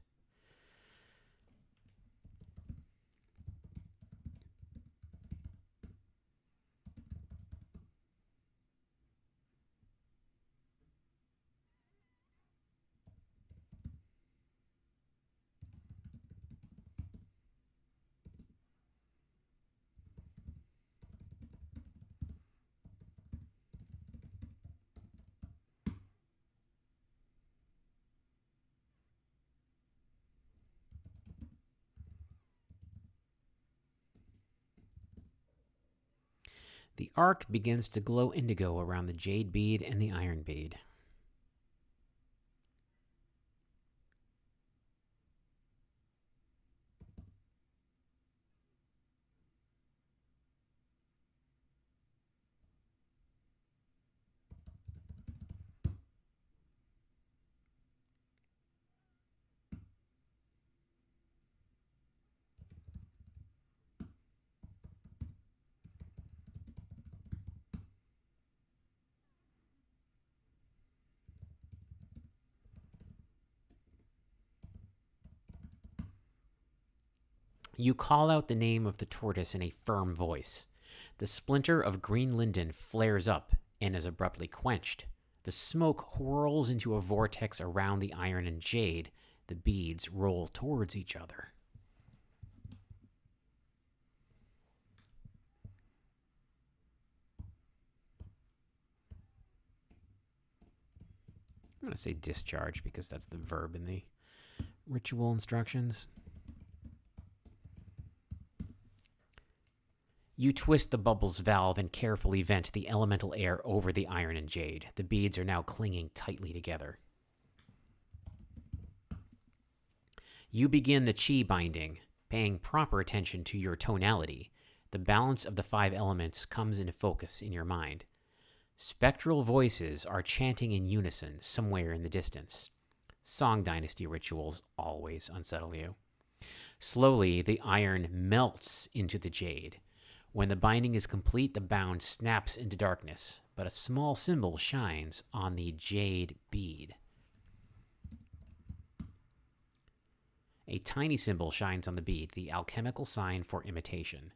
The arc begins to glow indigo around the jade bead and the iron bead. You call out the name of the tortoise in a firm voice. The splinter of green linden flares up and is abruptly quenched. The smoke whirls into a vortex around the iron and jade. The beads roll towards each other. I'm going to say discharge because that's the verb in the ritual instructions. You twist the bubble's valve and carefully vent the elemental air over the iron and jade. The beads are now clinging tightly together. You begin the chi binding, paying proper attention to your tonality. The balance of the 5 elements comes into focus in your mind. Spectral voices are chanting in unison somewhere in the distance. Song Dynasty rituals always unsettle you. Slowly, the iron melts into the jade. When the binding is complete, the bound snaps into darkness, but a small symbol shines on the jade bead. A tiny symbol shines on the bead, the alchemical sign for imitation.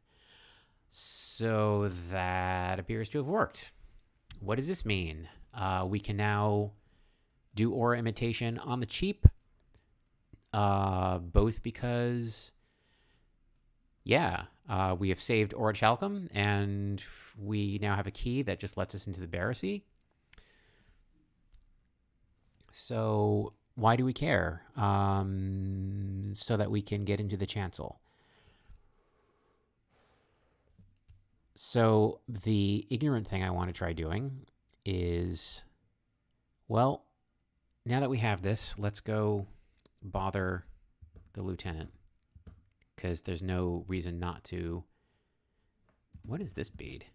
So that appears to have worked. What does this mean? We can now do aura imitation on the cheap, both because... we have saved Aura Chalcum, and we now have a key that just lets us into the Barassi. So why do we care? So that we can get into the chancel. So the ignorant thing I want to try doing is, well, now that we have this, let's go bother the lieutenant. Because there's no reason not to. What is this bead?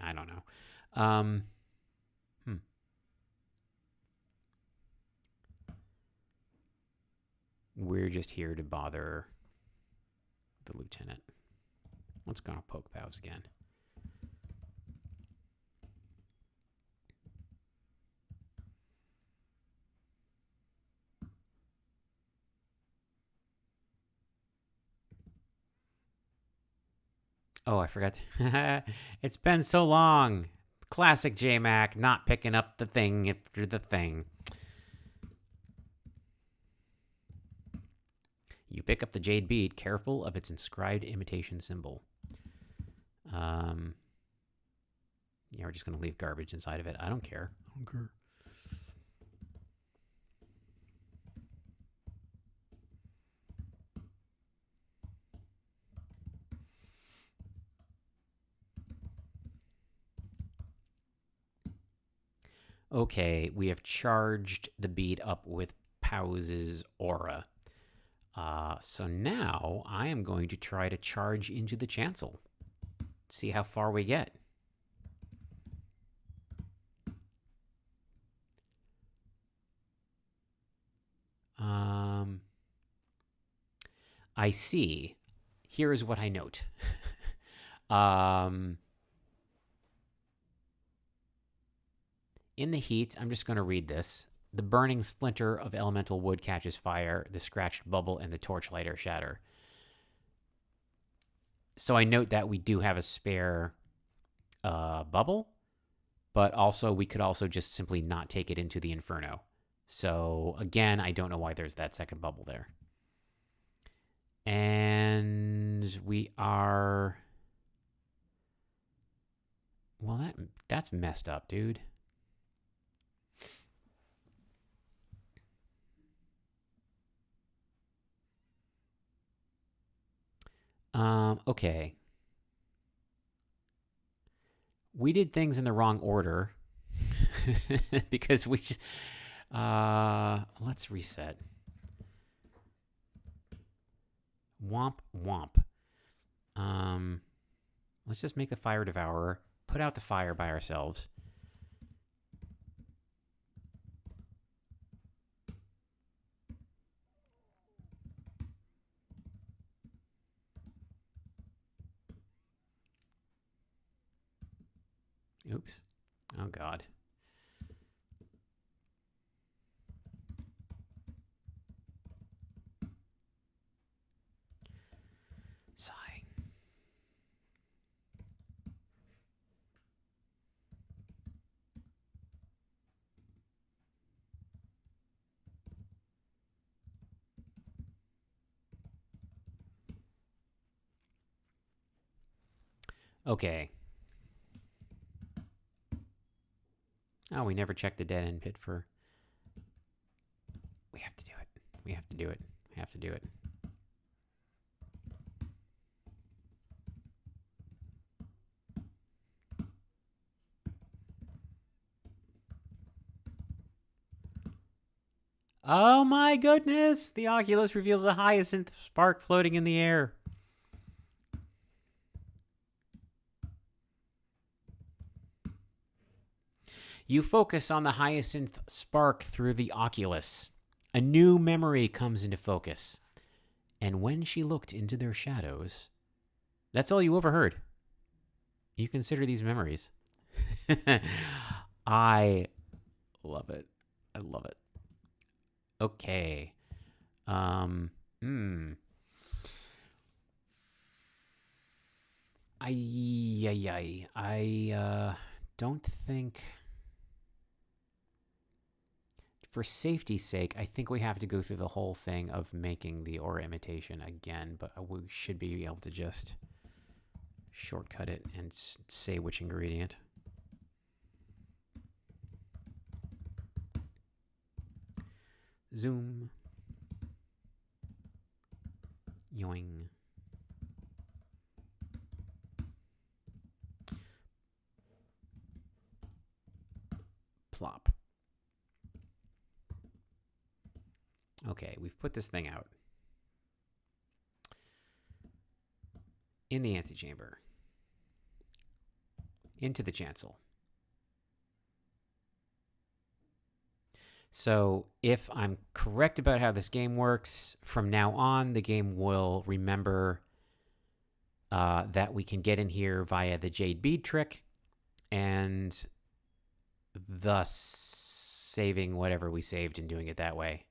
I don't know. We're just here to bother the lieutenant. Let's go to poke bows again. Oh, I forgot. It's been so long. Classic Jmac, not picking up the thing after the thing. You pick up the jade bead, careful of its inscribed imitation symbol. Yeah, we're just going to leave garbage inside of it. I don't care. Okay, we have charged the bead up with Pauz's aura. So now I am going to try to charge into the chancel. See how far we get. I see. Here is what I note. In the heat, I'm just going to read this. The burning splinter of elemental wood catches fire. The scratched bubble and the torchlighter shatter. So I note that we do have a spare bubble, but also we could also just simply not take it into the inferno. So again, I don't know why there's that second bubble there. And we are... Well, that's messed up, dude. Okay. we did things in the wrong order because we just, let's reset. Womp womp. Let's just make the fire devourer, put out the fire by ourselves. Oops. Oh, God. Sigh. Okay. Oh, we never checked the dead end pit for... We have to do it. We have to do it. We have to do it. Oh my goodness! The Oculus reveals a hyacinth spark floating in the air. You focus on the hyacinth spark through the Oculus. A new memory comes into focus. And when she looked into their shadows... That's all you overheard. You consider these memories. I love it. I love it. Okay. I don't think... For safety's sake, I think we have to go through the whole thing of making the aura imitation again, but we should be able to just shortcut it and say which ingredient. Zoom. Yoing. Plop. Okay, we've put this thing out. In the antechamber. Into the chancel. So if I'm correct about how this game works, from now on, the game will remember that we can get in here via the Jade Bead trick, and thus saving whatever we saved and doing it that way.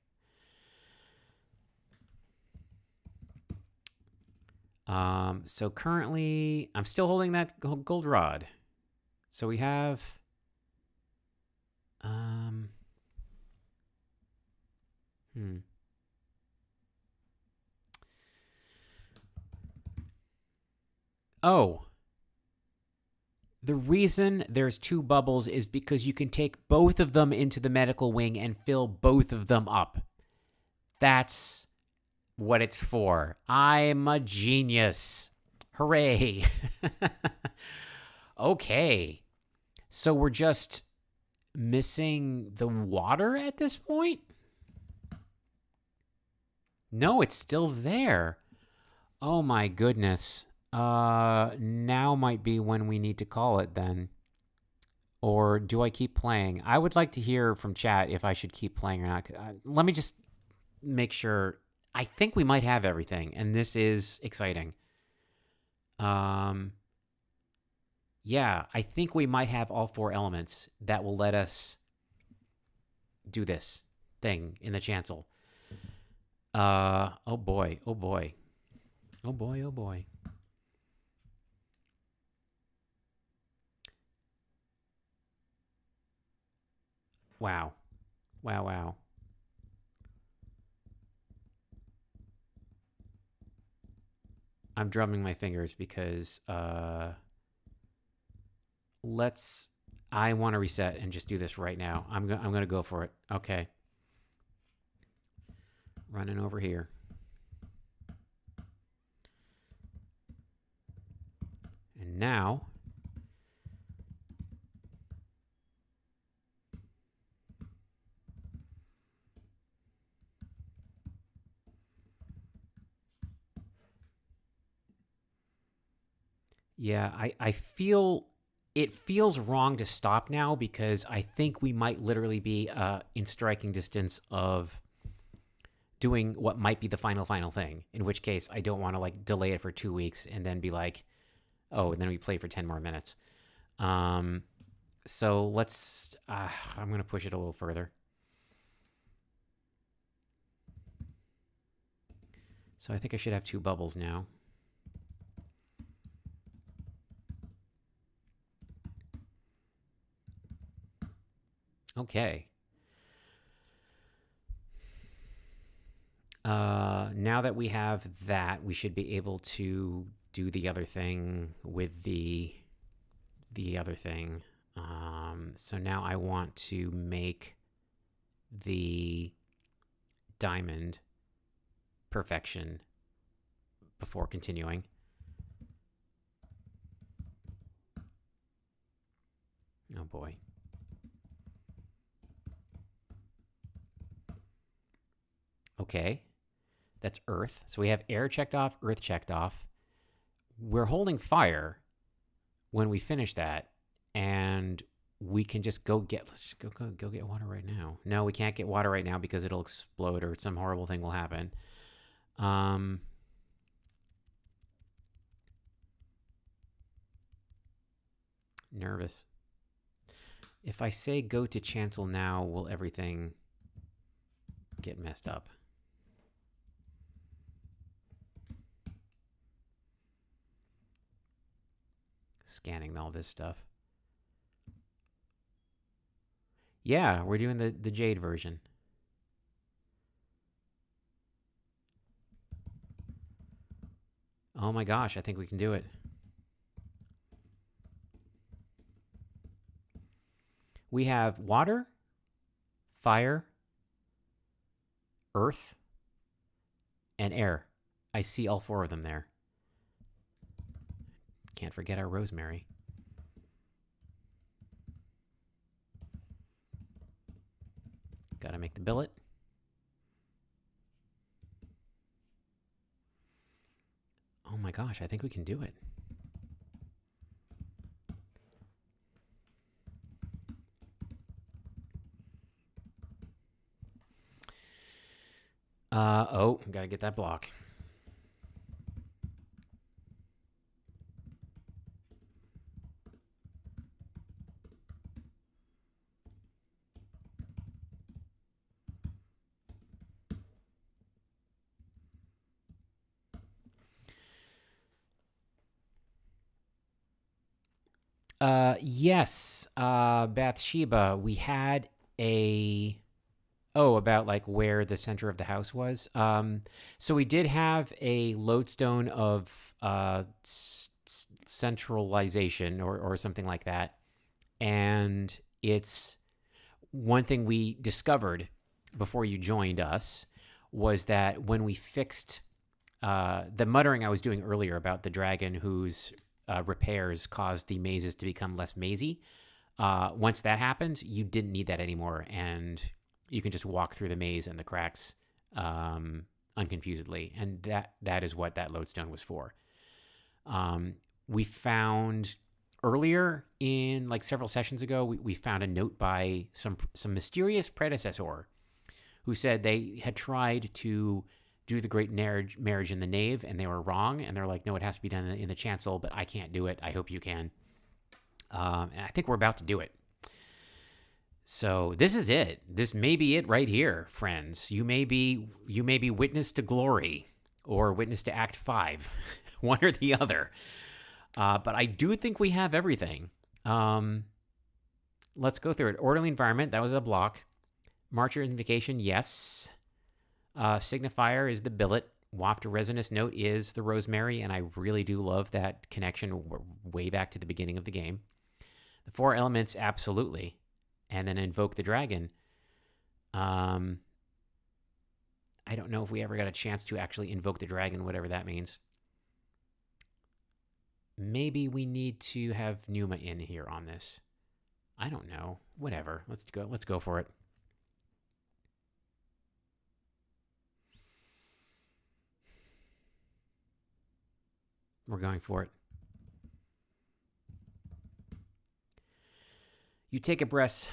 So currently, I'm still holding that gold rod. So we have... Oh. The reason there's two bubbles is because you can take both of them into the medical wing and fill both of them up. That's what it's for. I'm a genius. Hooray. Okay. So we're just missing the water at this point? No, it's still there. Oh my goodness. Now might be when we need to call it then. Or do I keep playing? I would like to hear from chat if I should keep playing or not. Let me just make sure. I think we might have everything, and this is exciting. Yeah, I think we might have all four elements that will let us do this thing in the chancel. Oh boy, oh boy. Oh boy, oh boy. Wow. Wow, wow. I'm drumming my fingers because I want to reset and just do this right now. I'm going to go for it. Okay. Running over here. And now Yeah, I feel it feels wrong to stop now because I think we might literally be in striking distance of doing what might be the final thing. In which case, I don't want to like delay it for 2 weeks and then be like, oh, and then we play for 10 more minutes. So let's. I'm gonna push it a little further. So I think I should have 2 bubbles now. Okay. Now that we have that, we should be able to do the other thing with the other thing. So now I want to make the diamond perfection before continuing. Oh boy. Okay. That's earth. So we have air checked off, earth checked off. We're holding fire when we finish that, and we can just go get. Let's just go get water right now. No, we can't get water right now because it'll explode or some horrible thing will happen. Nervous. If I say go to chancel now, will everything get messed up? Scanning all this stuff. Yeah, we're doing the Jade version. Oh my gosh, I think we can do it. We have water, fire, earth, and air. I see all 4 of them there. Can't forget our rosemary. Gotta make the billet. Oh my gosh, I think we can do it. Oh, gotta get that block. Yes, Bathsheba, we had about like where the center of the house was. So we did have a lodestone of centralization or something like that. And it's one thing we discovered before you joined us was that when we fixed the muttering I was doing earlier about the dragon whose repairs caused the mazes to become less mazy. Once that happened, you didn't need that anymore, and you can just walk through the maze and the cracks unconfusedly, and that is what that lodestone was for. We found earlier in like several sessions ago, we found a note by some mysterious predecessor who said they had tried to do the great marriage in the nave, and they were wrong. And they're like, no, it has to be done in the chancel, but I can't do it. I hope you can. And I think we're about to do it. So this is it. This may be it right here, friends. You may be witness to glory or witness to Act 5, one or the other. But I do think we have everything. Let's go through it. Orderly environment, that was a block. Marcher invocation, yes. Signifier is the billet. Waft or resonance note is the rosemary, and I really do love that connection way back to the beginning of the game. The 4 elements, absolutely. And then invoke the dragon. I don't know if we ever got a chance to actually invoke the dragon, whatever that means. Maybe we need to have Numa in here on this. I don't know. Whatever. Let's go for it. We're going for it. You take a breath,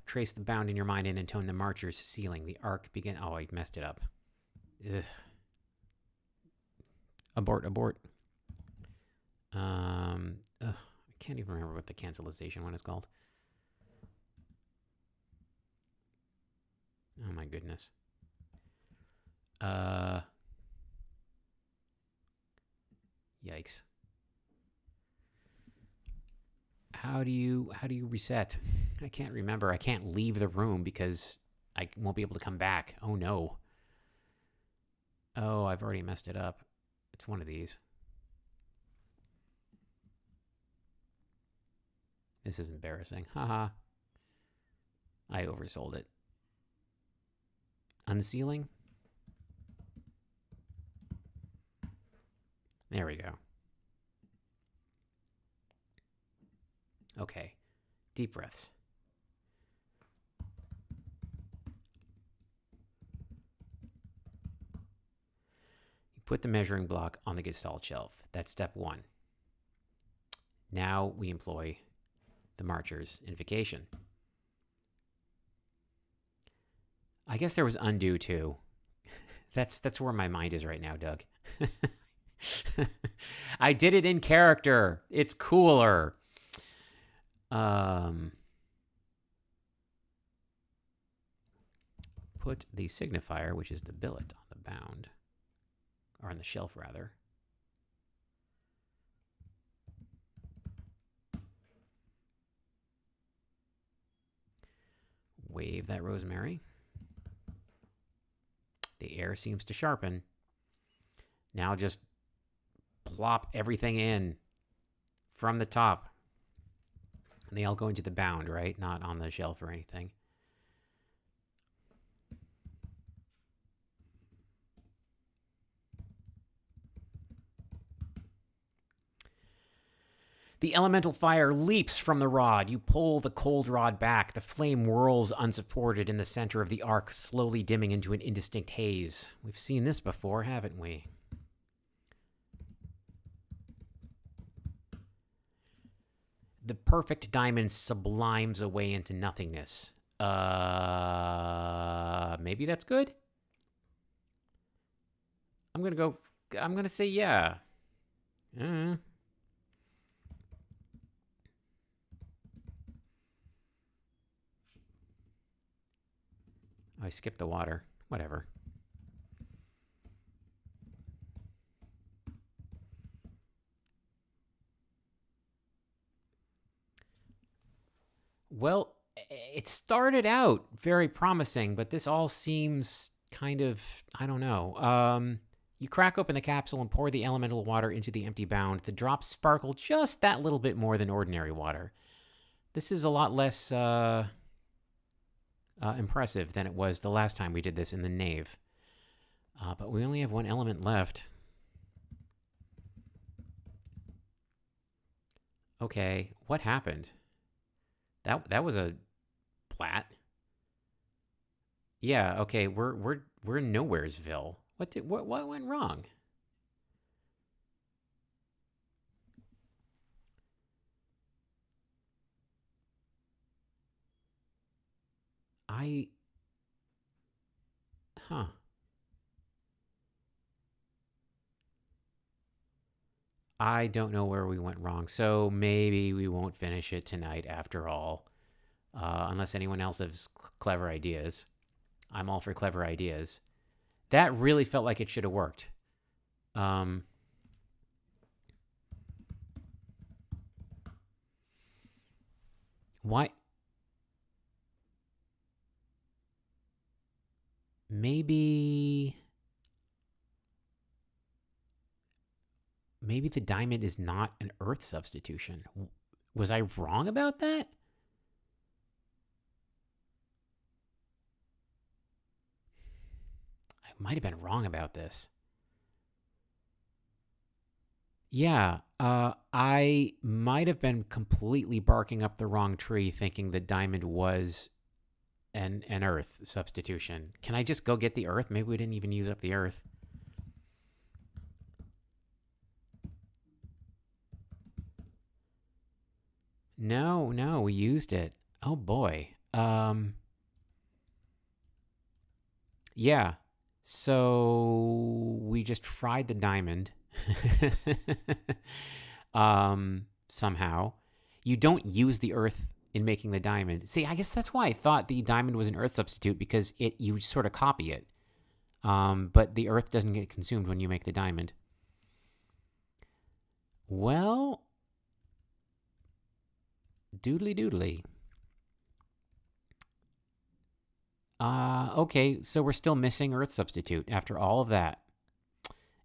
trace the bound in your mind, and intone the marcher's ceiling. The arc begin. Oh, I messed it up. Ugh. Abort. I can't even remember what the cancellation one is called. Oh my goodness. Yikes. How do you reset? I can't remember. I can't leave the room because I won't be able to come back. Oh no. Oh, I've already messed it up. It's one of these. This is embarrassing. Haha. I oversold it. Unsealing? There we go. Okay. Deep breaths. You put the measuring block on the Gestalt shelf. That's step 1. Now we employ the Marcher's invocation. I guess there was undo too. That's where my mind is right now, Doug. I did it in character. It's cooler. Put the signifier, which is the billet, on the bound, or on the shelf rather. Wave that rosemary. The air seems to sharpen. Now just plop everything in from the top. And they all go into the bound, right? Not on the shelf or anything. The elemental fire leaps from the rod. You pull the cold rod back. The flame whirls unsupported in the center of the arc, slowly dimming into an indistinct haze. We've seen this before, haven't we? The perfect diamond sublimes away into nothingness. Maybe that's good? I'm gonna say yeah. I skipped the water. Whatever. Well, it started out very promising, but this all seems kind of, I don't know. You crack open the capsule and pour the elemental water into the empty bound. The drops sparkle just that little bit more than ordinary water. This is a lot less impressive than it was the last time we did this in the nave. But we only have one element left. Okay, what happened? That was a plat. Yeah, okay, we're in Nowheresville. What went wrong? I don't know where we went wrong, so maybe we won't finish it tonight after all. Unless anyone else has clever ideas. I'm all for clever ideas. That really felt like it should have worked. Why? Maybe the diamond is not an earth substitution. Was I wrong about that? I might have been wrong about this. Yeah, I might have been completely barking up the wrong tree thinking the diamond was an earth substitution. Can I just go get the earth? Maybe we didn't even use up the earth. No, we used it. Oh boy. Yeah. So we just fried the diamond. Somehow. You don't use the earth in making the diamond. See, I guess that's why I thought the diamond was an earth substitute, because you sort of copy it. But the earth doesn't get consumed when you make the diamond. Well, doodly doodly. Okay, so we're still missing earth substitute after all of that.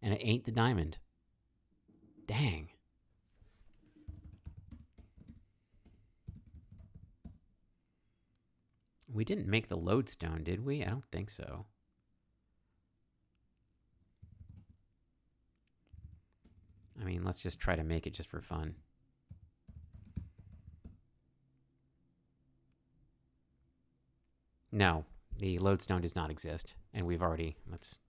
And it ain't the diamond. Dang. We didn't make the lodestone, did we? I don't think so. I mean, let's just try to make it just for fun. No, the lodestone does not exist. And we've already, let's...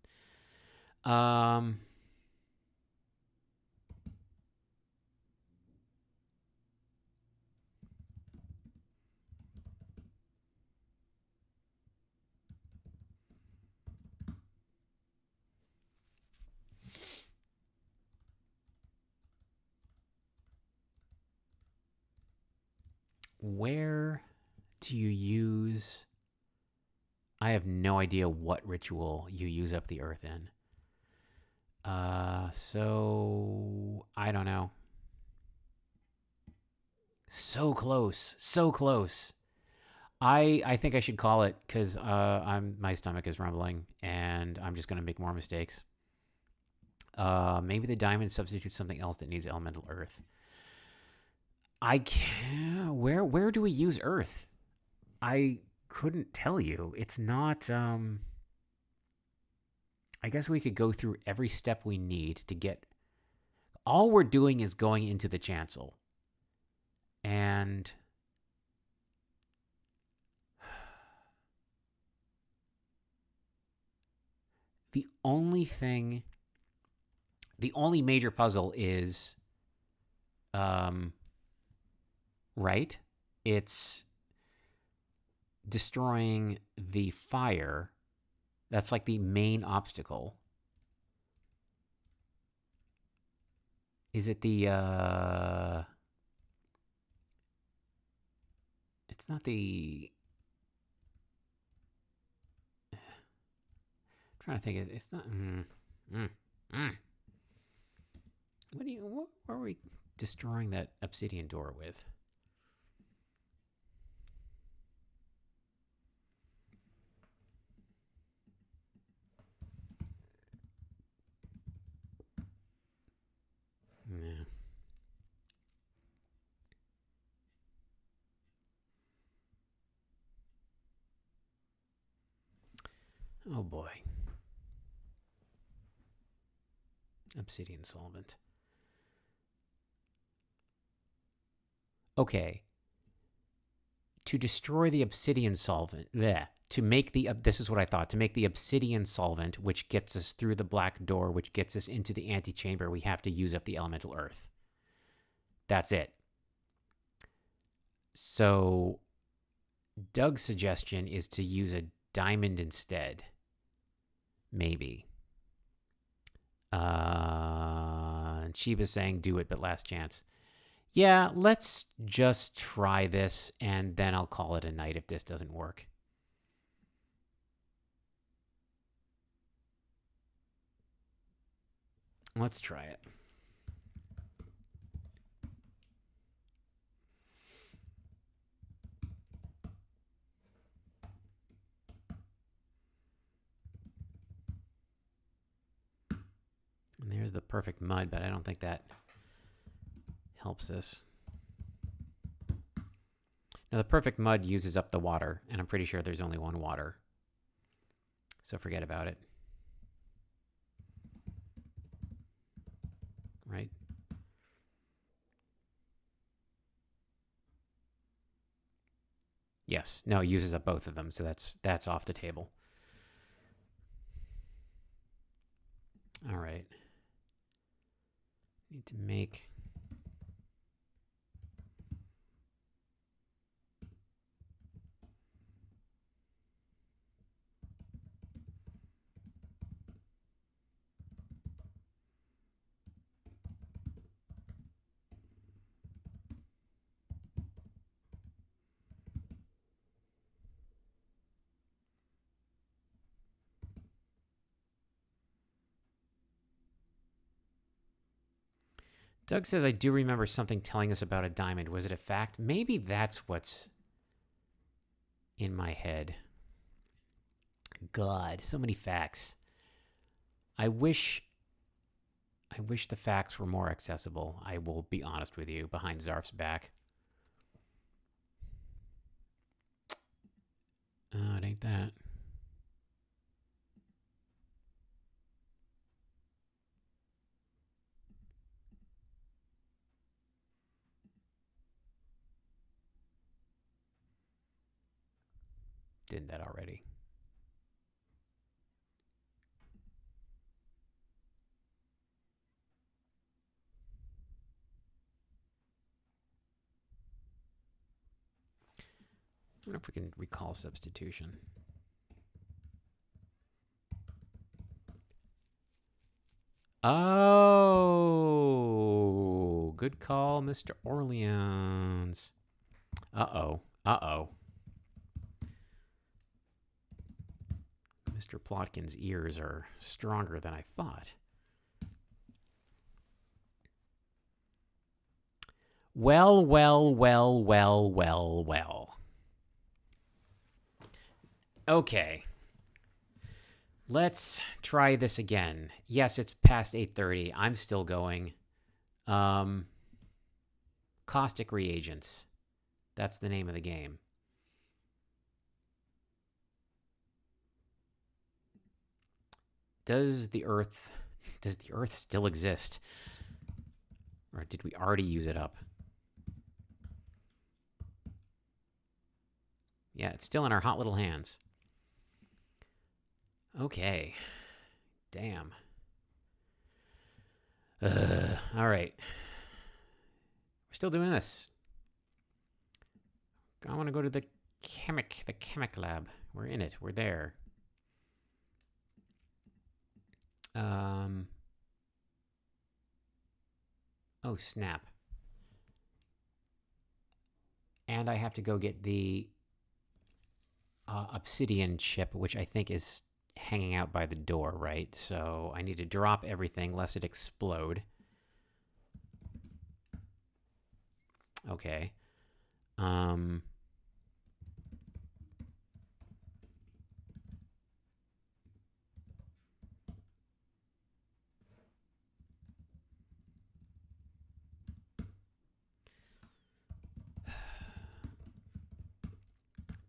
Where do you use... I have no idea what ritual you use up the earth in. So... I don't know. So close. So close. I think I should call it, because my stomach is rumbling, and I'm just going to make more mistakes. Maybe the diamond substitutes something else that needs elemental earth. I can't... Where do we use earth? I couldn't tell you. It's not... I guess we could go through every step we need to get... All we're doing is going into the chancel. And... The only major puzzle is... right? It's destroying the fire. That's like the main obstacle. Is it the... It's not the... I'm trying to think. It's not... What are we destroying that obsidian door with? Yeah. Oh boy. Obsidian solvent. Okay. To destroy the obsidian solvent, to make the... This is what I thought. To make the obsidian solvent, which gets us through the black door, which gets us into the antechamber, we have to use up the elemental earth. That's it. So, Doug's suggestion is to use a diamond instead. Maybe. And Sheba's saying do it, but last chance. Yeah, let's just try this, and then I'll call it a night if this doesn't work. Let's try it. And there's the perfect mud, but I don't think that helps us. Now, the perfect mud uses up the water, and I'm pretty sure there's only one water. So forget about it. Right? Yes. No, it uses up both of them, so that's off the table. All right. Need to make... Doug says, I do remember something telling us about a diamond. Was it a fact? Maybe that's what's in my head. God, so many facts. I wish the facts were more accessible. I will be honest with you, behind Zarf's back. Oh, it ain't that. Did that already. I wonder if we can recall substitution. Oh, good call, Mr. Orleans. Uh-oh. Uh-oh. Mr. Plotkin's ears are stronger than I thought. Well, well, well, well, well, well. Okay. Let's try this again. Yes, it's past 8:30. I'm still going. Caustic reagents. That's the name of the game. Does the Earth still exist? Or did we already use it up? Yeah, it's still in our hot little hands. Okay. Damn. All right. We're still doing this. I want to go to the chemic lab. We're in it. We're there. Oh, snap. And I have to go get the obsidian chip, which I think is hanging out by the door, right? So I need to drop everything lest it explode. Okay.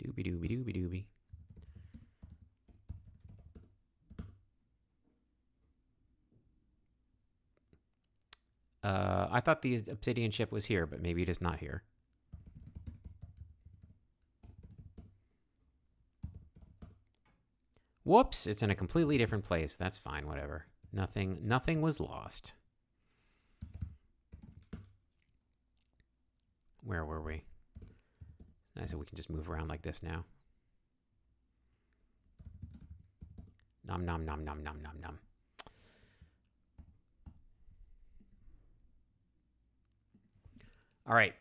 Doobie doobie doobie doobie. I thought the obsidian chip was here, but maybe it is not here. Whoops, it's in a completely different place. That's fine, whatever. Nothing was lost. Where were we? Nice that we can just move around like this now. Nom nom nom nom nom nom nom. All right.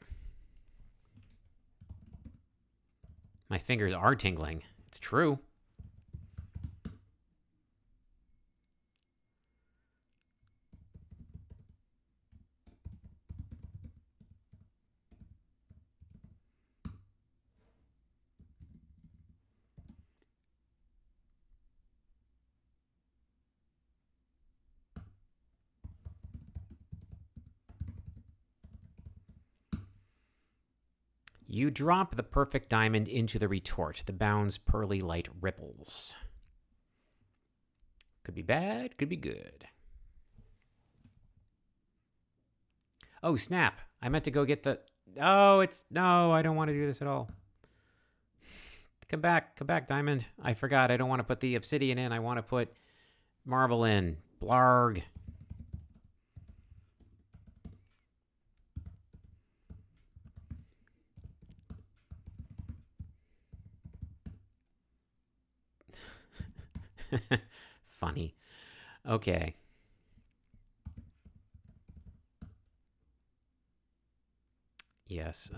My fingers are tingling. It's true. You drop the perfect diamond into the retort. The bounds pearly light ripples. Could be bad, could be good. Oh, snap. I meant to go get the... Oh, no, I don't want to do this at all. Come back, diamond. I forgot, I don't want to put the obsidian in. I want to put marble in. Blarg. Funny. Okay. Yes.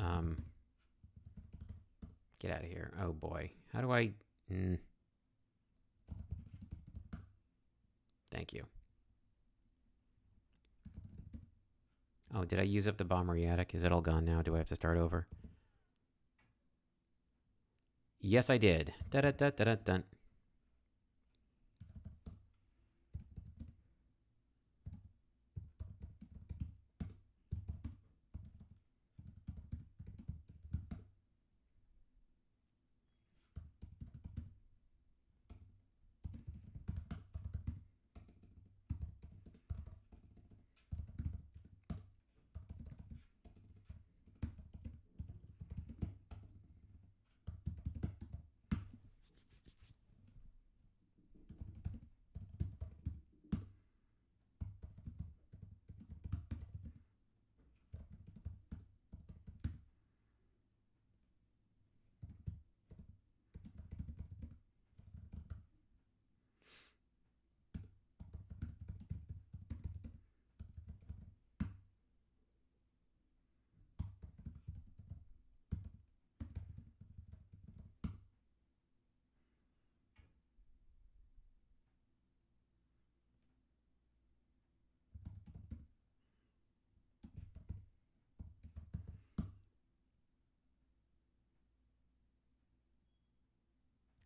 Get out of here. Oh boy. How do I... Thank you. Oh, did I use up the bomber-iatic? Is it all gone now? Do I have to start over? Yes, I did. Da-da-da-da-da-dun.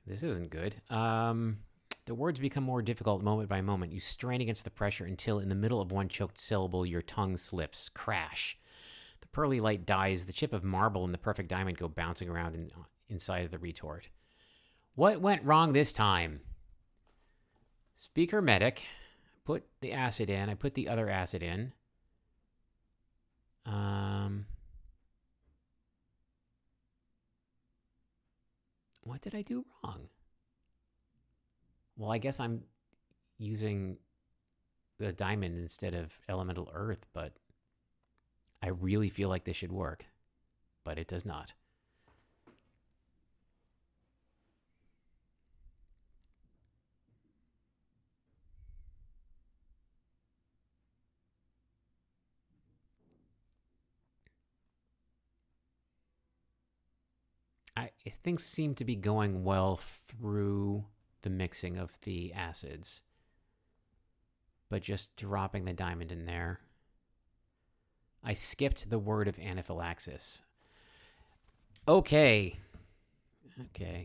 This isn't good. The words become more difficult moment by moment. You strain against the pressure until, in the middle of one choked syllable, your tongue slips. Crash. The pearly light dies. The chip of marble and the perfect diamond go bouncing around inside of the retort. What went wrong this time? Speaker medic. Put the acid in. I put the other acid in. What did I do wrong? Well, I guess I'm using the diamond instead of elemental earth, but I really feel like this should work, but it does not. Things seem to be going well through the mixing of the acids, but just dropping the diamond in there. I skipped the word of anaphylaxis. Okay,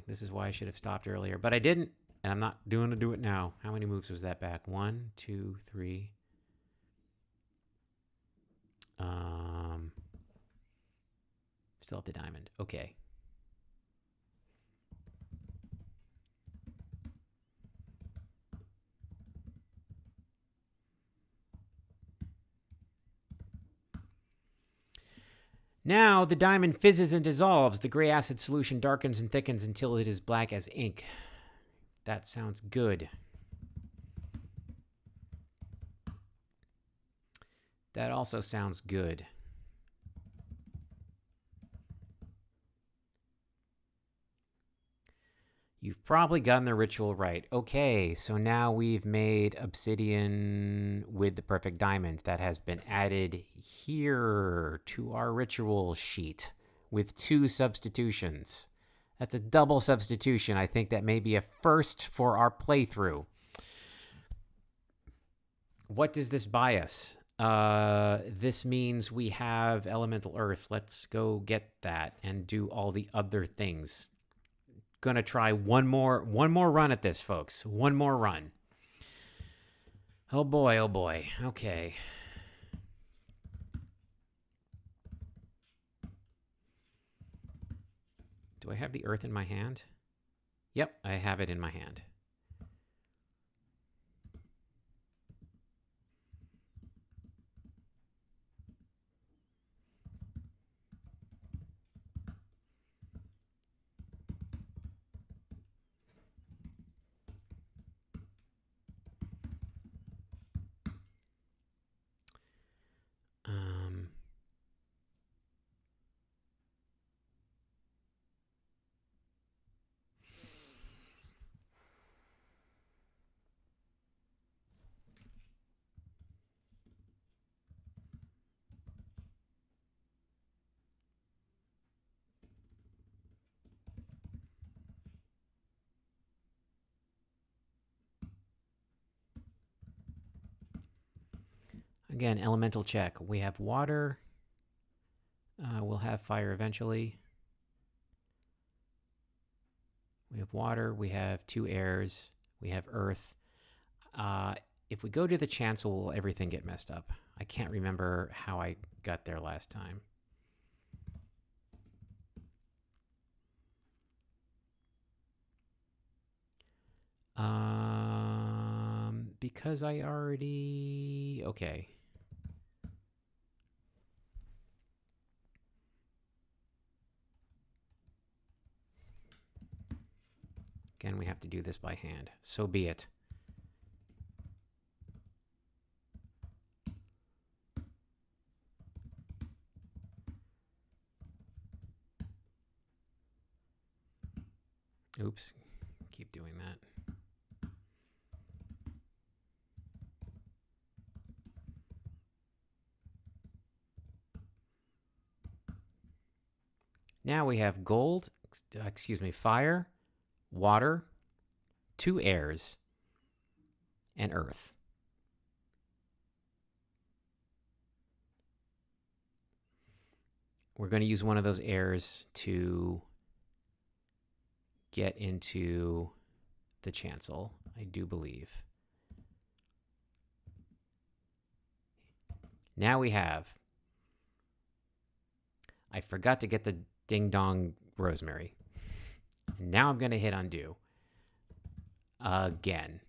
this is why I should have stopped earlier, but I didn't, and I'm not doing to do it now. How many moves was that back? 1, 2, 3. Still have the diamond. Okay. Now the diamond fizzes and dissolves. The gray acid solution darkens and thickens until it is black as ink. That sounds good. That also sounds good. You've probably gotten the ritual right. Okay, so now we've made obsidian with the perfect diamond. That has been added here to our ritual sheet with 2 substitutions. That's a double substitution. I think that may be a first for our playthrough. What does this buy us? This means we have elemental earth. Let's go get that and do all the other things. Gonna try one more run at this, folks. One more run. Oh boy, oh boy. Okay. Do I have the earth in my hand? Yep, I have it in my hand. Again, elemental check. We have water. We'll have fire eventually. We have water. We have 2 airs. We have earth. If we go to the chancel, will everything get messed up? I can't remember how I got there last time. Because I already... Okay. Again, we have to do this by hand. So be it. Oops. Keep doing that. Now we have gold, fire, water, 2 airs, and earth. We're going to use one of those airs to get into the chancel, I do believe. Now we have... I forgot to get the ding-dong rosemary. And now I'm going to hit undo. Again.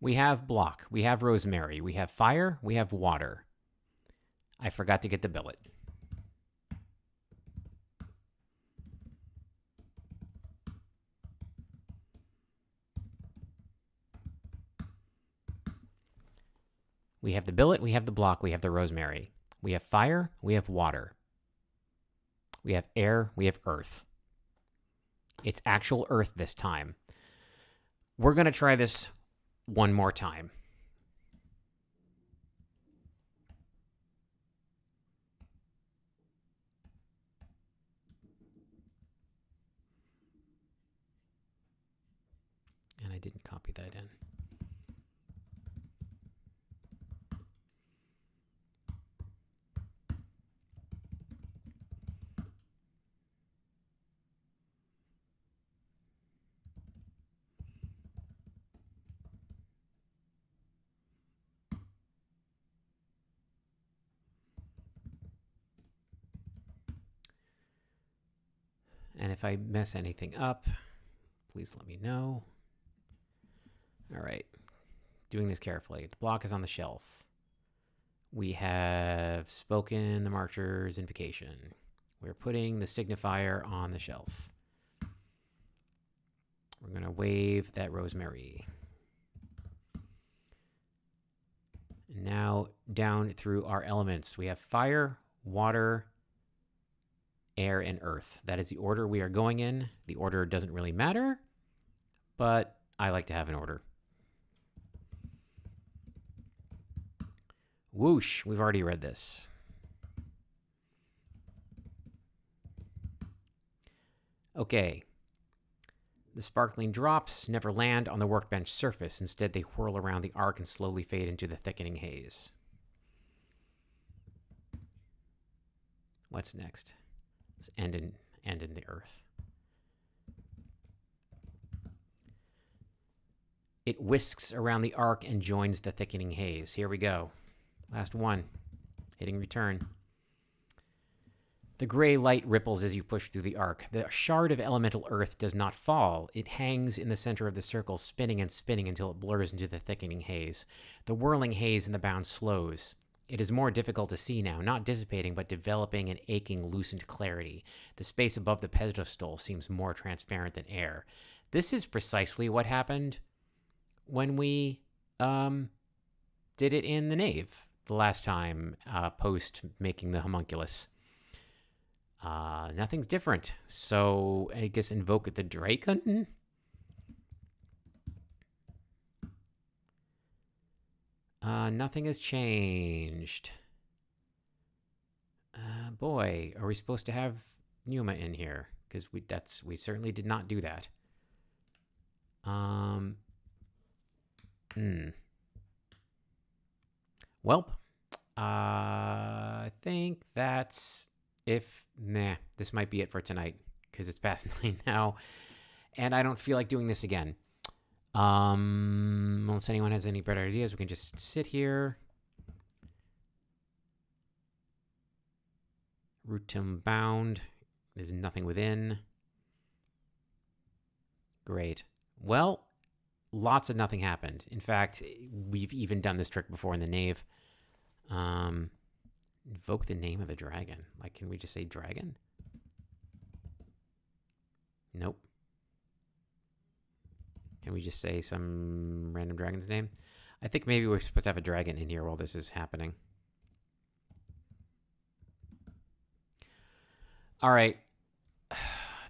We have block, we have rosemary, we have fire, we have water. I forgot to get the billet. We have the billet, we have the block, we have the rosemary. We have fire, we have water. We have air, we have earth. It's actual earth this time. We're going to try this one more time. And I didn't copy that in. And if I mess anything up, please let me know. All right. Doing this carefully. The block is on the shelf. We have spoken the Marcher's invocation. We're putting the signifier on the shelf. We're going to wave that rosemary. And now down through our elements. We have fire, water, air, and earth. That is the order we are going in. The order doesn't really matter, but I like to have an order. Whoosh, we've already read this. Okay. The sparkling drops never land on the workbench surface. Instead, they whirl around the arc and slowly fade into the thickening haze. What's next? Let's end in the earth. It whisks around the arc and joins the thickening haze. Here we go. Last one. Hitting return. The gray light ripples as you push through the arc. The shard of elemental earth does not fall. It hangs in the center of the circle, spinning and spinning until it blurs into the thickening haze. The whirling haze in the bound slows. It is more difficult to see now, not dissipating, but developing an aching, lucent clarity. The space above the pedestal seems more transparent than air. This is precisely what happened when we did it in the nave the last time, post making the homunculus. Nothing's different. So I guess invoke the dragon? Nothing has changed. Boy, are we supposed to have Numa in here? Because we certainly did not do that. Welp. I think this might be it for tonight because it's past 9 now, and I don't feel like doing this again. Unless anyone has any better ideas, we can just sit here. Root Tim bound. There's nothing within. Great. Well, lots of nothing happened. In fact, we've even done this trick before in the Nave. Invoke the name of the dragon. Like, can we just say dragon? Nope. Can we just say some random dragon's name? I think maybe we're supposed to have a dragon in here while this is happening. All right.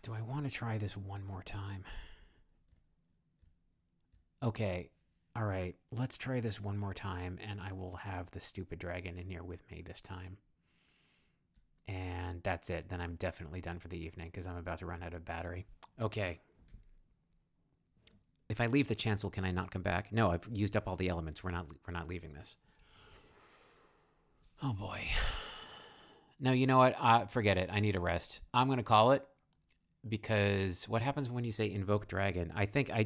Do I want to try this one more time? Okay. All right. Let's try this one more time, and I will have the stupid dragon in here with me this time. And that's it. Then I'm definitely done for the evening because I'm about to run out of battery. Okay. If I leave the chancel, can I not come back? No, I've used up all the elements. We're not leaving this. Oh boy. No, you know what? Forget it. I need a rest. I'm gonna call it because what happens when you say invoke dragon? I think I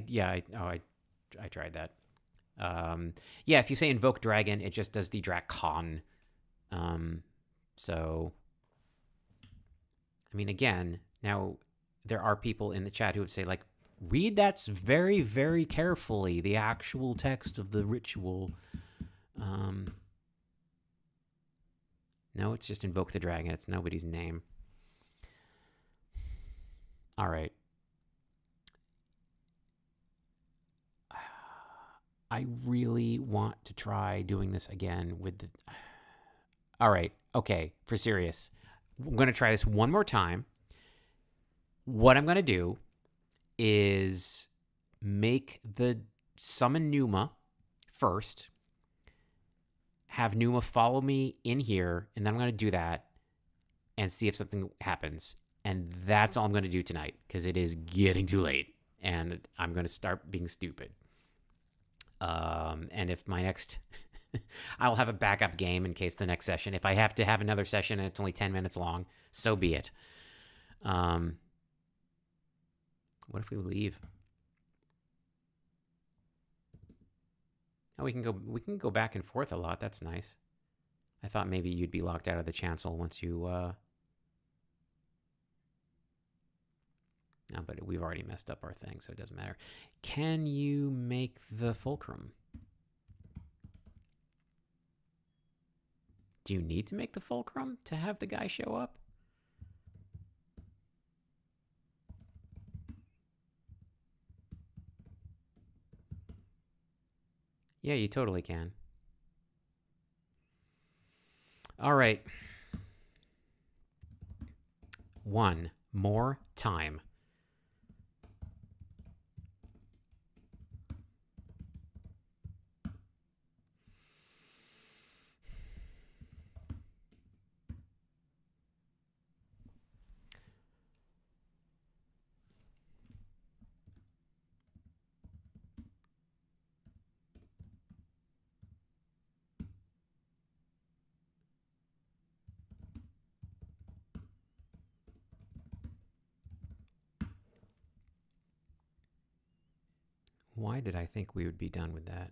tried that. Yeah, if you say invoke dragon, it just does the Drakon. So, I mean, again, now there are people in the chat who would say like, read that very, very carefully, the actual text of the ritual. No, it's just invoke the dragon. It's nobody's name. All right. I really want to try doing this again with the... All right. Okay. For serious. I'm going to try this one more time. What I'm going to do is make the summon Numa first, have Numa follow me in here, and then I'm going to do that and see if something happens. And that's all I'm going to do tonight because it is getting too late and I'm going to start being stupid. And if my next... I'll have a backup game in case the next session. If I have to have another session and it's only 10 minutes long, so be it. What if we leave? Oh, we can go back and forth a lot. That's nice. I thought maybe you'd be locked out of the chancel once you No, but we've already messed up our thing, so it doesn't matter. Can you make the fulcrum? Do you need to make the fulcrum to have the guy show up? Yeah, you totally can. All right. One more time. Why did I think we would be done with that?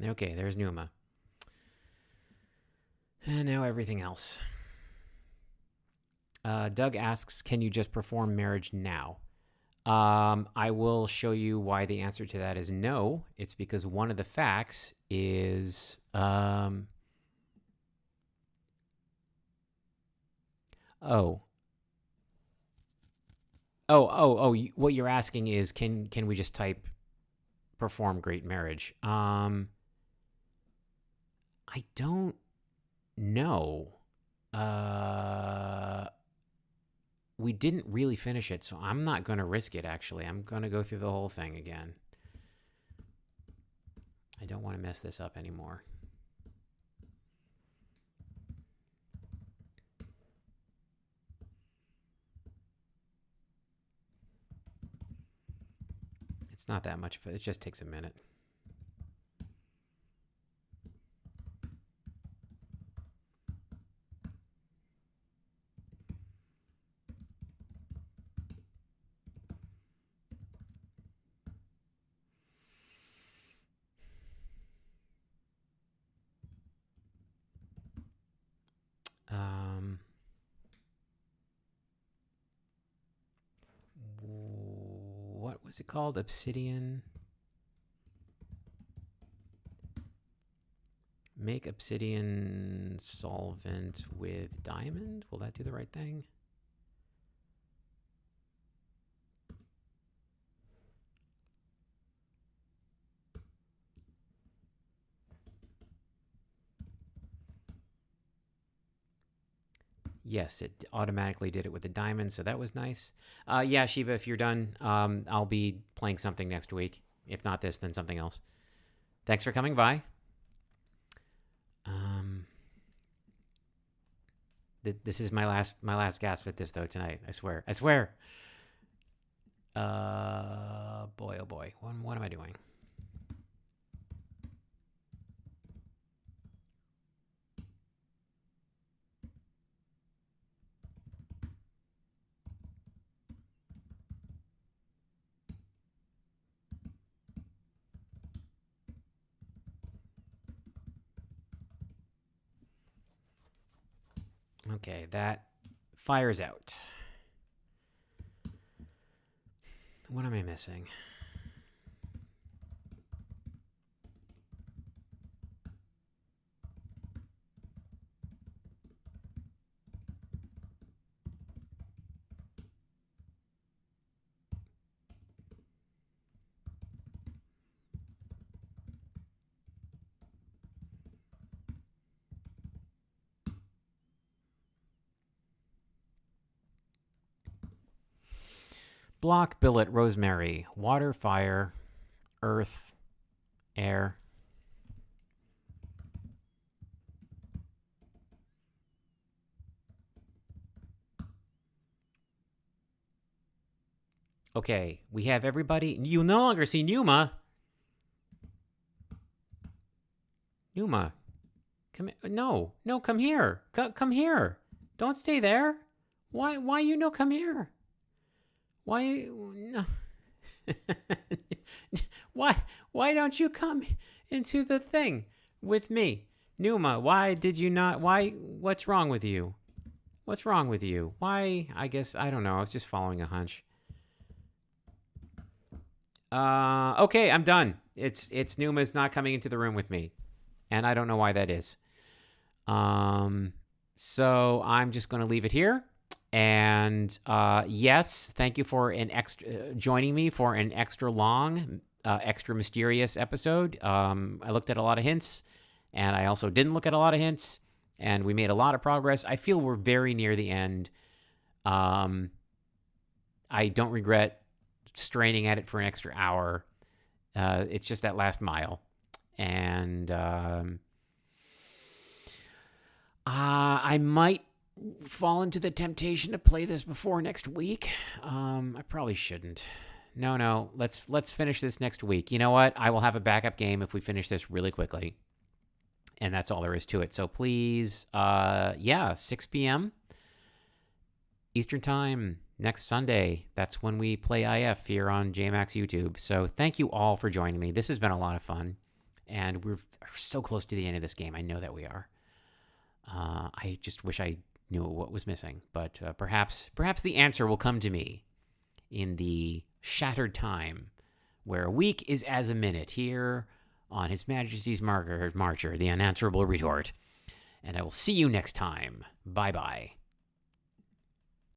Okay, there's Numa. And now everything else. Doug asks, can you just perform marriage now? I will show you why the answer to that is no. It's because one of the facts is... what you're asking is, can we just type perform great marriage? I don't know. We didn't really finish it, so I'm not going to risk it, actually. I'm going to go through the whole thing again. I don't want to mess this up anymore. It's not that much of it. It just takes a minute. What was it called? Obsidian. Make obsidian solvent with diamond. Will that do the right thing? Yes, it automatically did it with the diamond, so that was nice. Yeah, Shiba, if you're done, I'll be playing something next week. If not this, then something else. Thanks for coming by. This is my last gasp at this, though, tonight. I swear. I swear. Boy, oh boy. What am I doing? Okay, that fires out. What am I missing? Block, billet, rosemary, water, fire, earth, air. Okay, we have everybody. You no longer see Numa. Numa, come here. No, come here. Come here. Don't stay there. Why you no come here? Why no? Why don't you come into the thing with me? Numa, why did you not? What's wrong with you? What's wrong with you? Why? I guess, I don't know. I was just following a hunch. Okay, I'm done. It's Numa's not coming into the room with me. And I don't know why that is. So I'm just going to leave it here. And yes, thank you for joining me for an extra long, extra mysterious episode. I looked at a lot of hints, and I also didn't look at a lot of hints, and we made a lot of progress. I feel we're very near the end. I don't regret straining at it for an extra hour. It's just that last mile. And I might fall into the temptation to play this before next week. I probably shouldn't. No. Let's finish this next week. You know what? I will have a backup game if we finish this really quickly. And that's all there is to it. So please, 6 p.m. Eastern Time next Sunday. That's when we play IF here on Jmac's YouTube. So thank you all for joining me. This has been a lot of fun. and we're so close to the end of this game. I know that we are. I just wish I knew what was missing, but perhaps the answer will come to me in the shattered time where a week is as a minute here on His Majesty's Marcher, the Unanswerable Retort. And I will see you next time. Bye-bye.